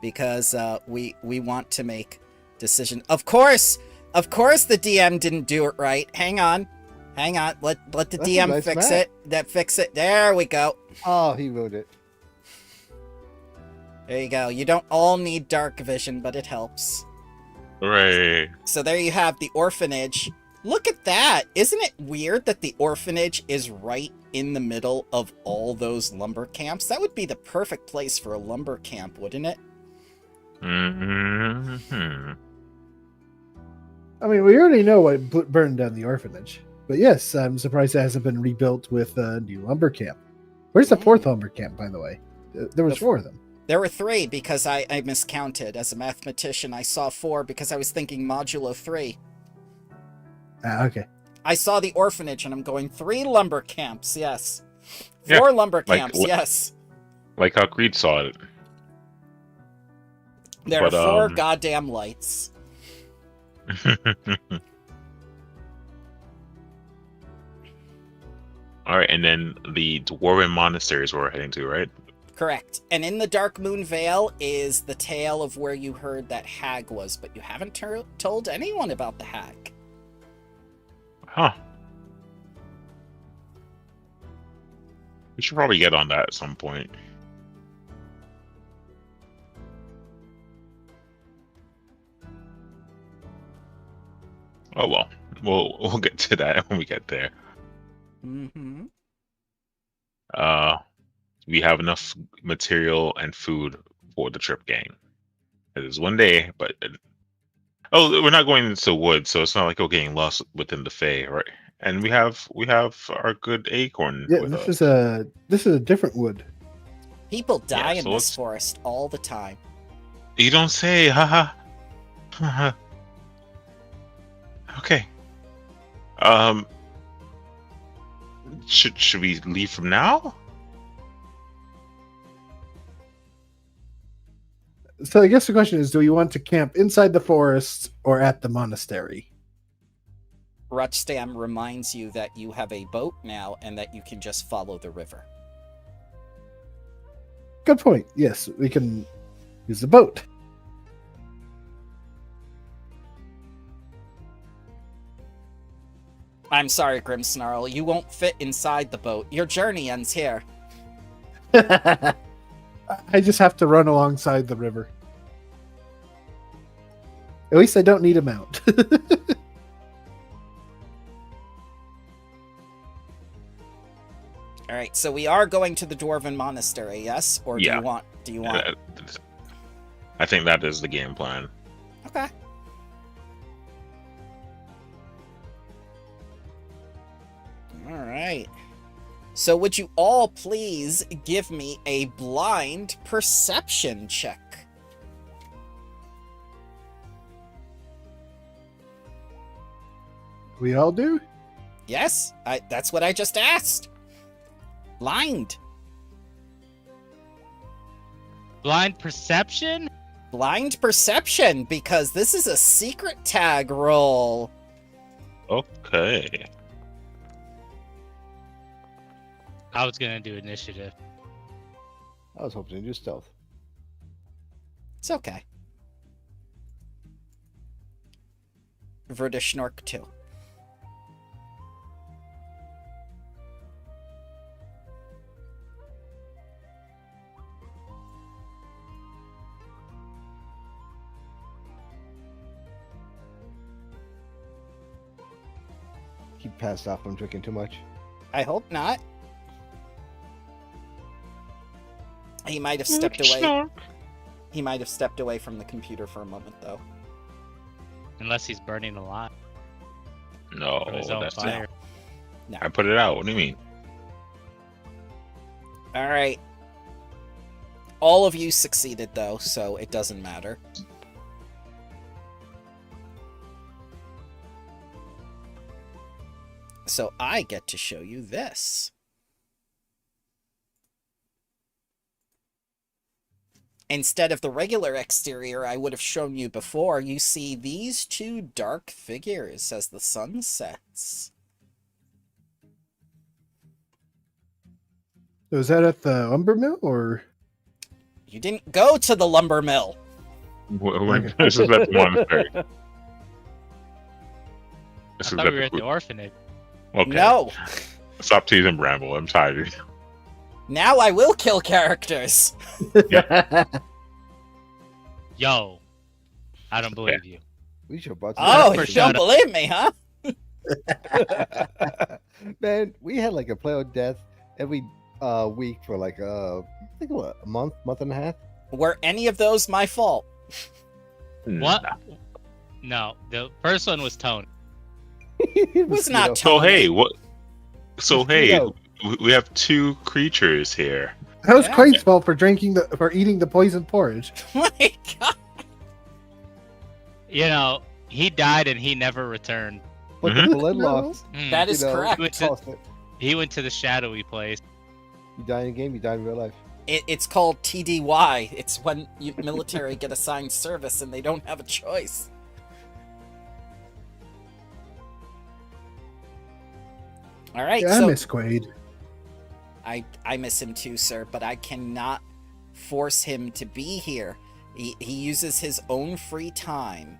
[SPEAKER 1] because we want to make decision. Of course, the DM didn't do it right. Hang on. Let the
[SPEAKER 3] That's a
[SPEAKER 1] DM
[SPEAKER 3] nice
[SPEAKER 1] fix
[SPEAKER 3] map.
[SPEAKER 1] it. Fix it. There we go.
[SPEAKER 3] Oh, he wrote it.
[SPEAKER 1] There you go. You don't all need dark vision, but it helps.
[SPEAKER 2] Hooray.
[SPEAKER 1] So there you have the orphanage. Look at that. Isn't it weird that the orphanage is right in the middle of all those lumber camps? That would be the perfect place for a lumber camp, wouldn't it?
[SPEAKER 2] Mm-hmm.
[SPEAKER 5] I mean, we already know what burned down the orphanage. But yes, I'm surprised it hasn't been rebuilt with a new lumber camp. Where's the fourth lumber camp, by the way? There was 4 of them.
[SPEAKER 1] There were 3 because I miscounted. As a mathematician, I saw 4 because I was thinking modulo 3.
[SPEAKER 5] Ah, okay.
[SPEAKER 1] I saw the orphanage and I'm going 3 lumber camps, yes.
[SPEAKER 2] Yeah,
[SPEAKER 1] 4 lumber
[SPEAKER 2] like
[SPEAKER 1] camps,
[SPEAKER 2] what-
[SPEAKER 1] yes.
[SPEAKER 2] Like how Creed saw it.
[SPEAKER 1] There
[SPEAKER 2] But,
[SPEAKER 1] are 4 goddamn lights.
[SPEAKER 2] Alright, and then the Dwarven Monastery is where we're heading to, right?
[SPEAKER 1] Correct. And in the Dark Moon Vale is the tale of where you heard that hag was, but you haven't told anyone about the hag.
[SPEAKER 2] Huh. We should probably get on that at some point. Oh well, we'll get to that when we get there.
[SPEAKER 1] Mm-hmm.
[SPEAKER 2] We have enough material and food for the trip, gang. It is 1 day, but we're not going into the woods, so it's not like we're getting lost within the Fae, right? And we have our good Acorn
[SPEAKER 5] Yeah,
[SPEAKER 2] with
[SPEAKER 5] this
[SPEAKER 2] us.
[SPEAKER 5] is a different wood.
[SPEAKER 1] People die in
[SPEAKER 2] so
[SPEAKER 1] this
[SPEAKER 2] let's-
[SPEAKER 1] forest all the time.
[SPEAKER 2] You don't say, haha. Haha. Okay. Should we leave from now?
[SPEAKER 5] So I guess the question is, do we want to camp inside the forest or at the monastery?
[SPEAKER 1] Rutstam reminds you that you have a boat now and that you can just follow the river.
[SPEAKER 5] Good point. Yes, we can use the boat.
[SPEAKER 1] I'm sorry, Grimmsnarl. You won't fit inside the boat. Your journey ends here.
[SPEAKER 5] I just have to run alongside the river. At least I don't need a mount.
[SPEAKER 1] All right, so we are going to the Dwarven Monastery, yes? Or do
[SPEAKER 2] Yeah.
[SPEAKER 1] you want?
[SPEAKER 2] I think that is the game plan.
[SPEAKER 1] Okay. All right. So would you all please give me a blind perception check?
[SPEAKER 5] We all do?
[SPEAKER 1] Yes, that's what I just asked. Blind.
[SPEAKER 6] Blind perception?
[SPEAKER 1] Blind perception, because this is a secret tag roll.
[SPEAKER 2] Okay.
[SPEAKER 6] I was gonna do initiative.
[SPEAKER 3] I was hoping to do stealth.
[SPEAKER 1] It's okay. Verdeschnork too.
[SPEAKER 3] He passed out from drinking too much.
[SPEAKER 1] I hope not. He might have stepped away. He might have stepped away from the computer for a moment, though.
[SPEAKER 6] Unless he's burning alive
[SPEAKER 2] No,
[SPEAKER 6] from his own
[SPEAKER 2] that's
[SPEAKER 6] fire.
[SPEAKER 1] No.
[SPEAKER 2] I put it out. What do you mean?
[SPEAKER 1] All right. All of you succeeded, though, so it doesn't matter. So I get to show you this. Instead of the regular exterior I would have shown you before, you see these two dark figures as the sun sets.
[SPEAKER 5] Was that at the lumber mill or?
[SPEAKER 1] You didn't go to the lumber mill.
[SPEAKER 2] This is at the monastery.
[SPEAKER 6] I
[SPEAKER 2] This is
[SPEAKER 6] thought
[SPEAKER 2] at
[SPEAKER 6] we were at
[SPEAKER 2] the
[SPEAKER 6] the orphanage.
[SPEAKER 2] Okay.
[SPEAKER 1] No.
[SPEAKER 2] Stop teasing Bramble. I'm tired.
[SPEAKER 1] Now I will kill characters.
[SPEAKER 6] Yo, I don't believe you.
[SPEAKER 3] We should have brought
[SPEAKER 1] Oh,
[SPEAKER 6] for
[SPEAKER 1] you
[SPEAKER 6] sure.
[SPEAKER 1] don't believe me, huh?
[SPEAKER 3] Man, we had like a play of death every week for like I think what, a month and a half.
[SPEAKER 1] Were any of those my fault?
[SPEAKER 6] What? No, the first one was Tony.
[SPEAKER 3] It
[SPEAKER 1] was not
[SPEAKER 2] So
[SPEAKER 1] Tony.
[SPEAKER 2] hey, what? So hey,
[SPEAKER 3] No.
[SPEAKER 2] we have two creatures here.
[SPEAKER 5] That was
[SPEAKER 1] Yeah.
[SPEAKER 5] Quaid's fault for eating the poison porridge.
[SPEAKER 1] My God.
[SPEAKER 6] You know, he died and he never returned.
[SPEAKER 3] But
[SPEAKER 2] Mhm.
[SPEAKER 3] the blood
[SPEAKER 5] No.
[SPEAKER 3] loss.
[SPEAKER 6] Hmm.
[SPEAKER 1] That is correct.
[SPEAKER 6] Wait,
[SPEAKER 3] Cost it.
[SPEAKER 6] He went to the shadowy place.
[SPEAKER 3] You die in a game, you die in real life.
[SPEAKER 1] It's called TDY. It's when you military get assigned service and they don't have a choice. All right,
[SPEAKER 5] Yeah, I
[SPEAKER 1] so
[SPEAKER 5] miss Quaid.
[SPEAKER 1] I miss him too, sir, but I cannot force him to be here. He uses his own free time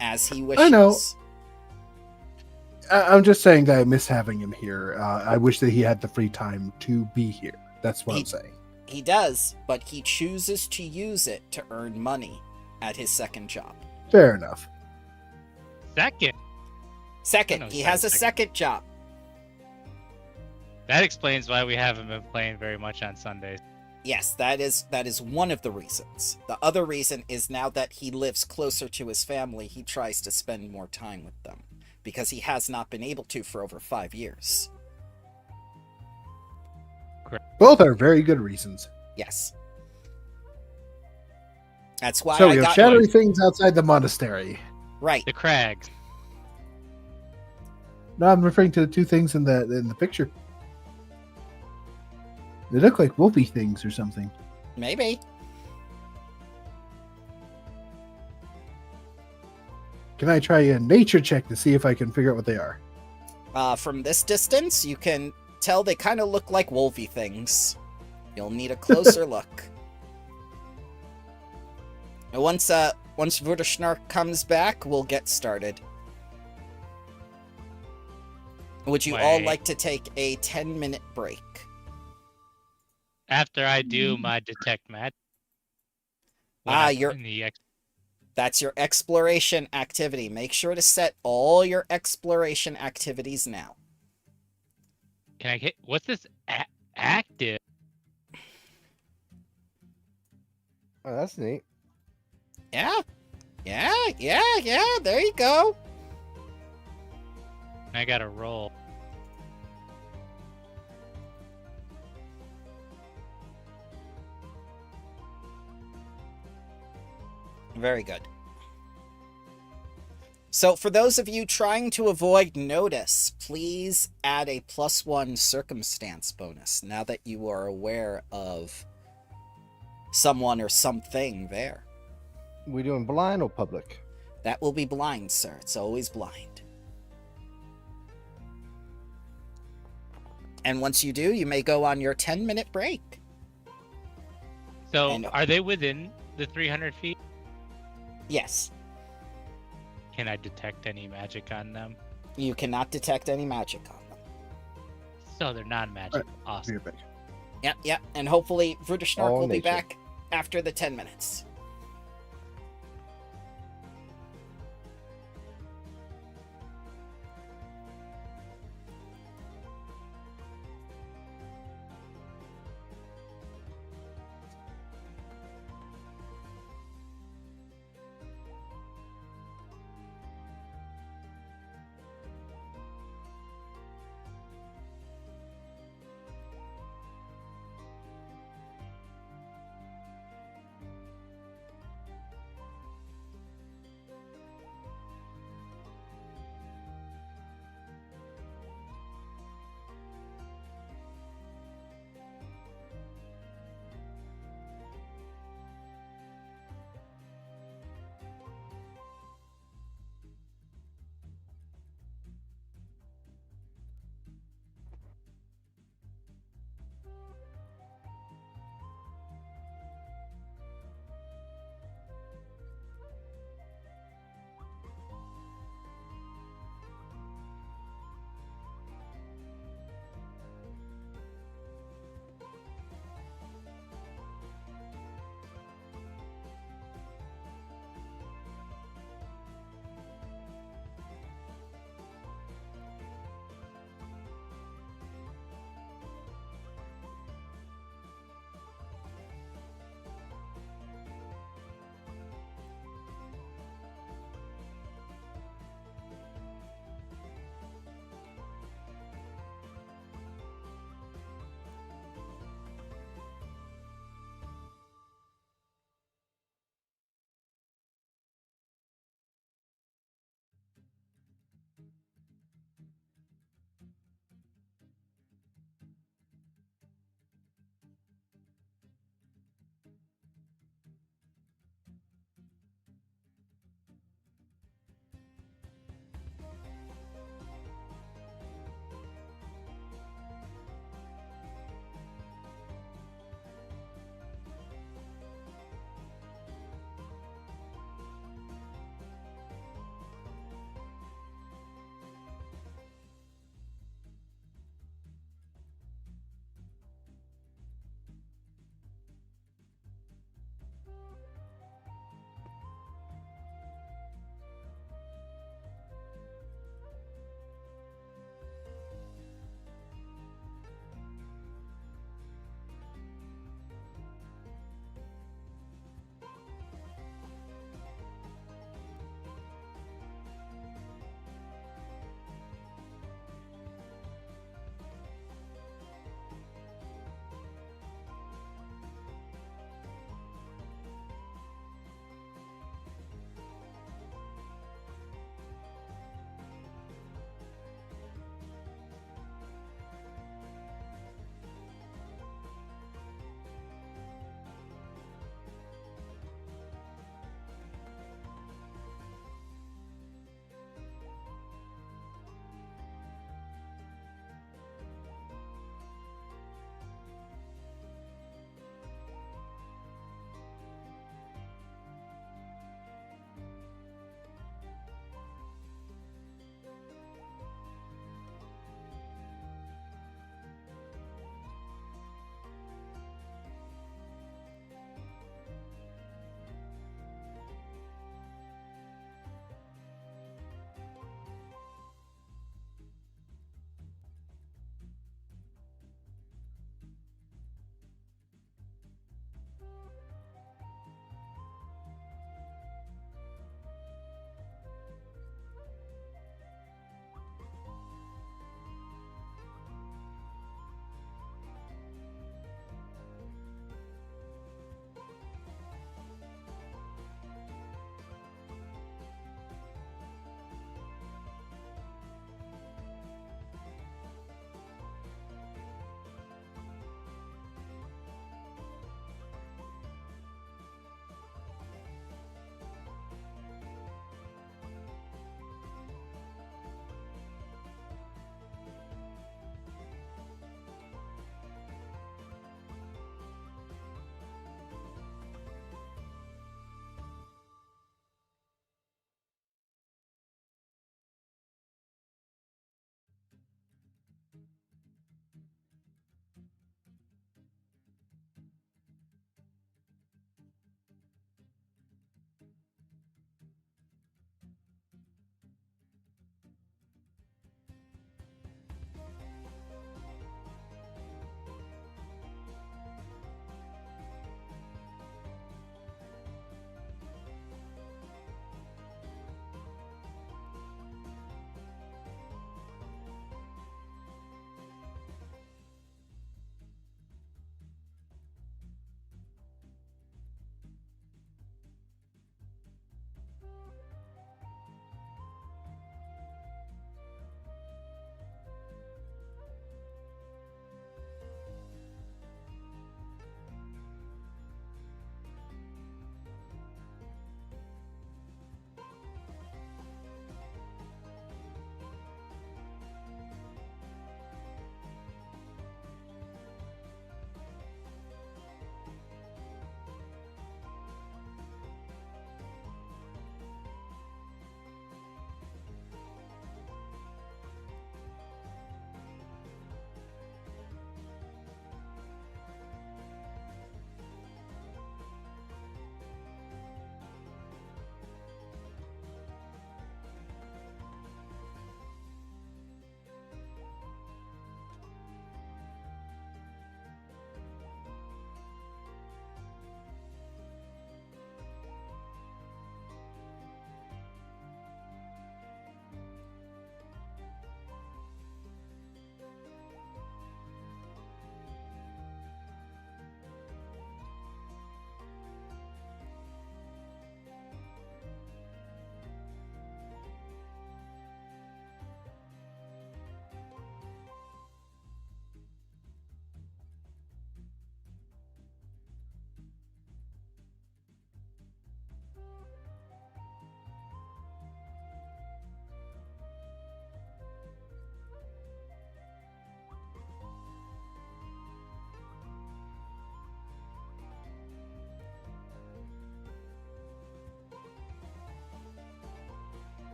[SPEAKER 1] as he wishes.
[SPEAKER 5] I know. I'm just saying that I miss having him here. I wish that he had the free time to be here. That's what I'm saying.
[SPEAKER 1] He does, but he chooses to use it to earn money at his second job.
[SPEAKER 5] Fair enough.
[SPEAKER 6] Second.
[SPEAKER 1] Second,
[SPEAKER 6] I know
[SPEAKER 1] he
[SPEAKER 6] he's
[SPEAKER 1] has
[SPEAKER 6] got
[SPEAKER 1] a
[SPEAKER 6] a
[SPEAKER 1] second job.
[SPEAKER 6] That explains why we haven't been playing very much on Sundays.
[SPEAKER 1] Yes, that is one of the reasons. The other reason is now that he lives closer to his family, he tries to spend more time with them because he has not been able to for over 5 years.
[SPEAKER 5] Both are very good reasons.
[SPEAKER 1] Yes. That's why
[SPEAKER 5] So
[SPEAKER 1] I
[SPEAKER 5] we have
[SPEAKER 1] got
[SPEAKER 5] shadowy things outside the monastery.
[SPEAKER 1] right.
[SPEAKER 6] The Crags.
[SPEAKER 5] No, I'm referring to the two things in the picture. They look like wolfy things or something.
[SPEAKER 1] Maybe.
[SPEAKER 5] Can I try a nature check to see if I can figure out what they are?
[SPEAKER 1] From this distance, you can tell they kind of look like wolfy things. You'll need a closer look. And once Wurderschnark comes back, we'll get started. Would you all
[SPEAKER 6] Wait.
[SPEAKER 1] like to take a 10-minute break?
[SPEAKER 6] After I do my detect magic.
[SPEAKER 1] That's your exploration activity. Make sure to set all your exploration activities now.
[SPEAKER 6] Can I get what's this active?
[SPEAKER 3] Oh, that's neat.
[SPEAKER 1] Yeah. There you go.
[SPEAKER 6] I gotta roll.
[SPEAKER 1] Very good. So for those of you trying to avoid notice, please add a +1 circumstance bonus now that you are aware of someone or something there.
[SPEAKER 3] We doing blind or public?
[SPEAKER 1] That will be blind, sir. It's always blind. And once you do, you may go on your 10-minute break.
[SPEAKER 6] So
[SPEAKER 1] And-
[SPEAKER 6] are they within the 300 feet?
[SPEAKER 1] Yes.
[SPEAKER 6] Can I detect any magic on them?
[SPEAKER 1] You cannot detect any magic on them.
[SPEAKER 6] So they're non-magic.
[SPEAKER 5] Alright.
[SPEAKER 6] Awesome.
[SPEAKER 5] Be right back.
[SPEAKER 1] Yep. And hopefully Wurderschnark
[SPEAKER 3] All
[SPEAKER 1] will be
[SPEAKER 3] nature.
[SPEAKER 1] back after the 10 minutes.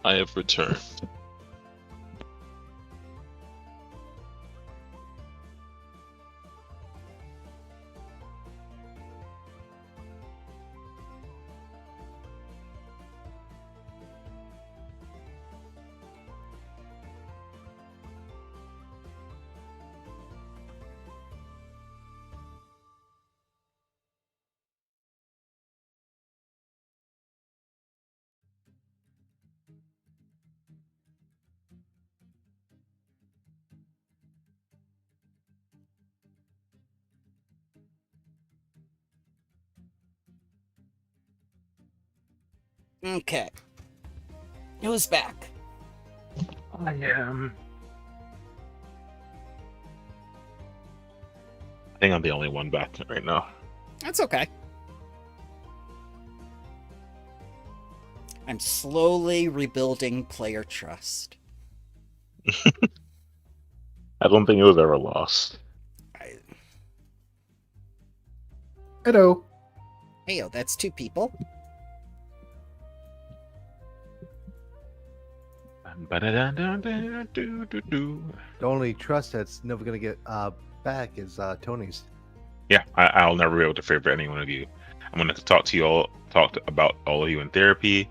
[SPEAKER 2] I have returned.
[SPEAKER 1] Okay. Who's back?
[SPEAKER 2] I am. I think I'm the only one back right now.
[SPEAKER 1] That's okay. I'm slowly rebuilding player trust.
[SPEAKER 2] I don't think it was ever lost.
[SPEAKER 1] I...
[SPEAKER 5] Hello.
[SPEAKER 1] Heyo, that's 2 people.
[SPEAKER 2] Ba-da-da-da-da-do-do-do.
[SPEAKER 3] The only trust that's never gonna get back is Tony's.
[SPEAKER 2] Yeah, I'll never be able to favor any one of you. I'm going to talk to you all, about all of you in therapy.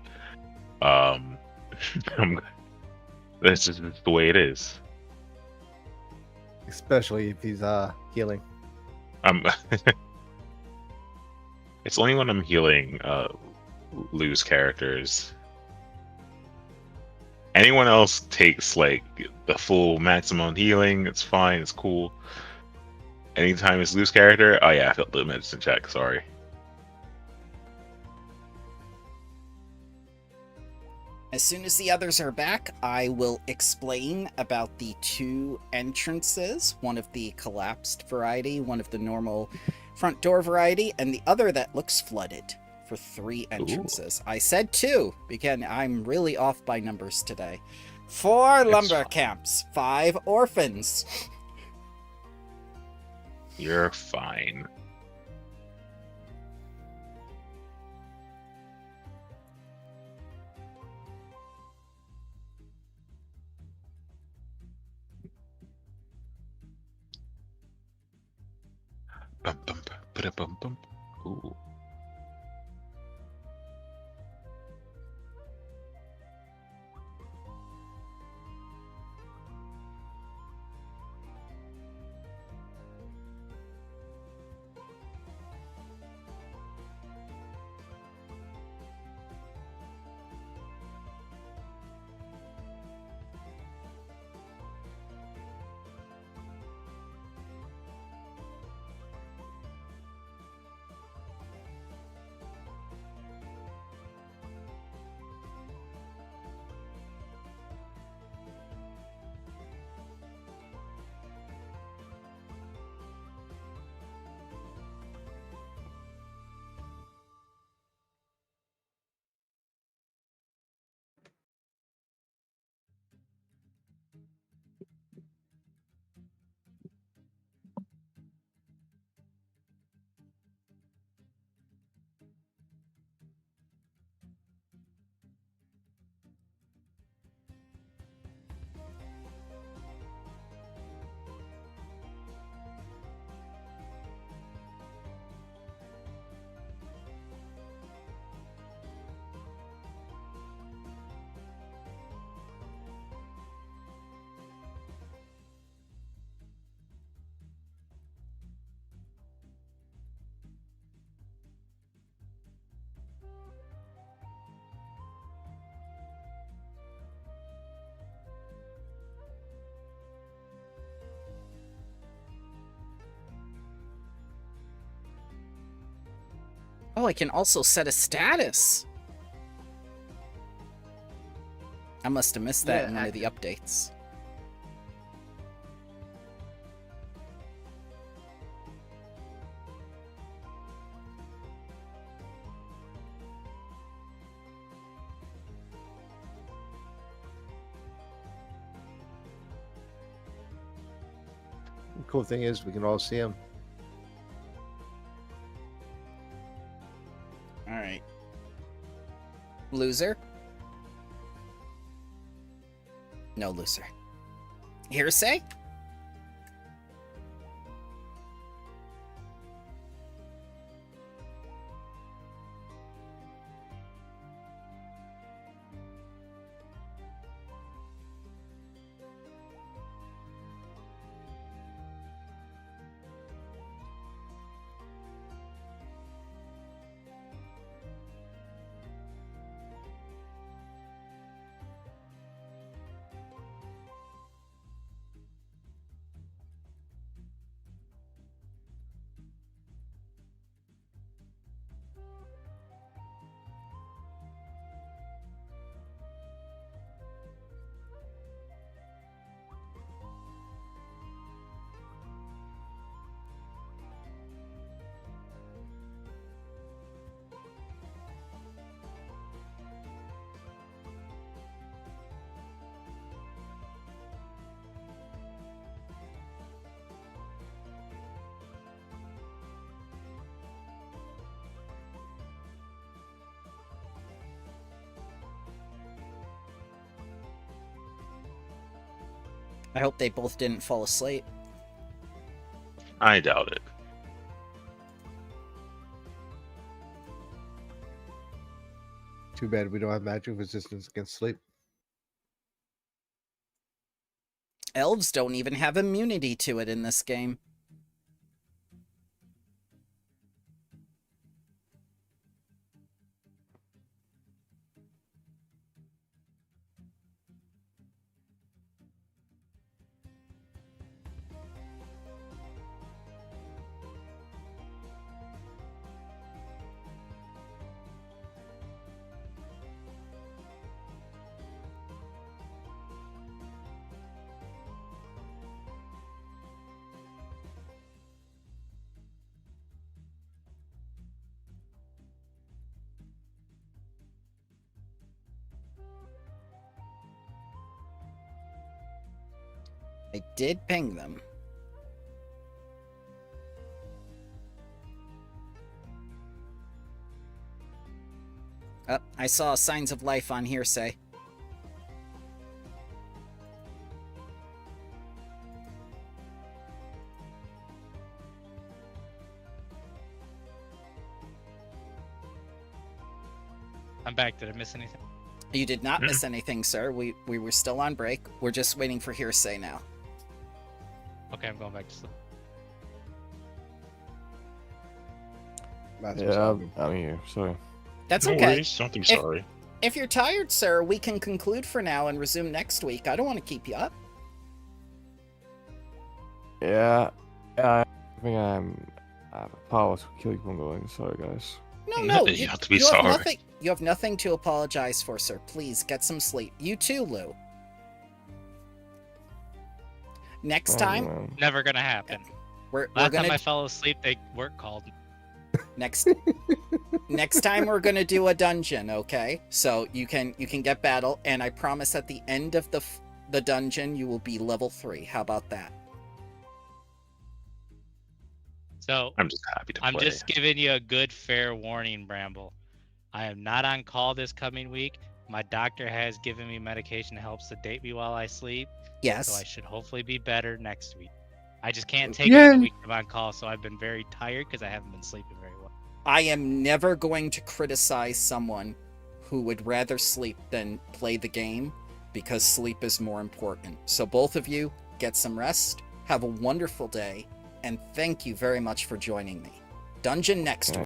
[SPEAKER 2] This is the way it is.
[SPEAKER 3] Especially if he's healing.
[SPEAKER 2] It's only when I'm healing lose characters. Anyone else takes like the full maximum healing, it's fine, it's cool. Anytime it's lose character, oh yeah, I failed the medicine check, sorry.
[SPEAKER 1] As soon as the others are back, I will explain about the 2 entrances, one of the collapsed variety, one of the normal front door variety, and the other that looks flooded for 3 entrances. I said 2. Again, I'm really off by numbers today. 4 lumber
[SPEAKER 2] fine.
[SPEAKER 1] camps, 5 orphans.
[SPEAKER 2] You're fine. Bum, bum, bum, bum, bum. Ooh.
[SPEAKER 1] Oh, I can also set a status. I must have missed that in one of the updates.
[SPEAKER 3] The cool thing is we can all see him.
[SPEAKER 1] All right. Loser. No looser. Hearsay? I hope they both didn't fall asleep.
[SPEAKER 2] I doubt it.
[SPEAKER 3] Too bad we don't have magic resistance against sleep.
[SPEAKER 1] Elves don't even have immunity to it in this game. I did ping them. I saw signs of life on hearsay.
[SPEAKER 6] I'm back. Did I miss anything?
[SPEAKER 1] You did not miss anything, sir. We were still on break. We're just waiting for hearsay now.
[SPEAKER 6] Okay, I'm going back to sleep.
[SPEAKER 4] Yeah, I'm here. Sorry.
[SPEAKER 1] That's
[SPEAKER 2] No
[SPEAKER 1] okay.
[SPEAKER 2] worries. Don't be sorry.
[SPEAKER 1] If you're tired, sir, we can conclude for now and resume next week. I don't want to keep you up.
[SPEAKER 4] Yeah, I think I have a power to keep on going. Sorry, guys.
[SPEAKER 1] No,
[SPEAKER 2] You have to be
[SPEAKER 1] have
[SPEAKER 2] sorry.
[SPEAKER 1] nothing. You have nothing to apologize for, sir. Please get some sleep. You too, Lou. Next time,
[SPEAKER 6] Never gonna happen.
[SPEAKER 1] we're
[SPEAKER 6] Last
[SPEAKER 1] gonna
[SPEAKER 6] time I fell asleep, they work called.
[SPEAKER 1] next time we're gonna do a dungeon. Okay, so you can get battle, and I promise at the end of the dungeon you will be level 3. How about that?
[SPEAKER 6] So
[SPEAKER 2] I'm just happy to
[SPEAKER 6] I'm
[SPEAKER 2] play.
[SPEAKER 6] just giving you a good, fair warning, Bramble. I am not on call this coming week. My doctor has given me medication to help sedate me while I sleep.
[SPEAKER 1] Yes.
[SPEAKER 6] So I should hopefully be better next week. I just can't take
[SPEAKER 5] Yeah.
[SPEAKER 6] it the week I'm on call, so I've been very tired because I haven't been sleeping very well.
[SPEAKER 1] I am never going to criticize someone who would rather sleep than play the game, because sleep is more important. So both of you, get some rest, have a wonderful day, and thank you very much for joining me. Dungeon next week.